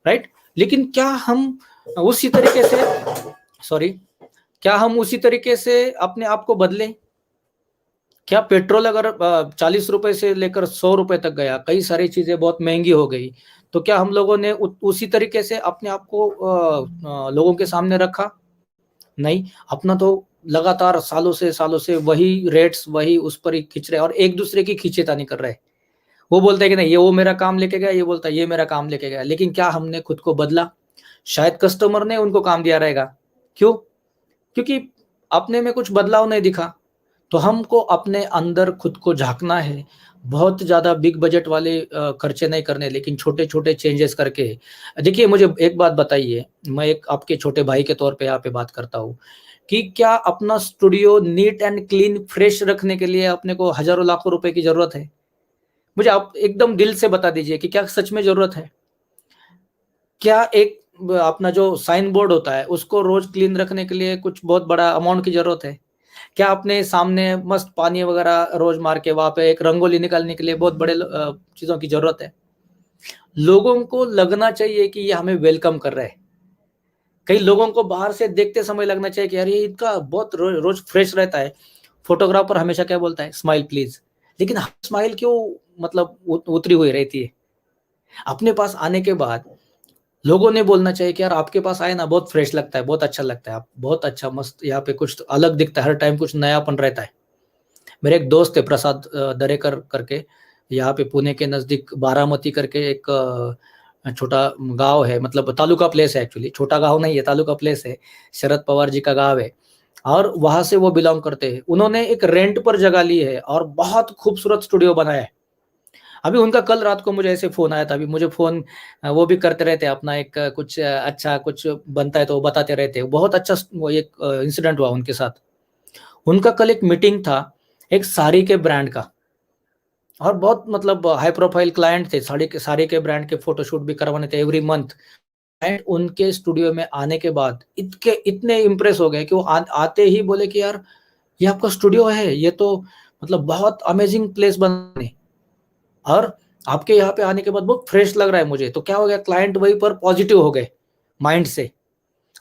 राइट। लेकिन क्या हम उसी तरीके से, सॉरी, क्या हम उसी तरीके से अपने आप को बदले? क्या पेट्रोल अगर 40 रुपए से लेकर 100 रुपए तक गया, कई सारी चीजें बहुत महंगी हो गई, तो क्या हम लोगों ने उसी तरीके से अपने आप को लोगों के सामने रखा? नहीं, अपना तो लगातार सालों से वही रेट्स, वही उस पर ही खींच रहे, और एक दूसरे की खींचेतानी कर रहे। वो बोलता है कि नहीं, ये वो मेरा काम लेके गया, ये बोलता है ये मेरा काम लेके गया। लेकिन क्या हमने खुद को बदला? शायद कस्टमर ने उनको काम दिया रहेगा। क्यों? क्योंकि अपने में कुछ बदलाव नहीं दिखा। तो हमको अपने अंदर खुद को झांकना है, बहुत ज़्यादा बिग बजट वाले खर्चे नहीं करने, लेकिन छोटे-छोटे चेंजेस करके। देखिए मुझे एक बात बताइए, मैं एक आपके छोटे भाई के तौर पे यहाँ पे बात करता हूँ, कि क्या अपना studio neat and clean fresh रखने के लिए अपने को हज़ारों लाखों रुपए की ज़रूरत है? मुझे आप एकदम दिल से बता दीजिए कि क्या सच में ज़रूरत है? क्या एक अपना जो साइन बोर्ड होता है, उसको रोज़ क्लीन रखने के लिए कुछ बहुत बड़ा अमाउंट की ज़रूरत है? क्या अपने सामने मस्त पानी वगैरह रोज मार के वहां पे एक रंगोली निकालने के लिए बहुत बड़े चीजों की जरूरत है? लोगों को लगना चाहिए कि ये हमें वेलकम कर रहा है। कई लोगों को बाहर से देखते समय लगना चाहिए कि यार ये इनका बहुत रोज फ्रेश रहता है। फोटोग्राफर हमेशा क्या बोलता है, स्माइल प्लीज। लेकिन स्माइल क्यों, मतलब उतरी हुई रहती है? अपने पास आने के बाद लोगों ने बोलना चाहिए कि यार आपके पास आए ना, बहुत फ्रेश लगता है, बहुत अच्छा लगता है, आप बहुत अच्छा मस्त, यहाँ पे कुछ तो अलग दिखता है, हर टाइम कुछ नयापन रहता है। मेरे एक दोस्त है प्रसाद दरेकर करके, यहाँ पे पुणे के नज़दीक बारामती करके एक छोटा गाँव है, मतलब तालुका प्लेस है, एक्चुअली छोटा गाँव नहीं है, तालुका प्लेस है, शरद पवार जी का गाँव है, और वहाँ से वो बिलॉन्ग करते हैं। उन्होंने एक रेंट पर जगह ली है और बहुत खूबसूरत स्टूडियो बनाया है। अभी उनका कल रात को मुझे ऐसे फ़ोन आया था, अभी मुझे फ़ोन वो भी करते रहते हैं, अपना एक कुछ अच्छा कुछ बनता है तो वो बताते रहते हैं। बहुत अच्छा वो एक इंसिडेंट हुआ उनके साथ। उनका कल एक मीटिंग था, एक साड़ी के ब्रांड का, और बहुत मतलब हाई प्रोफाइल क्लाइंट थे, साड़ी के ब्रांड के फोटोशूट भी करवाने थे एवरी मंथ। एंड उनके स्टूडियो में आने के बाद इतने इम्प्रेस हो गए कि वो आते ही बोले कि यार ये आपका स्टूडियो है, ये तो मतलब बहुत अमेजिंग प्लेस बने, और आपके यहाँ पे आने के बाद बहुत फ्रेश लग रहा है मुझे। तो क्या हो गया, क्लाइंट वहीं पर पॉजिटिव हो गए माइंड से,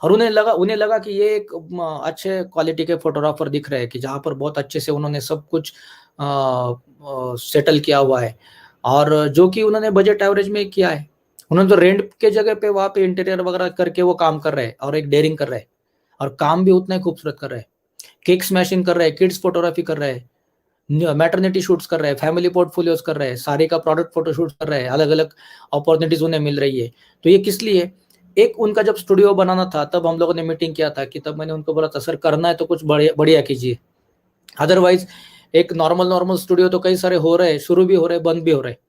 और उन्हें लगा कि ये एक अच्छे क्वालिटी के फोटोग्राफर दिख रहे हैं, कि जहाँ पर बहुत अच्छे से उन्होंने सब कुछ सेटल किया हुआ है, और जो कि उन्होंने बजट एवरेज में किया है। उन्होंने तो रेंट के जगह पे वहाँ पे इंटीरियर वगैरह करके वो काम कर रहे हैं, और एक डेयरिंग कर रहे हैं, और काम भी उतना ही खूबसूरत कर रहे हैं। केक स्मैशिंग कर रहे हैं, किड्स फोटोग्राफी कर रहे हैं, मैटरनिटी शूट्स कर रहे हैं, फैमिली पोर्टफोलियोज कर रहे हैं, सारी का प्रोडक्ट फोटो शूट कर रहे हैं, अलग अलग अपॉर्चुनिटीज उन्हें मिल रही है। तो ये किस लिए, एक उनका जब स्टूडियो बनाना था तब हम लोगों ने मीटिंग किया था, कि तब मैंने उनको बोला था सर करना है तो कुछ बढ़िया बढ़िया कीजिए, अदरवाइज एक नॉर्मल स्टूडियो तो कई सारे हो रहे हैं, शुरू भी हो रहे हैं, बंद भी हो रहे हैं।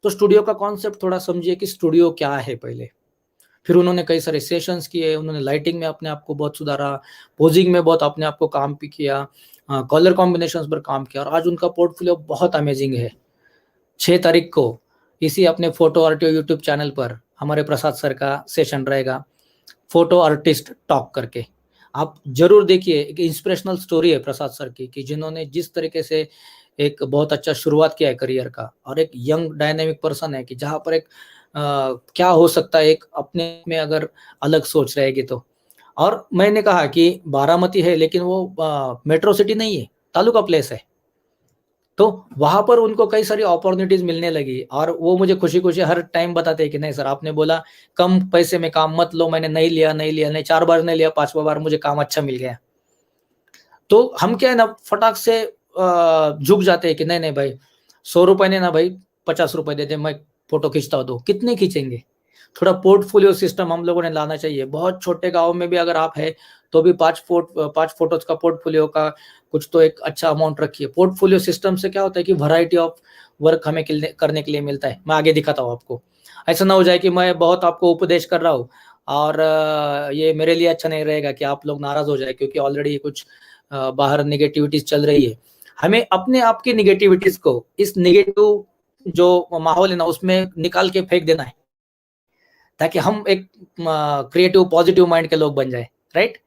तो स्टूडियो का कॉन्सेप्ट थोड़ा समझिए कि स्टूडियो क्या है पहले। फिर उन्होंने कई सारे सेशंस किए, उन्होंने लाइटिंग में अपने आप को बहुत सुधारा, पोजिंग में बहुत अपने आप को काम भी किया, कलर कॉम्बिनेशंस पर काम किया, और आज उनका पोर्टफोलियो बहुत अमेजिंग है। 6 तारीख को इसी अपने फोटो आरटीओ यूट्यूब चैनल पर हमारे प्रसाद सर का सेशन रहेगा, फोटो आर्टिस्ट टॉक करके। आप जरूर देखिए, एक इंस्पिरेशनल स्टोरी है प्रसाद सर की, कि जिन्होंने जिस तरीके से एक बहुत अच्छा शुरुआत किया है करियर का, और एक यंग डायनेमिक पर्सन है, कि जहाँ पर एक क्या हो सकता है एक अपने में अगर अलग सोच रहेगी तो। और मैंने कहा कि बारामती है, लेकिन वो मेट्रो सिटी नहीं है, तालुका प्लेस है। तो वहां पर उनको कई सारी अपॉर्चुनिटीज मिलने लगी, और वो मुझे खुशी खुशी हर टाइम बताते हैं कि नहीं सर, आपने बोला कम पैसे में काम मत लो, मैंने नहीं लिया नहीं लिया नहीं, 4 बार नहीं लिया, 5वां बार मुझे काम अच्छा मिल गया। तो हम क्या है ना, फटाक से झुक जाते हैं कि नहीं नहीं भाई, 100 रुपए ने ना भाई, 50 रुपए दे दे, मैं फोटो खींचता हूँ, तो कितने खींचेंगे। थोड़ा पोर्टफोलियो सिस्टम हम लोगों ने लाना चाहिए। बहुत छोटे गांव में भी अगर आप है तो भी 5 फोटोज का पोर्टफोलियो का कुछ तो एक अच्छा अमाउंट रखिए। पोर्टफोलियो सिस्टम से क्या होता है कि वैरायटी ऑफ वर्क हमें करने के लिए मिलता है। मैं आगे दिखाता हूँ आपको, ऐसा ना हो जाए कि मैं बहुत आपको उपदेश कर रहा हूँ और ये मेरे लिए अच्छा नहीं रहेगा, कि आप लोग नाराज हो जाए, क्योंकि ऑलरेडी कुछ बाहर निगेटिविटीज चल रही है। हमें अपने आप की निगेटिविटीज को, इस निगेटिव जो माहौल है ना, उसमें निकाल के फेंक देना है, ताकि हम एक क्रिएटिव पॉजिटिव माइंड के लोग बन जाए। राइट,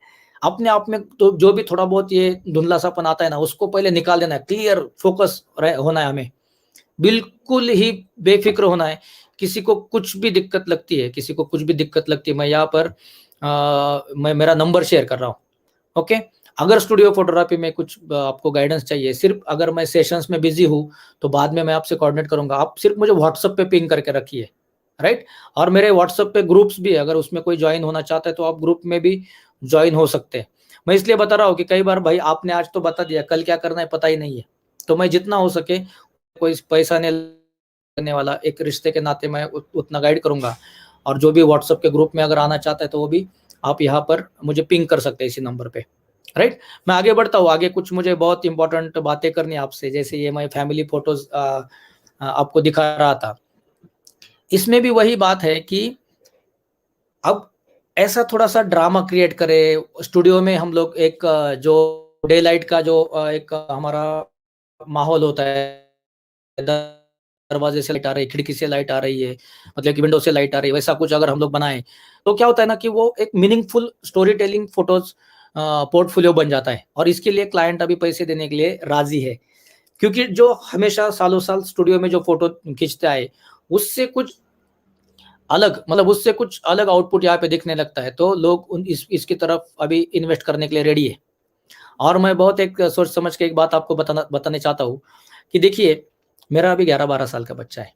अपने आप में तो जो भी थोड़ा बहुत ये धुंधला सापन आता है ना, उसको पहले निकाल देना है, क्लियर फोकस होना है हमें, बिल्कुल ही बेफिक्र होना है। किसी को कुछ भी दिक्कत लगती है, किसी को कुछ भी दिक्कत लगती है, मैं यहाँ पर मैं मेरा नंबर शेयर कर रहा हूँ। ओके, अगर स्टूडियो फोटोग्राफी में कुछ आपको गाइडेंस चाहिए, सिर्फ अगर मैं सेशंस में बिजी हूँ तो बाद में मैं आपसे कोऑर्डिनेट करूंगा, आप सिर्फ मुझे व्हाट्सएप पे पिंग करके रखिए। राइट, और मेरे व्हाट्सएप पे ग्रुप्स भी है, अगर उसमें कोई ज्वाइन होना चाहता है तो आप ग्रुप में भी ज्वाइन हो सकते हैं। मैं इसलिए बता रहा हूँ कि कई बार भाई आपने आज तो बता दिया, कल क्या करना है पता ही नहीं है। तो मैं जितना हो सके, कोई पैसा नहीं लगने वाला, एक रिश्ते के नाते मैं उतना गाइड करूंगा। और जो भी व्हाट्सएप के ग्रुप में अगर आना चाहता है तो वो भी आप यहाँ पर मुझे पिंग कर सकते हैं इसी नंबर पे। राइट, मैं आगे बढ़ता हूँ। आगे कुछ मुझे बहुत इंपॉर्टेंट बातें करनी है आपसे, जैसे ये मैं फैमिली फोटोज आपको दिखा रहा था। इसमें भी वही बात है कि अब ऐसा थोड़ा सा ड्रामा क्रिएट करे स्टूडियो में। हम लोग एक जो डे लाइट का जो एक हमारा माहौल होता है, दरवाजे से लाइट आ रही है, खिड़की से लाइट आ रही है, मतलब कि विंडो से लाइट आ रही है, वैसा कुछ अगर हम लोग बनाए तो क्या होता है ना, कि वो एक meaningful story telling photos portfolio बन जाता है। और इसके लिए क्लाइंट अभी पैसे देने के लिए राजी है, क्योंकि जो हमेशा सालों साल स्टूडियो में जो फोटो खींचता है, उससे कुछ अलग, मतलब उससे कुछ अलग आउटपुट यहाँ पे दिखने लगता है, तो लोग इसकी तरफ अभी इन्वेस्ट करने के लिए रेडी है। और मैं बहुत एक सोच समझ के एक बात आपको बताने चाहता हूँ, कि देखिए मेरा अभी 11-12 साल का बच्चा है,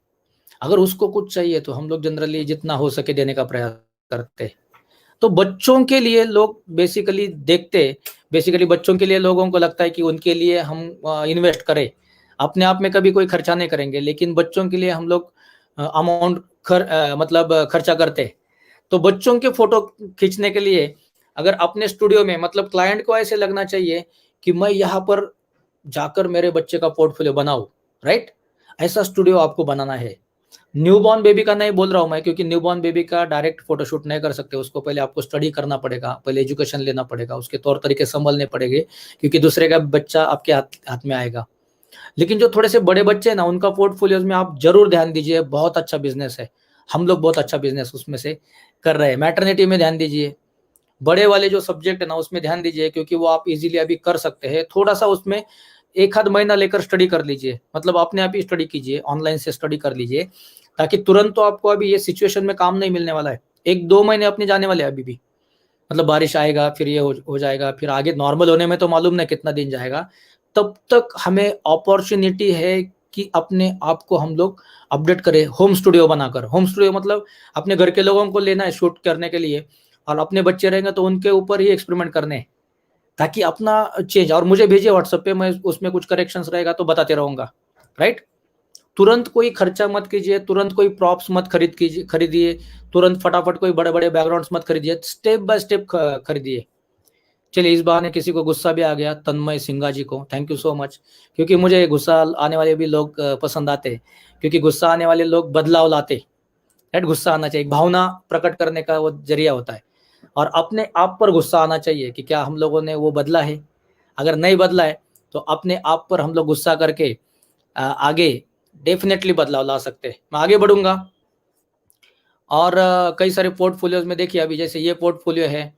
अगर उसको कुछ चाहिए तो हम लोग जनरली जितना हो सके देने का प्रयास करते हैं। तो बच्चों के लिए लोग बेसिकली बच्चों के लिए लोगों को लगता है कि उनके लिए हम इन्वेस्ट करें, अपने आप में कभी कोई खर्चा नहीं करेंगे, लेकिन बच्चों के लिए हम लोग अमाउंट मतलब खर्चा करते हैं। तो बच्चों के फोटो खींचने के लिए अगर अपने स्टूडियो में, मतलब क्लाइंट को ऐसे लगना चाहिए कि मैं यहाँ पर जाकर मेरे बच्चे का पोर्टफोलियो बनाऊं। राइट, ऐसा स्टूडियो आपको बनाना है। न्यूबॉर्न बेबी का नहीं बोल रहा हूं मैं, क्योंकि न्यूबॉर्न बेबी का डायरेक्ट फोटोशूट नहीं कर सकते, उसको पहले आपको स्टडी करना पड़ेगा, पहले एजुकेशन लेना पड़ेगा, उसके तौर तरीके संभलने पड़ेंगे, क्योंकि दूसरे का बच्चा आपके हाथ में आएगा। लेकिन जो थोड़े से बड़े बच्चे हैं ना, उनका पोर्टफोलियोज में आप जरूर ध्यान दीजिए, बहुत अच्छा बिजनेस है। हम लोग बहुत अच्छा बिजनेस उसमें से कर रहे हैं। मैटरनिटी में ध्यान दीजिए, बड़े वाले जो सब्जेक्ट है ना उसमें ध्यान दीजिए, क्योंकि वो आप इजीली अभी कर सकते हैं। थोड़ा सा उसमें एक आध महीना लेकर स्टडी कर लीजिए, मतलब अपने आप ही स्टडी कीजिए, ऑनलाइन से स्टडी कर लीजिए, ताकि तुरंत तो आपको अभी ये सिचुएशन में काम नहीं मिलने वाला है। 1-2 महीने अपने जाने वाले हैं अभी भी, मतलब बारिश आएगा फिर ये हो जाएगा, फिर आगे नॉर्मल होने में तो मालूम नहीं कितना दिन जाएगा। तब तक हमें अपॉर्चुनिटी है कि अपने आप को हम लोग अपडेट करें होम स्टूडियो बनाकर। होम स्टूडियो मतलब अपने घर के लोगों को लेना है शूट करने के लिए, और अपने बच्चे रहेंगे तो उनके ऊपर ही एक्सपेरिमेंट करने हैं, ताकि अपना चेंज। और मुझे भेजिए व्हाट्सएप पे, मैं उसमें कुछ करेक्शंस रहेगा तो बताते रहूंगा, राइट। तुरंत कोई खर्चा मत कीजिए, तुरंत कोई प्रॉप्स मत खरीदिए, तुरंत फटाफट कोई बड़े बड़े बैकग्राउंड्स मत खरीदिए, स्टेप बाय स्टेप खरीदिए। चलिए, इस बहाने किसी को गुस्सा भी आ गया, तन्मय सिंघा जी को थैंक यू सो मच, क्योंकि मुझे गुस्सा आने वाले भी लोग पसंद आते हैं, क्योंकि गुस्सा आने वाले लोग बदलाव लाते, राइट। गुस्सा आना चाहिए, भावना प्रकट करने का वो जरिया होता है, और अपने आप पर गुस्सा आना चाहिए कि क्या हम लोगों ने वो बदला है। अगर नहीं बदला है तो अपने आप पर हम लोग गुस्सा करके आगे डेफिनेटली बदलाव ला सकते हैं। मैं आगे बढ़ूंगा, और कई सारे पोर्टफोलियोज में देखिए, अभी जैसे ये पोर्टफोलियो है,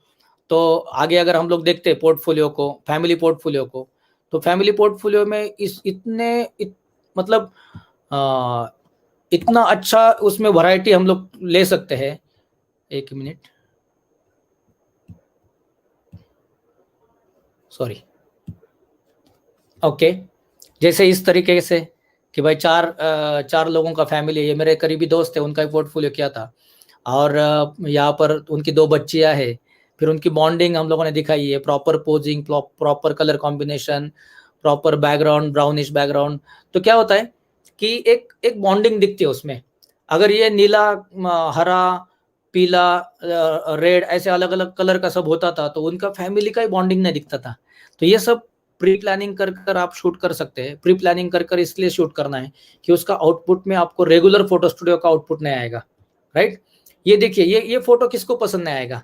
तो आगे अगर हम लोग देखते हैं पोर्टफोलियो को, फैमिली पोर्टफोलियो को, तो फैमिली पोर्टफोलियो में मतलब आ, इतना अच्छा उसमें वैरायटी हम लोग ले सकते हैं। एक मिनट, सॉरी, ओके। जैसे इस तरीके से कि भाई चार लोगों का फैमिली है, ये मेरे करीबी दोस्त है, उनका पोर्टफोलियो किया था, और यहाँ पर उनकी 2 बच्चियां हैं, फिर उनकी बॉन्डिंग हम लोगों ने दिखाई है, proper posing, proper colour combination, proper background, brownish background. तो क्या होता है कि एक बॉन्डिंग दिखती है उसमें। अगर ये नीला, हरा, पीला, रेड, ऐसे अलग अलग कलर का सब होता था, तो उनका फैमिली का ही बॉन्डिंग नहीं दिखता था। तो ये सब प्री प्लानिंग कर कर आप शूट कर सकते हैं। प्री प्लानिंग कर कर इसलिए शूट करना है कि उसका आउटपुट में आपको रेगुलर फोटो स्टूडियो का आउटपुट नहीं आएगा, राइट। ये देखिए, ये फोटो किसको पसंद नहीं आएगा।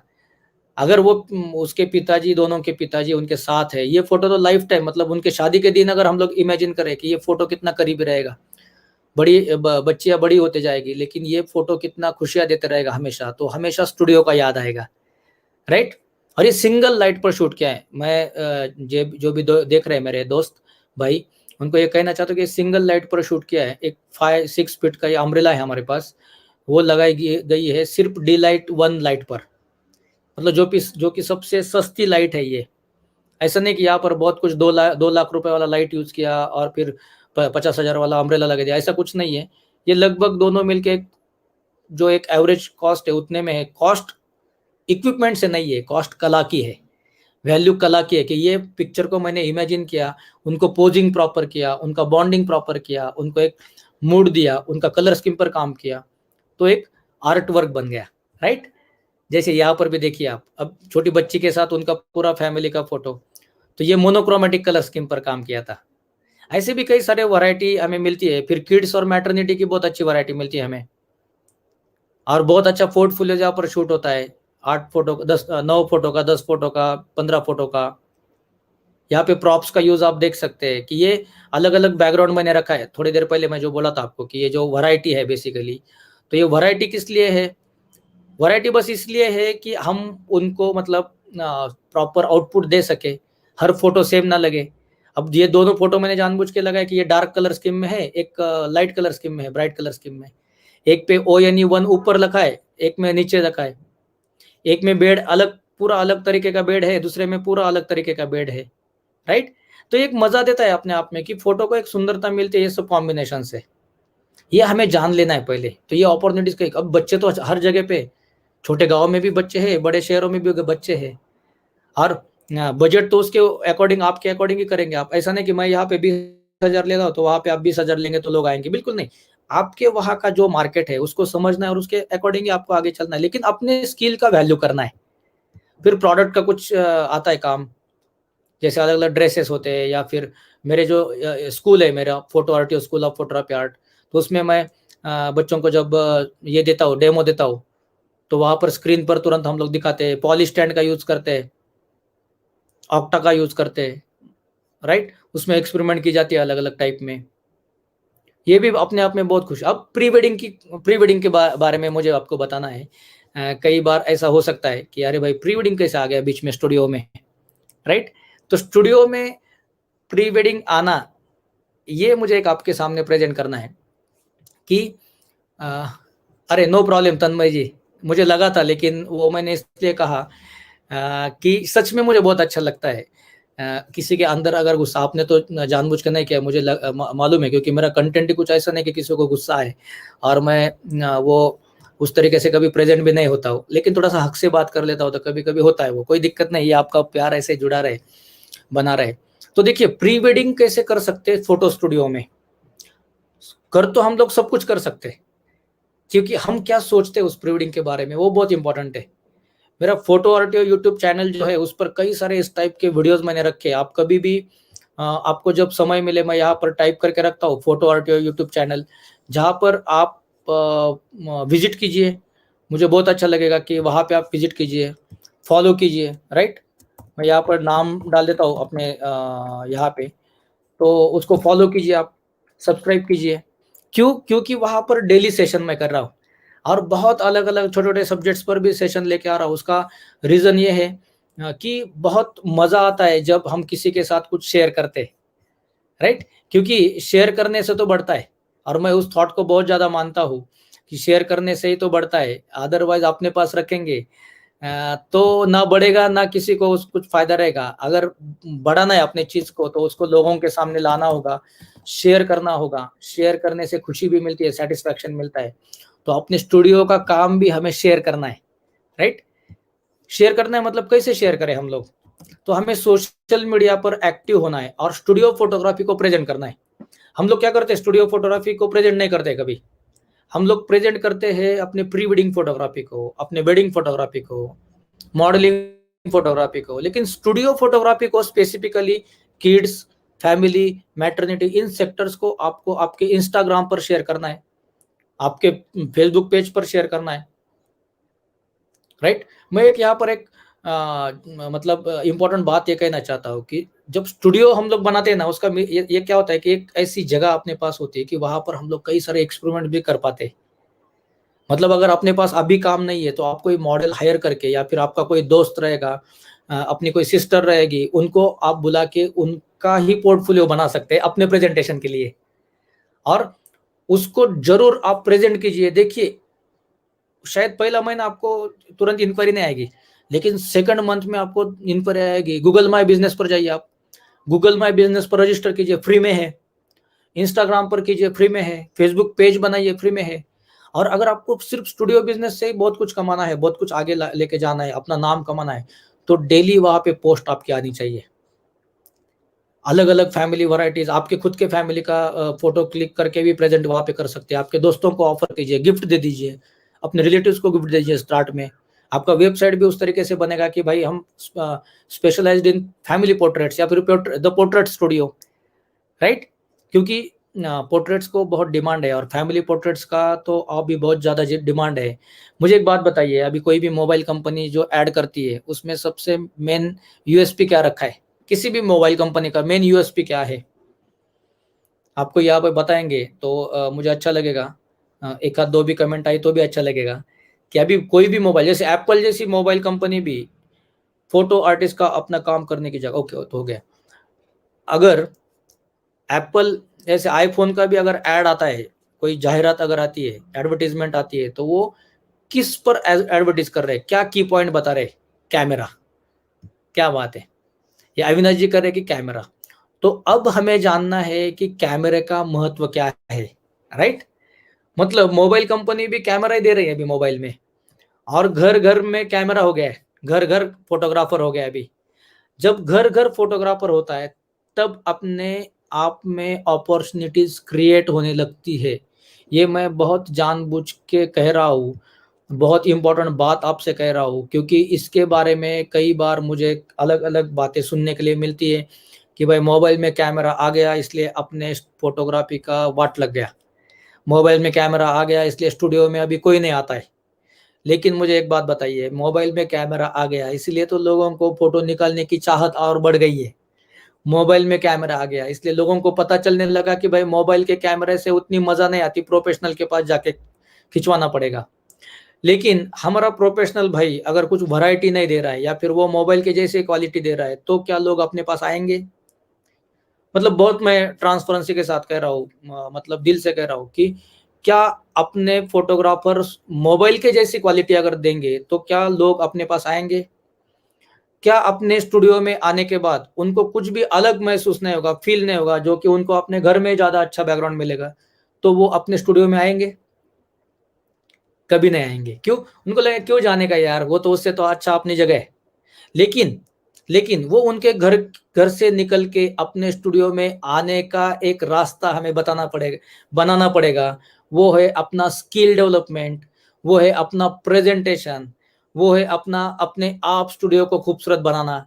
अगर वो उसके पिताजी, दोनों के पिताजी उनके साथ है, ये फोटो तो लाइफ टाइम, मतलब उनके शादी के दिन अगर हम लोग इमेजिन करें कि ये फोटो कितना करीबी रहेगा, बच्चियां बड़ी होते जाएगी, लेकिन ये फोटो कितना खुशियां देते रहेगा हमेशा, तो हमेशा स्टूडियो का याद आएगा, राइट। और ये सिंगल लाइट पर शूट किया है। मैं जो भी देख रहे हैं मेरे दोस्त भाई, उनको ये कहना चाहता हूँ कि सिंगल लाइट पर शूट किया है। एक 5-6 फीट का ये अम्ब्रेला है हमारे पास, वो लगाई गई है सिर्फ डी लाइट 1 लाइट पर, मतलब जो कि सबसे सस्ती लाइट है ये। ऐसा नहीं कि यहाँ पर बहुत कुछ 2 लाख रुपए वाला लाइट यूज किया और फिर 50,000 वाला अम्ब्रेला लगा दिया, ऐसा कुछ नहीं है। ये लगभग दोनों मिलके जो एक एवरेज कॉस्ट है उतने में है। कॉस्ट इक्विपमेंट से नहीं है, कॉस्ट कला की है, वैल्यू कला की है, कि ये पिक्चर को मैंने इमेजिन किया, उनको पोजिंग प्रॉपर किया, उनका बॉन्डिंग प्रॉपर किया, उनको एक मूड दिया, उनका कलर स्कीम पर काम किया, तो एक आर्ट वर्क बन गया, राइट। जैसे यहाँ पर भी देखिए आप, अब छोटी बच्ची के साथ उनका पूरा फैमिली का फोटो, तो ये मोनोक्रोमेटिक कलर स्कीम पर काम किया था। ऐसे भी कई सारे वैरायटी हमें मिलती है। फिर किड्स और मैटरनिटी की बहुत अच्छी वैरायटी मिलती है हमें, और बहुत अच्छा पोर्टफोलियो जहाँ पर शूट होता है, 8 फोटो, 9 फोटो का, 10 फोटो का, 15 फोटो का। यहाँ पे प्रॉप्स का यूज आप देख सकते हैं कि ये अलग अलग बैकग्राउंड मैंने रखा है। थोड़ी देर पहले मैं जो बोला था आपको कि ये जो वैरायटी है बेसिकली, तो ये वैरायटी किस लिए है? वैरायटी बस इसलिए है कि हम उनको मतलब प्रॉपर आउटपुट दे सके, हर फोटो सेम ना लगे। अब ये दोनों फोटो मैंने जानबूझ के लगाया कि ये डार्क कलर स्कीम में है, एक लाइट कलर स्कीम में है, ब्राइट कलर स्कीम में। एक पे ONE1 ऊपर रखा है, एक में नीचे रखा है। एक में बेड अलग, पूरा अलग तरीके का बेड है, दूसरे में पूरा अलग तरीके का बेड है, राइट। तो एक मजा देता है अपने आप में कि फोटो को एक सुंदरता मिलती है ये सब कॉम्बिनेशन से। ये हमें जान लेना है पहले, तो ये अपॉर्चुनिटीज का। अब बच्चे तो हर जगह पे, छोटे गांव में भी बच्चे हैं, बड़े शहरों में भी बच्चे हैं, और बजट तो उसके अकॉर्डिंग, आपके अकॉर्डिंग ही करेंगे आप। ऐसा नहीं कि मैं यहाँ पे 20,000 ले रहा हूँ तो वहाँ पे आप 20,000 लेंगे तो लोग आएंगे, बिल्कुल नहीं। आपके वहाँ का जो मार्केट है उसको समझना है और उसके अकॉर्डिंग ही आपको आगे चलना है, लेकिन अपने स्किल का वैल्यू करना है। फिर प्रोडक्ट का कुछ आता है काम, जैसे अलग अलग ड्रेसेस होते हैं, या फिर मेरे जो स्कूल है, मेरा photo art, school of photography art, तो उसमें मैं बच्चों को जब ये देता हूँ, डेमो देता हूँ, तो वहां पर स्क्रीन पर तुरंत हम लोग दिखाते हैं, पॉली स्टैंड का यूज करते हैं, ऑक्टा का यूज करते हैं, राइट। उसमें एक्सपेरिमेंट की जाती है अलग अलग टाइप में। ये भी अपने आप में बहुत खुश। अब प्री वेडिंग के बारे में मुझे आपको बताना है। कई बार ऐसा हो सकता है कि अरे भाई प्री वेडिंग कैसे आ गया बीच में स्टूडियो में, राइट? तो स्टूडियो में प्री वेडिंग आना, ये मुझे एक आपके सामने प्रेजेंट करना है कि अरे नो प्रॉब्लम तन्मय जी, मुझे लगा था, लेकिन वो मैंने इसलिए कहा कि सच में मुझे बहुत अच्छा लगता है किसी के अंदर अगर गुस्सा, आपने तो जानबूझ के नहीं किया, मुझे मालूम है, क्योंकि मेरा कंटेंट ही कुछ ऐसा नहीं कि किसी को गुस्सा है, और मैं वो उस तरीके से कभी प्रेजेंट भी नहीं होता हूँ, लेकिन थोड़ा सा हक से बात कर लेता हूँ, तो कभी कभी होता है, वो कोई दिक्कत नहीं है, आपका प्यार ऐसे जुड़ा रहे, बना रहे। तो देखिए, प्री वेडिंग कैसे कर सकते हैं फोटो स्टूडियो में? कर तो हम लोग सब कुछ कर सकते हैं, क्योंकि हम क्या सोचते हैं उस प्री वेडिंग के बारे में, वो बहुत इंपॉर्टेंट है। मेरा फोटो आरटीओ यूट्यूब चैनल जो है, उस पर कई सारे इस टाइप के वीडियोस मैंने रखे हैं। आप कभी भी आपको जब समय मिले, मैं यहाँ पर टाइप करके रखता हूँ फोटो आरटीओ यूट्यूब चैनल, जहाँ पर आप विजिट कीजिए। मुझे बहुत अच्छा लगेगा कि वहाँ पे आप विजिट कीजिए, फॉलो कीजिए, राइट? मैं यहाँ पर नाम डाल देता हूँ अपने यहाँ पे, तो उसको फॉलो कीजिए, आप सब्सक्राइब कीजिए। क्यों? क्योंकि वहाँ पर डेली सेशन मैं कर रहा हूँ, और बहुत अलग अलग छोटे छोटे सब्जेक्ट्स पर भी सेशन लेके आ रहा हूँ। उसका रीज़न ये है कि बहुत मज़ा आता है जब हम किसी के साथ कुछ शेयर करते हैं, राइट? क्योंकि शेयर करने से तो बढ़ता है, और मैं उस थॉट को बहुत ज़्यादा मानता हूँ कि शेयर करने से ही तो बढ़ता है। अदरवाइज अपने पास रखेंगे तो ना बढ़ेगा, ना किसी को कुछ फायदा रहेगा। अगर बढ़ाना है अपने चीज को, तो उसको लोगों के सामने लाना होगा, शेयर करना होगा। शेयर करने से खुशी भी मिलती है, सेटिस्फैक्शन मिलता है। तो अपने स्टूडियो का काम भी हमें शेयर करना है, राइट? शेयर करना है मतलब कैसे शेयर करें हम लोग? तो हमें सोशल मीडिया पर एक्टिव होना है और स्टूडियो फोटोग्राफी को प्रेजेंट करना है। हम लोग क्या करते हैं? स्टूडियो फोटोग्राफी को प्रेजेंट नहीं करते कभी। हम लोग प्रेजेंट करते हैं अपने प्री वेडिंग फोटोग्राफी को, अपने वेडिंग फोटोग्राफी को, मॉडलिंग फोटोग्राफी को। लेकिन स्टूडियो फोटोग्राफी को स्पेसिफिकली किड्स, फैमिली, मैटरनिटी, इन सेक्टर्स को आपको आपके इंस्टाग्राम पर शेयर करना है, आपके फेसबुक पेज पर शेयर करना है, राइट? मैं एक यहाँ पर एक मतलब इंपॉर्टेंट बात ये कहना चाहता हूँ कि जब स्टूडियो हम लोग बनाते हैं ना, उसका ये क्या होता है कि एक ऐसी जगह अपने पास होती है कि वहां पर हम लोग कई सारे एक्सपेरिमेंट भी कर पाते हैं। मतलब अगर अपने पास अभी काम नहीं है, तो आप कोई मॉडल हायर करके, या फिर आपका कोई दोस्त रहेगा, अपनी कोई सिस्टर रहेगी, उनको आप बुला के उनका ही पोर्टफोलियो बना सकते हैं अपने प्रेजेंटेशन के लिए, और उसको जरूर आप प्रेजेंट कीजिए। देखिए, शायद पहला महीना आपको तुरंत इंक्वायरी नहीं आएगी, लेकिन सेकंड मंथ में आपको इंक्वायरी आएगी। गूगल माई बिजनेस पर जाइए, आप गूगल माई बिजनेस पर रजिस्टर कीजिए, फ्री में है। इंस्टाग्राम पर कीजिए, फ्री में है। फेसबुक पेज बनाइए, फ्री में है। और अगर आपको सिर्फ स्टूडियो बिजनेस से ही बहुत कुछ कमाना है, बहुत कुछ आगे लेके जाना है, अपना नाम कमाना है, तो डेली वहां पे पोस्ट आपकी आनी चाहिए। अलग अलग फैमिली वैरायटीज, आपके खुद के फैमिली का फोटो क्लिक करके भी प्रेजेंट वहां पे कर सकते हैं। आपके दोस्तों को ऑफर कीजिए, गिफ्ट दे दीजिए, अपने रिलेटिव्स को गिफ्ट दीजिए स्टार्ट में। आपका वेबसाइट भी उस तरीके से बनेगा कि भाई हम स्पेशलाइज्ड इन फैमिली पोर्ट्रेट्स, या फिर द पोर्ट्रेट स्टूडियो, राइट? क्योंकि पोर्ट्रेट्स को बहुत डिमांड है, और फैमिली पोर्ट्रेट्स का तो अभी बहुत ज़्यादा डिमांड है। मुझे एक बात बताइए, अभी कोई भी मोबाइल कंपनी जो ऐड करती है, उसमें सबसे मेन यूएसपी क्या रखा है? किसी भी मोबाइल कंपनी का मेन यूएसपी क्या है? आपको यहाँ पे बताएंगे तो मुझे अच्छा लगेगा। एक आध दो भी कमेंट आई तो भी अच्छा लगेगा कि अभी कोई भी मोबाइल, जैसे एप्पल जैसी मोबाइल कंपनी भी फोटो आर्टिस्ट का अपना काम करने की जगह, ओके तो हो गया। अगर एप्पल जैसे आईफोन का भी अगर ऐड आता है, कोई जाहिरात अगर आती है, एडवर्टीजमेंट आती है, तो वो किस पर एडवर्टीज कर रहे हैं? क्या की पॉइंट बता रहे? कैमरा। क्या बात है, ये अविनाश जी कर रहे कि कैमरा। तो अब हमें जानना है कि कैमरे का महत्व क्या है, राइट? मतलब मोबाइल कंपनी भी कैमरा ही दे रही है अभी मोबाइल में, और घर घर में कैमरा हो गया है, घर घर फोटोग्राफर हो गया है अभी। जब घर घर फोटोग्राफर होता है, तब अपने आप में अपॉर्चुनिटीज क्रिएट होने लगती है। ये मैं बहुत जानबूझ के कह रहा हूँ, बहुत इंपॉर्टेंट बात आपसे कह रहा हूँ, क्योंकि इसके बारे में कई बार मुझे अलग अलग बातें सुनने के लिए मिलती है कि भाई मोबाइल में कैमरा आ गया इसलिए अपने फोटोग्राफी का वाट लग गया, मोबाइल में कैमरा आ गया इसलिए स्टूडियो में अभी कोई नहीं आता है। लेकिन मुझे एक बात बताइए, मोबाइल में कैमरा आ गया इसलिए तो लोगों को फोटो निकालने की चाहत और बढ़ गई है। मोबाइल में कैमरा आ गया, इसलिए लोगों को पता चलने लगा कि भाई मोबाइल के कैमरे से उतनी मजा नहीं आती, प्रोफेशनल के पास जाके खिंचवाना पड़ेगा। लेकिन हमारा प्रोफेशनल भाई अगर कुछ वैरायटी नहीं दे रहा है या फिर वो मोबाइल के जैसे क्वालिटी दे रहा है, तो क्या लोग अपने पास आएंगे? मतलब बहुत मैं ट्रांसपेरेंसी के साथ कह रहा हूँ, मतलब दिल से कह रहा हूँ कि क्या अपने फोटोग्राफर्स मोबाइल के जैसी क्वालिटी अगर देंगे तो क्या लोग अपने पास आएंगे? क्या अपने स्टूडियो में आने के बाद उनको कुछ भी अलग महसूस नहीं होगा, फील नहीं होगा, जो कि उनको अपने घर में ज्यादा अच्छा बैकग्राउंड मिलेगा, तो वो अपने स्टूडियो में आएंगे? कभी नहीं आएंगे। क्यों? उनको लगेगा क्यों जाने का यार, वो तो उससे तो अच्छा अपनी जगह है। लेकिन लेकिन वो उनके घर घर से निकल के अपने स्टूडियो में आने का एक रास्ता हमें बनाना पड़ेगा। वो है अपना स्किल डेवलपमेंट, वो है अपना प्रेजेंटेशन, वो है अपना अपने आप स्टूडियो को खूबसूरत बनाना,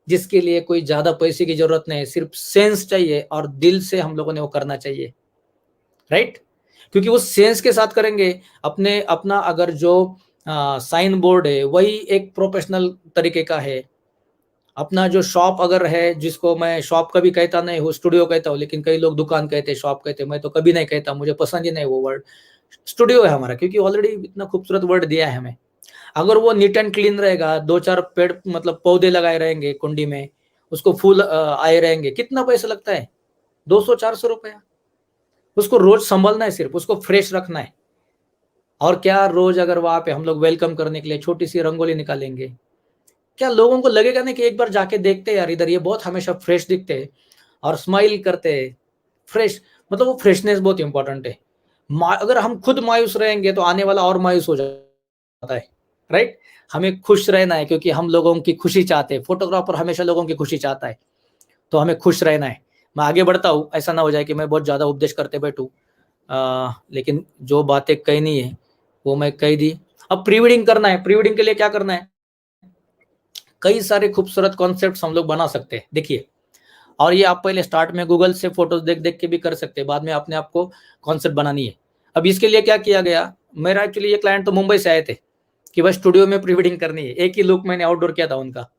जिसके लिए कोई ज्यादा पैसे की जरूरत नहीं, सिर्फ सेंस चाहिए और दिल से हम लोगों ने वो करना चाहिए। राइट? क्योंकि वो सेंस के साथ करेंगे। अपने अपना अगर जो साइन बोर्ड है वही एक प्रोफेशनल तरीके का है। अपना जो शॉप अगर है, जिसको मैं शॉप कभी कहता नहीं हूँ, स्टूडियो कहता हूँ, लेकिन कई लोग दुकान कहते हैं, शॉप कहते हैं, मैं तो कभी नहीं कहता, मुझे पसंद ही नहीं वो वर्ड। स्टूडियो है हमारा, क्योंकि ऑलरेडी इतना खूबसूरत वर्ड दिया है हमें। अगर वो नीट एंड क्लीन रहेगा, दो चार पेड़ मतलब पौधे लगाए रहेंगे कुंडी में, उसको फूल आए रहेंगे, कितना पैसा लगता है? 200-400 रुपया। उसको रोज संभलना है, सिर्फ उसको फ्रेश रखना है। और क्या रोज अगर वहां पे हम लोग वेलकम करने के लिए छोटी सी रंगोली निकालेंगे, क्या लोगों को लगेगा ना कि एक बार जाके देखते हैं यार, इधर ये बहुत हमेशा फ्रेश दिखते हैं और स्माइल करते हैं, फ्रेश। मतलब वो फ्रेशनेस बहुत इंपॉर्टेंट है। अगर हम खुद मायूस रहेंगे तो आने वाला और मायूस हो जाता है। राइट? हमें खुश रहना है, क्योंकि हम लोगों की खुशी चाहते हैं, फोटोग्राफर हमेशा लोगों की खुशी चाहता है, तो हमें खुश रहना है। मैं आगे बढ़ता हूँ, ऐसा ना हो जाए कि मैं बहुत ज्यादा उपदेश करते बैठूं। लेकिन जो बातें कहनी है वो मैं कह दी। अब प्री वेडिंग करना है, प्री वेडिंग के लिए क्या करना है? कई सारे खूबसूरत कॉन्सेप्ट्स हम लोग बना सकते हैं, देखिए। और ये आप पहले स्टार्ट में गूगल से फोटोज देख देख के भी कर सकते हैं, बाद में अपने आप को कॉन्सेप्ट बनानी है। अब इसके लिए क्या किया गया, मेरा एक्चुअली ये क्लाइंट तो मुंबई से आए थे कि बस स्टूडियो में प्री वेडिंग करनी है, एक ही लुक मैंने आउटडोर किया था उनका।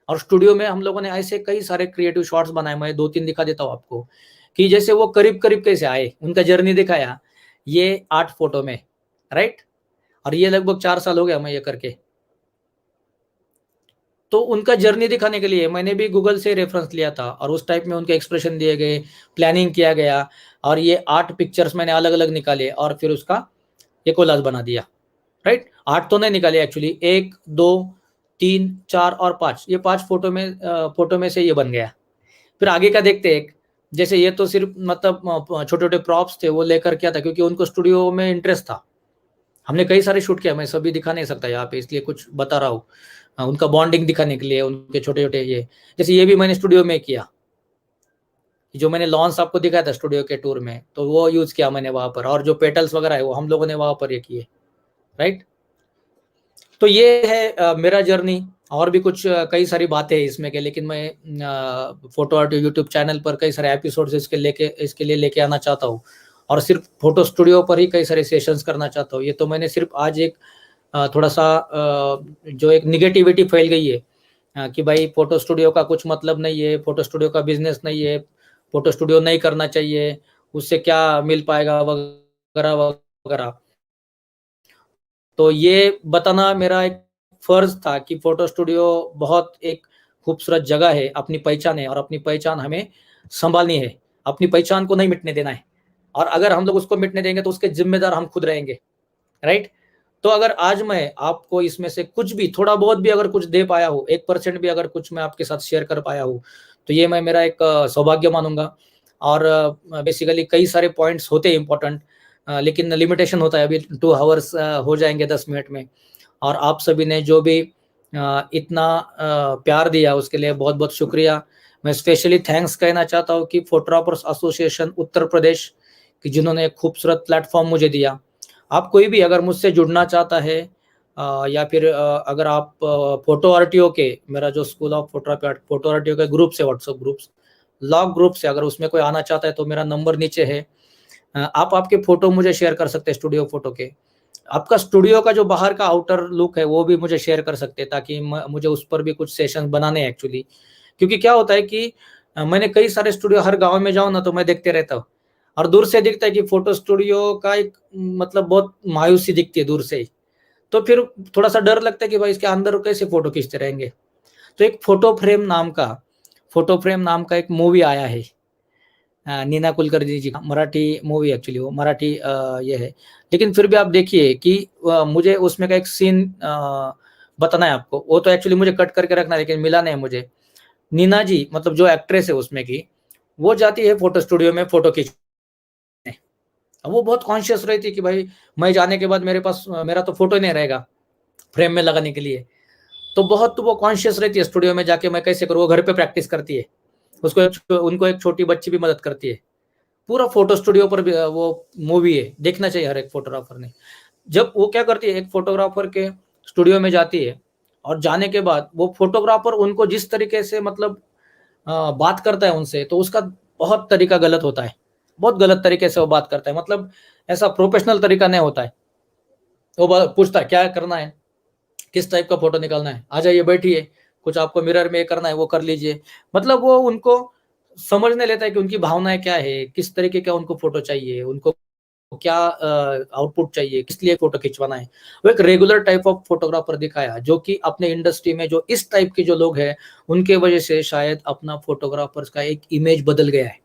और स्टूडियो में हम लोगों ने ऐसे कई सारे क्रिएटिव शॉट्स बनाए, मैं 2-3 दिखा देता हूँ आपको, कि जैसे वो करीब करीब कैसे आए, उनका जर्नी दिखाया, ये 8 फोटो में। राइट? और ये लगभग 4 साल हो गया मैं ये करके। तो उनका जर्नी दिखाने के लिए मैंने भी गूगल से रेफरेंस लिया था, और उस टाइप में उनके एक्सप्रेशन दिए गए, प्लानिंग किया गया, और ये 8 पिक्चर्स मैंने अलग अलग निकाले और फिर उसका ये कोलाज बना दिया। राइट? 8 तो नहीं निकाले एक्चुअली, 1 2 3 4 और 5, ये 5 फोटो में से ये बन गया। फिर आगे का देखते एक, जैसे ये तो सिर्फ मतलब छोटे छोटे प्रॉप्स थे, वो लेकर किया था क्योंकि उनको स्टूडियो में इंटरेस्ट था। हमने कई सारे शूट किया, मैं सभी दिखा नहीं सकता यहाँ पे, इसलिए कुछ बता रहा हूँ। उनका बॉन्डिंग दिखाने के लिए, उनके छोटे छोटे ये, जैसे ये भी मैंने स्टूडियो में किया, जो मैंने लॉन्स आपको दिखाया था स्टूडियो के टूर में, तो वो यूज किया मैंने वहां पर, और जो पेटल्स वगैरह है वो हम लोगों ने वहां पर ये किए। राइट? तो ये है मेरा जर्नी। और भी कुछ कई सारी बातें हैं इसमें के, लेकिन मैं फोटो आर्ट यूट्यूब चैनल पर कई सारे एपिसोड्स इसके लिए लेके आना चाहता हूँ, और सिर्फ फोटो स्टूडियो पर ही कई सारे सेशंस करना चाहता हूँ। ये तो मैंने सिर्फ आज एक थोड़ा सा जो एक निगेटिविटी फैल गई है, कि भाई फोटो स्टूडियो का कुछ मतलब नहीं है, फोटो स्टूडियो का बिजनेस नहीं है, फोटो स्टूडियो नहीं करना चाहिए, उससे क्या मिल पाएगा वगैरह वगैरह। तो ये बताना मेरा एक फर्ज था कि फोटो स्टूडियो बहुत एक खूबसूरत जगह है, अपनी पहचान है, और अपनी पहचान हमें संभालनी है, अपनी पहचान को नहीं मिटने देना है। और अगर हम लोग उसको मिटने देंगे तो उसके जिम्मेदार हम खुद रहेंगे। राइट? तो अगर आज मैं आपको इसमें से कुछ भी, थोड़ा बहुत भी अगर कुछ दे पाया हूँ, 1% भी अगर कुछ मैं आपके साथ शेयर कर पाया हूँ, तो ये मैं मेरा एक सौभाग्य मानूंगा। और बेसिकली कई सारे पॉइंट्स होते हैं इंपॉर्टेंट, लेकिन लिमिटेशन होता है, अभी 2 आवर्स हो जाएंगे 10 मिनट में। और आप सभी ने जो भी इतना प्यार दिया उसके लिए बहुत बहुत शुक्रिया। मैं स्पेशली थैंक्स कहना चाहता हूँ कि फोटोग्राफर्स एसोसिएशन उत्तर प्रदेश कि जिन्होंने एक खूबसूरत प्लेटफॉर्म मुझे दिया। आप कोई भी अगर मुझसे जुड़ना चाहता है, या फिर अगर आप फोटो आरटीओ के, मेरा जो school of photography photo RTO के ग्रुप से, व्हाट्सएप ग्रुप्स लॉग ग्रुप से अगर उसमें कोई आना चाहता है, तो मेरा नंबर नीचे है। आप आपके फोटो मुझे शेयर कर सकते हैं, स्टूडियो फोटो के। आपका स्टूडियो का जो बाहर का आउटर लुक है वो भी मुझे शेयर कर सकते हैं, ताकि मुझे उस पर भी कुछ सेशन बनाने हैं एक्चुअली। क्योंकि क्या होता है कि मैंने कई सारे स्टूडियो, हर गाँव में जाऊँ ना तो मैं देखते रहता हूँ, और दूर से दिखता है कि फोटो स्टूडियो का एक मतलब बहुत मायूसी दिखती है दूर से ही। तो फिर थोड़ा-सा डर लगता है कि भाई इसके अंदर कैसे फ़ोटो खींचते रहेंगे। तो एक फ़ोटो फ्रेम नाम का एक मूवी आया है। नीना कुलकर्णी जी का मराठी मूवी, एक्चुअली वो मराठी ये है। लेकिन फिर भी आप देखिए कि मुझे उसमें का एक सीन बताना है आपको। वो तो एक्चुअली मुझे कट करके रखना है, लेकिन मिला नहीं मुझे। नीना जी मतलब जो एक्ट्रेस है उसमें की, वो जाती है फ़ोटो स्टूडियो में फ़ोटो खींचने। अब वो बहुत कॉन्शियस रहती है कि भाई मैं जाने के बाद मेरे पास मेरा तो फ़ोटो ही नहीं रहेगा फ्रेम में लगाने के लिए। तो बहुत वो कॉन्शियस रहती है स्टूडियो में जाके मैं कैसे करूँ, वो घर पे प्रैक्टिस करती है। उनको एक छोटी बच्ची भी मदद करती है। पूरा फ़ोटो स्टूडियो पर भी वो मूवी है, देखना चाहिए हर एक फ़ोटोग्राफ़र ने। जब वो क्या करती है, एक फ़ोटोग्राफ़र के स्टूडियो में जाती है और जाने के बाद वो फ़ोटोग्राफ़र उनको जिस तरीके से मतलब बात करता है उनसे, तो उसका बहुत तरीका गलत होता है। बहुत गलत तरीके से वो बात करता है, मतलब ऐसा प्रोफ़ेशनल तरीका नहीं होता है। वो पूछता है क्या करना है? किस टाइप का फ़ोटो निकालना है? आ जाइए बैठिए, कुछ आपको मिरर में ये करना है वो कर लीजिए। मतलब वो उनको समझने लेता है कि उनकी भावनाएँ क्या है, किस तरीके का उनको फ़ोटो चाहिए, उनको क्या आउटपुट चाहिए, किस लिए फ़ोटो खिंचवाना है। वो एक रेगुलर टाइप ऑफ फ़ोटोग्राफ़र दिखाया, जो कि अपने इंडस्ट्री में जो इस टाइप के जो लोग हैं, उनके वजह से शायद अपना फ़ोटोग्राफ़र्स का एक इमेज बदल गया है।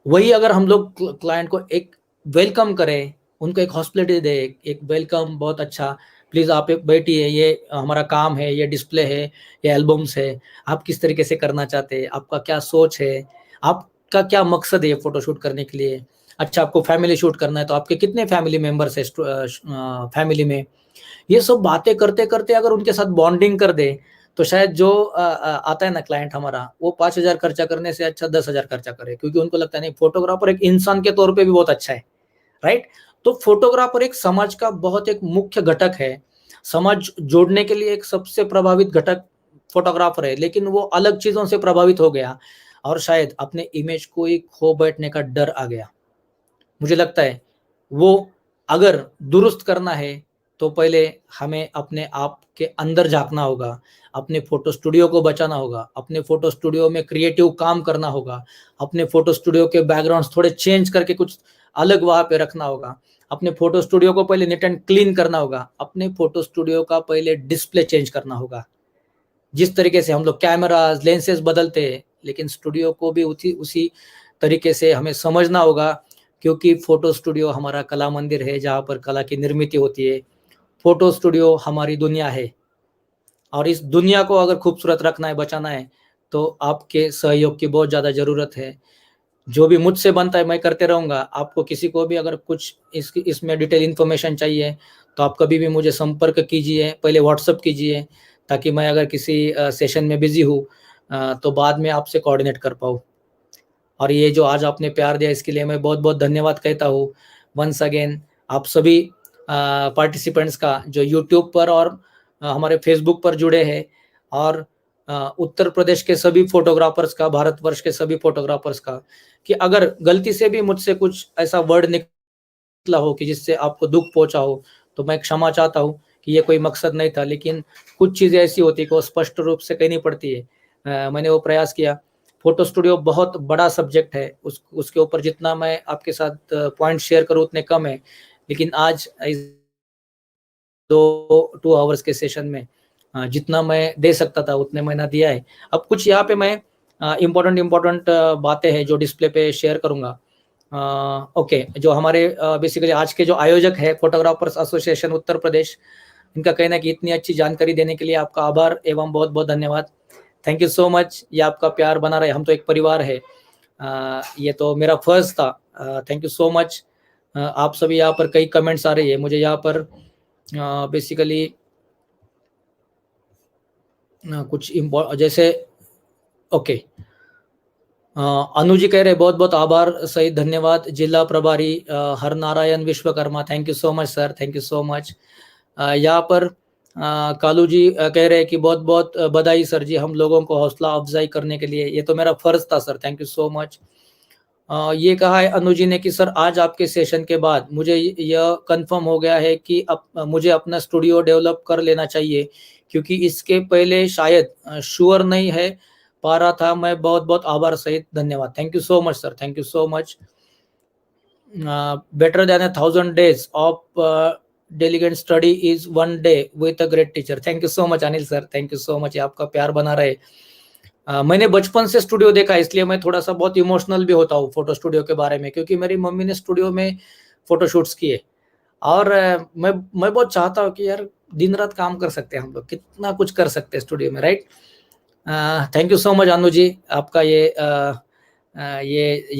वही अगर हम लोग क्लाइंट को एक वेलकम करें, उनको एक हॉस्पिटैलिटी दें, एक वेलकम बहुत अच्छा, प्लीज़ आप बैठिए, ये हमारा काम है, ये डिस्प्ले है, ये एल्बम्स है, आप किस तरीके से करना चाहते हैं, आपका क्या सोच है, आपका क्या मकसद है ये फ़ोटो शूट करने के लिए। अच्छा, आपको फैमिली शूट करना है तो आपके कितने फैमिली मेंबर्स हैं फैमिली में। ये सब बातें करते-करते अगर उनके साथ बॉन्डिंग कर दें, तो शायद जो आता है ना क्लाइंट हमारा, वो 5,000 खर्चा करने से अच्छा 10,000 खर्चा करे, क्योंकि उनको लगता है नहीं, फोटोग्राफर एक इंसान के तौर पे भी बहुत अच्छा है, राइट? तो फोटोग्राफर एक समाज का बहुत एक मुख्य घटक है। समाज जोड़ने के लिए एक सबसे प्रभावित घटक फोटोग्राफर है, लेकिन वो अलग चीज़ों से प्रभावित हो गया और शायद अपने इमेज को ही खो बैठने का डर आ गया। मुझे लगता है वो अगर दुरुस्त करना है तो पहले हमें अपने आप के अंदर झाँकना होगा, अपने फ़ोटो स्टूडियो को बचाना होगा, अपने फ़ोटो स्टूडियो में क्रिएटिव काम करना होगा, अपने फ़ोटो स्टूडियो के बैकग्राउंड्स थोड़े चेंज करके कुछ अलग वहाँ पे रखना होगा, अपने फ़ोटो स्टूडियो को पहले नीट एंड क्लीन करना होगा, अपने फ़ोटो स्टूडियो का पहले डिस्प्ले चेंज करना होगा। जिस तरीके से हम लोग कैमराज़, लेंसेज़ बदलते हैं, लेकिन स्टूडियो को भी उसी उसी तरीके से हमें समझना होगा, क्योंकि फ़ोटो स्टूडियो हमारा कला मंदिर है, जहाँ पर कला की निर्मिति होती है। फ़ोटो स्टूडियो हमारी दुनिया है और इस दुनिया को अगर खूबसूरत रखना है, बचाना है, तो आपके सहयोग की बहुत ज़्यादा ज़रूरत है। जो भी मुझसे बनता है मैं करते रहूँगा। आपको किसी को भी अगर कुछ इसमें डिटेल इन्फॉर्मेशन चाहिए, तो आप कभी भी मुझे संपर्क कीजिए, पहले व्हाट्सएप कीजिए, ताकि मैं अगर किसी सेशन में बिज़ी हूँ तो बाद में आपसे कोऑर्डिनेट कर पाऊँ। और ये जो आज आपने प्यार दिया इसके लिए मैं बहुत-बहुत धन्यवाद कहता हूँ। वन्स अगेन आप सभी पार्टिसिपेंट्स का जो यूट्यूब पर और हमारे फेसबुक पर जुड़े हैं, और उत्तर प्रदेश के सभी फ़ोटोग्राफ़र्स का, भारतवर्ष के सभी फ़ोटोग्राफ़र्स का, कि अगर गलती से भी मुझसे कुछ ऐसा वर्ड निकला हो कि जिससे आपको दुःख पहुँचा हो, तो मैं क्षमा चाहता हूँ कि ये कोई मकसद नहीं था, लेकिन कुछ चीज़ें ऐसी होती हैं कि वो स्पष्ट रूप से कहनी पड़ती है। मैंने वो प्रयास किया। फ़ोटो स्टूडियो बहुत बड़ा सब्जेक्ट है, उसके ऊपर जितना मैं आपके साथ पॉइंट शेयर करूँ उतने कम है। लेकिन आज इस 2 आवर्स के सेशन में जितना मैं दे सकता था उतने मैंने दिया है। अब कुछ यहाँ पे मैं इम्पोर्टेंट बातें हैं जो डिस्प्ले पे शेयर करूँगा। ओके, जो हमारे बेसिकली आज के जो आयोजक हैं फोटोग्राफर्स एसोसिएशन उत्तर प्रदेश, इनका कहना है कि इतनी अच्छी जानकारी देने के लिए आपका आभार एवं बहुत-बहुत धन्यवाद। Thank you so much. ये आपका प्यार बना रहे, हम तो एक परिवार है। ये तो मेरा फर्ज़ था। Thank you so much. आप सभी यहाँ पर कई कमेंट्स आ रही है। मुझे यहाँ पर बेसिकली कुछ जैसे ओके, अनु जी कह रहे बहुत-बहुत आभार सहित धन्यवाद जिला प्रभारी Harnarayan Vishwakarma, thank you so much sir, thank you so much. यहाँ पर कालू जी कह रहे हैं कि बहुत-बहुत बधाई सर जी, हम लोगों को हौसला अफ़ज़ाई करने के लिए, ये तो मेरा फ़र्ज़ था sir, thank you so much. ये कहा है अनु जी ने कि सर आज आपके सेशन के बाद मुझे यह कन्फर्म हो गया है कि मुझे अपना स्टूडियो डेवलप कर लेना चाहिए, क्योंकि इसके पहले शायद श्योर नहीं है, पा रहा था, मैं बहुत बहुत आभार सहित धन्यवाद। Thank you so much sir, thank you so much. Better than 1,000 days of delegate study is 1 day with a great teacher. Thank you so much Anil sir, thank you so much, आपका प्यार बना रहे। मैंने बचपन से स्टूडियो देखा, इसलिए मैं थोड़ा सा बहुत इमोशनल भी होता हूँ फोटो स्टूडियो के बारे में, क्योंकि मेरी मम्मी ने स्टूडियो में फोटो शूट्स किए। और मैं बहुत चाहता हूँ कि यार दिन रात काम कर सकते हैं हम लोग, कितना कुछ कर सकते हैं स्टूडियो में, right. Thank you so much Anu ji, आपका ये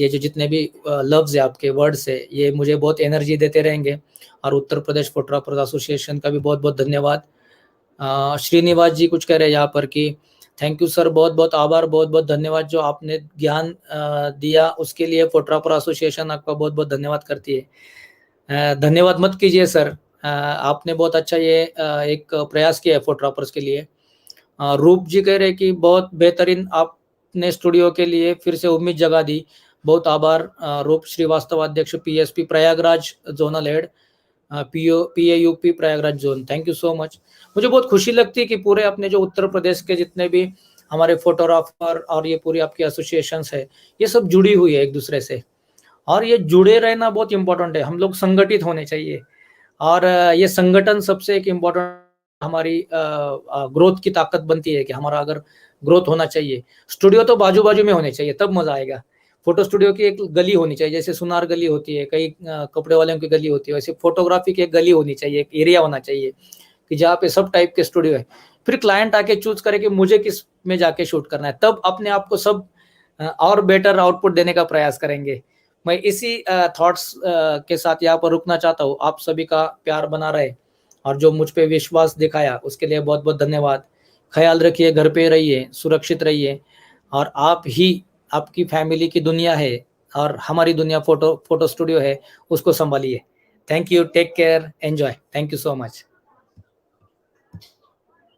जो जितने भी लव्स है, आपके वर्ड्स है, ये मुझे बहुत एनर्जी देते रहेंगे। और उत्तर प्रदेश फोटोग्राफर्स एसोसिएशन का भी बहुत बहुत धन्यवाद। श्रीनिवास जी कुछ कह रहे हैं यहाँ पर कि थैंक यू सर, बहुत बहुत आभार, बहुत बहुत धन्यवाद, जो आपने ज्ञान दिया उसके लिए फोटोग्राफर एसोसिएशन आपका बहुत बहुत धन्यवाद करती है। धन्यवाद मत कीजिए सर, आपने बहुत अच्छा ये एक प्रयास किया है फोटोग्राफर्स के लिए। रूप जी कह रहे कि बहुत बेहतरीन, आपने स्टूडियो के लिए फिर से उम्मीद जगा दी, बहुत आभार। रूप श्रीवास्तव, अध्यक्ष PSP Prayagraj zonal head, PAUP Prayagraj zone, thank you so much. मुझे बहुत खुशी लगती है कि पूरे अपने जो उत्तर प्रदेश के जितने भी हमारे फोटोग्राफर और ये पूरी आपकी एसोसिएशंस है, ये सब जुड़ी हुई है एक दूसरे से, और ये जुड़े रहना बहुत इंपॉर्टेंट है। हम लोग संगठित होने चाहिए, और ये संगठन सबसे एक इम्पोर्टेंट हमारी ग्रोथ की ताकत बनती है, कि हमारा अगर ग्रोथ होना चाहिए, स्टूडियो तो बाजू बाजू में होने चाहिए, तब मजा आएगा। फोटो स्टूडियो की एक गली होनी चाहिए, जैसे सुनार गली होती है, कई कपड़े वालों की गली होती है, वैसे फोटोग्राफी की एक गली होनी चाहिए, एक एरिया होना चाहिए कि जहाँ पे सब टाइप के स्टूडियो है। फिर क्लाइंट आके चूज करे कि मुझे किस में जाके शूट करना है, तब अपने आप को सब और बेटर आउटपुट देने का प्रयास करेंगे। मैं इसी थॉट्स के साथ यहाँ पर रुकना चाहता हूँ। आप सभी का प्यार बना रहे, और जो मुझ पे विश्वास दिखाया उसके लिए बहुत बहुत धन्यवाद। ख्याल रखिए, घर पे रहिए, सुरक्षित रहिए, और आप ही आपकी फैमिली की दुनिया है, और हमारी दुनिया फोटो स्टूडियो है, उसको संभालिए। Thank you, take care, enjoy, thank you so much.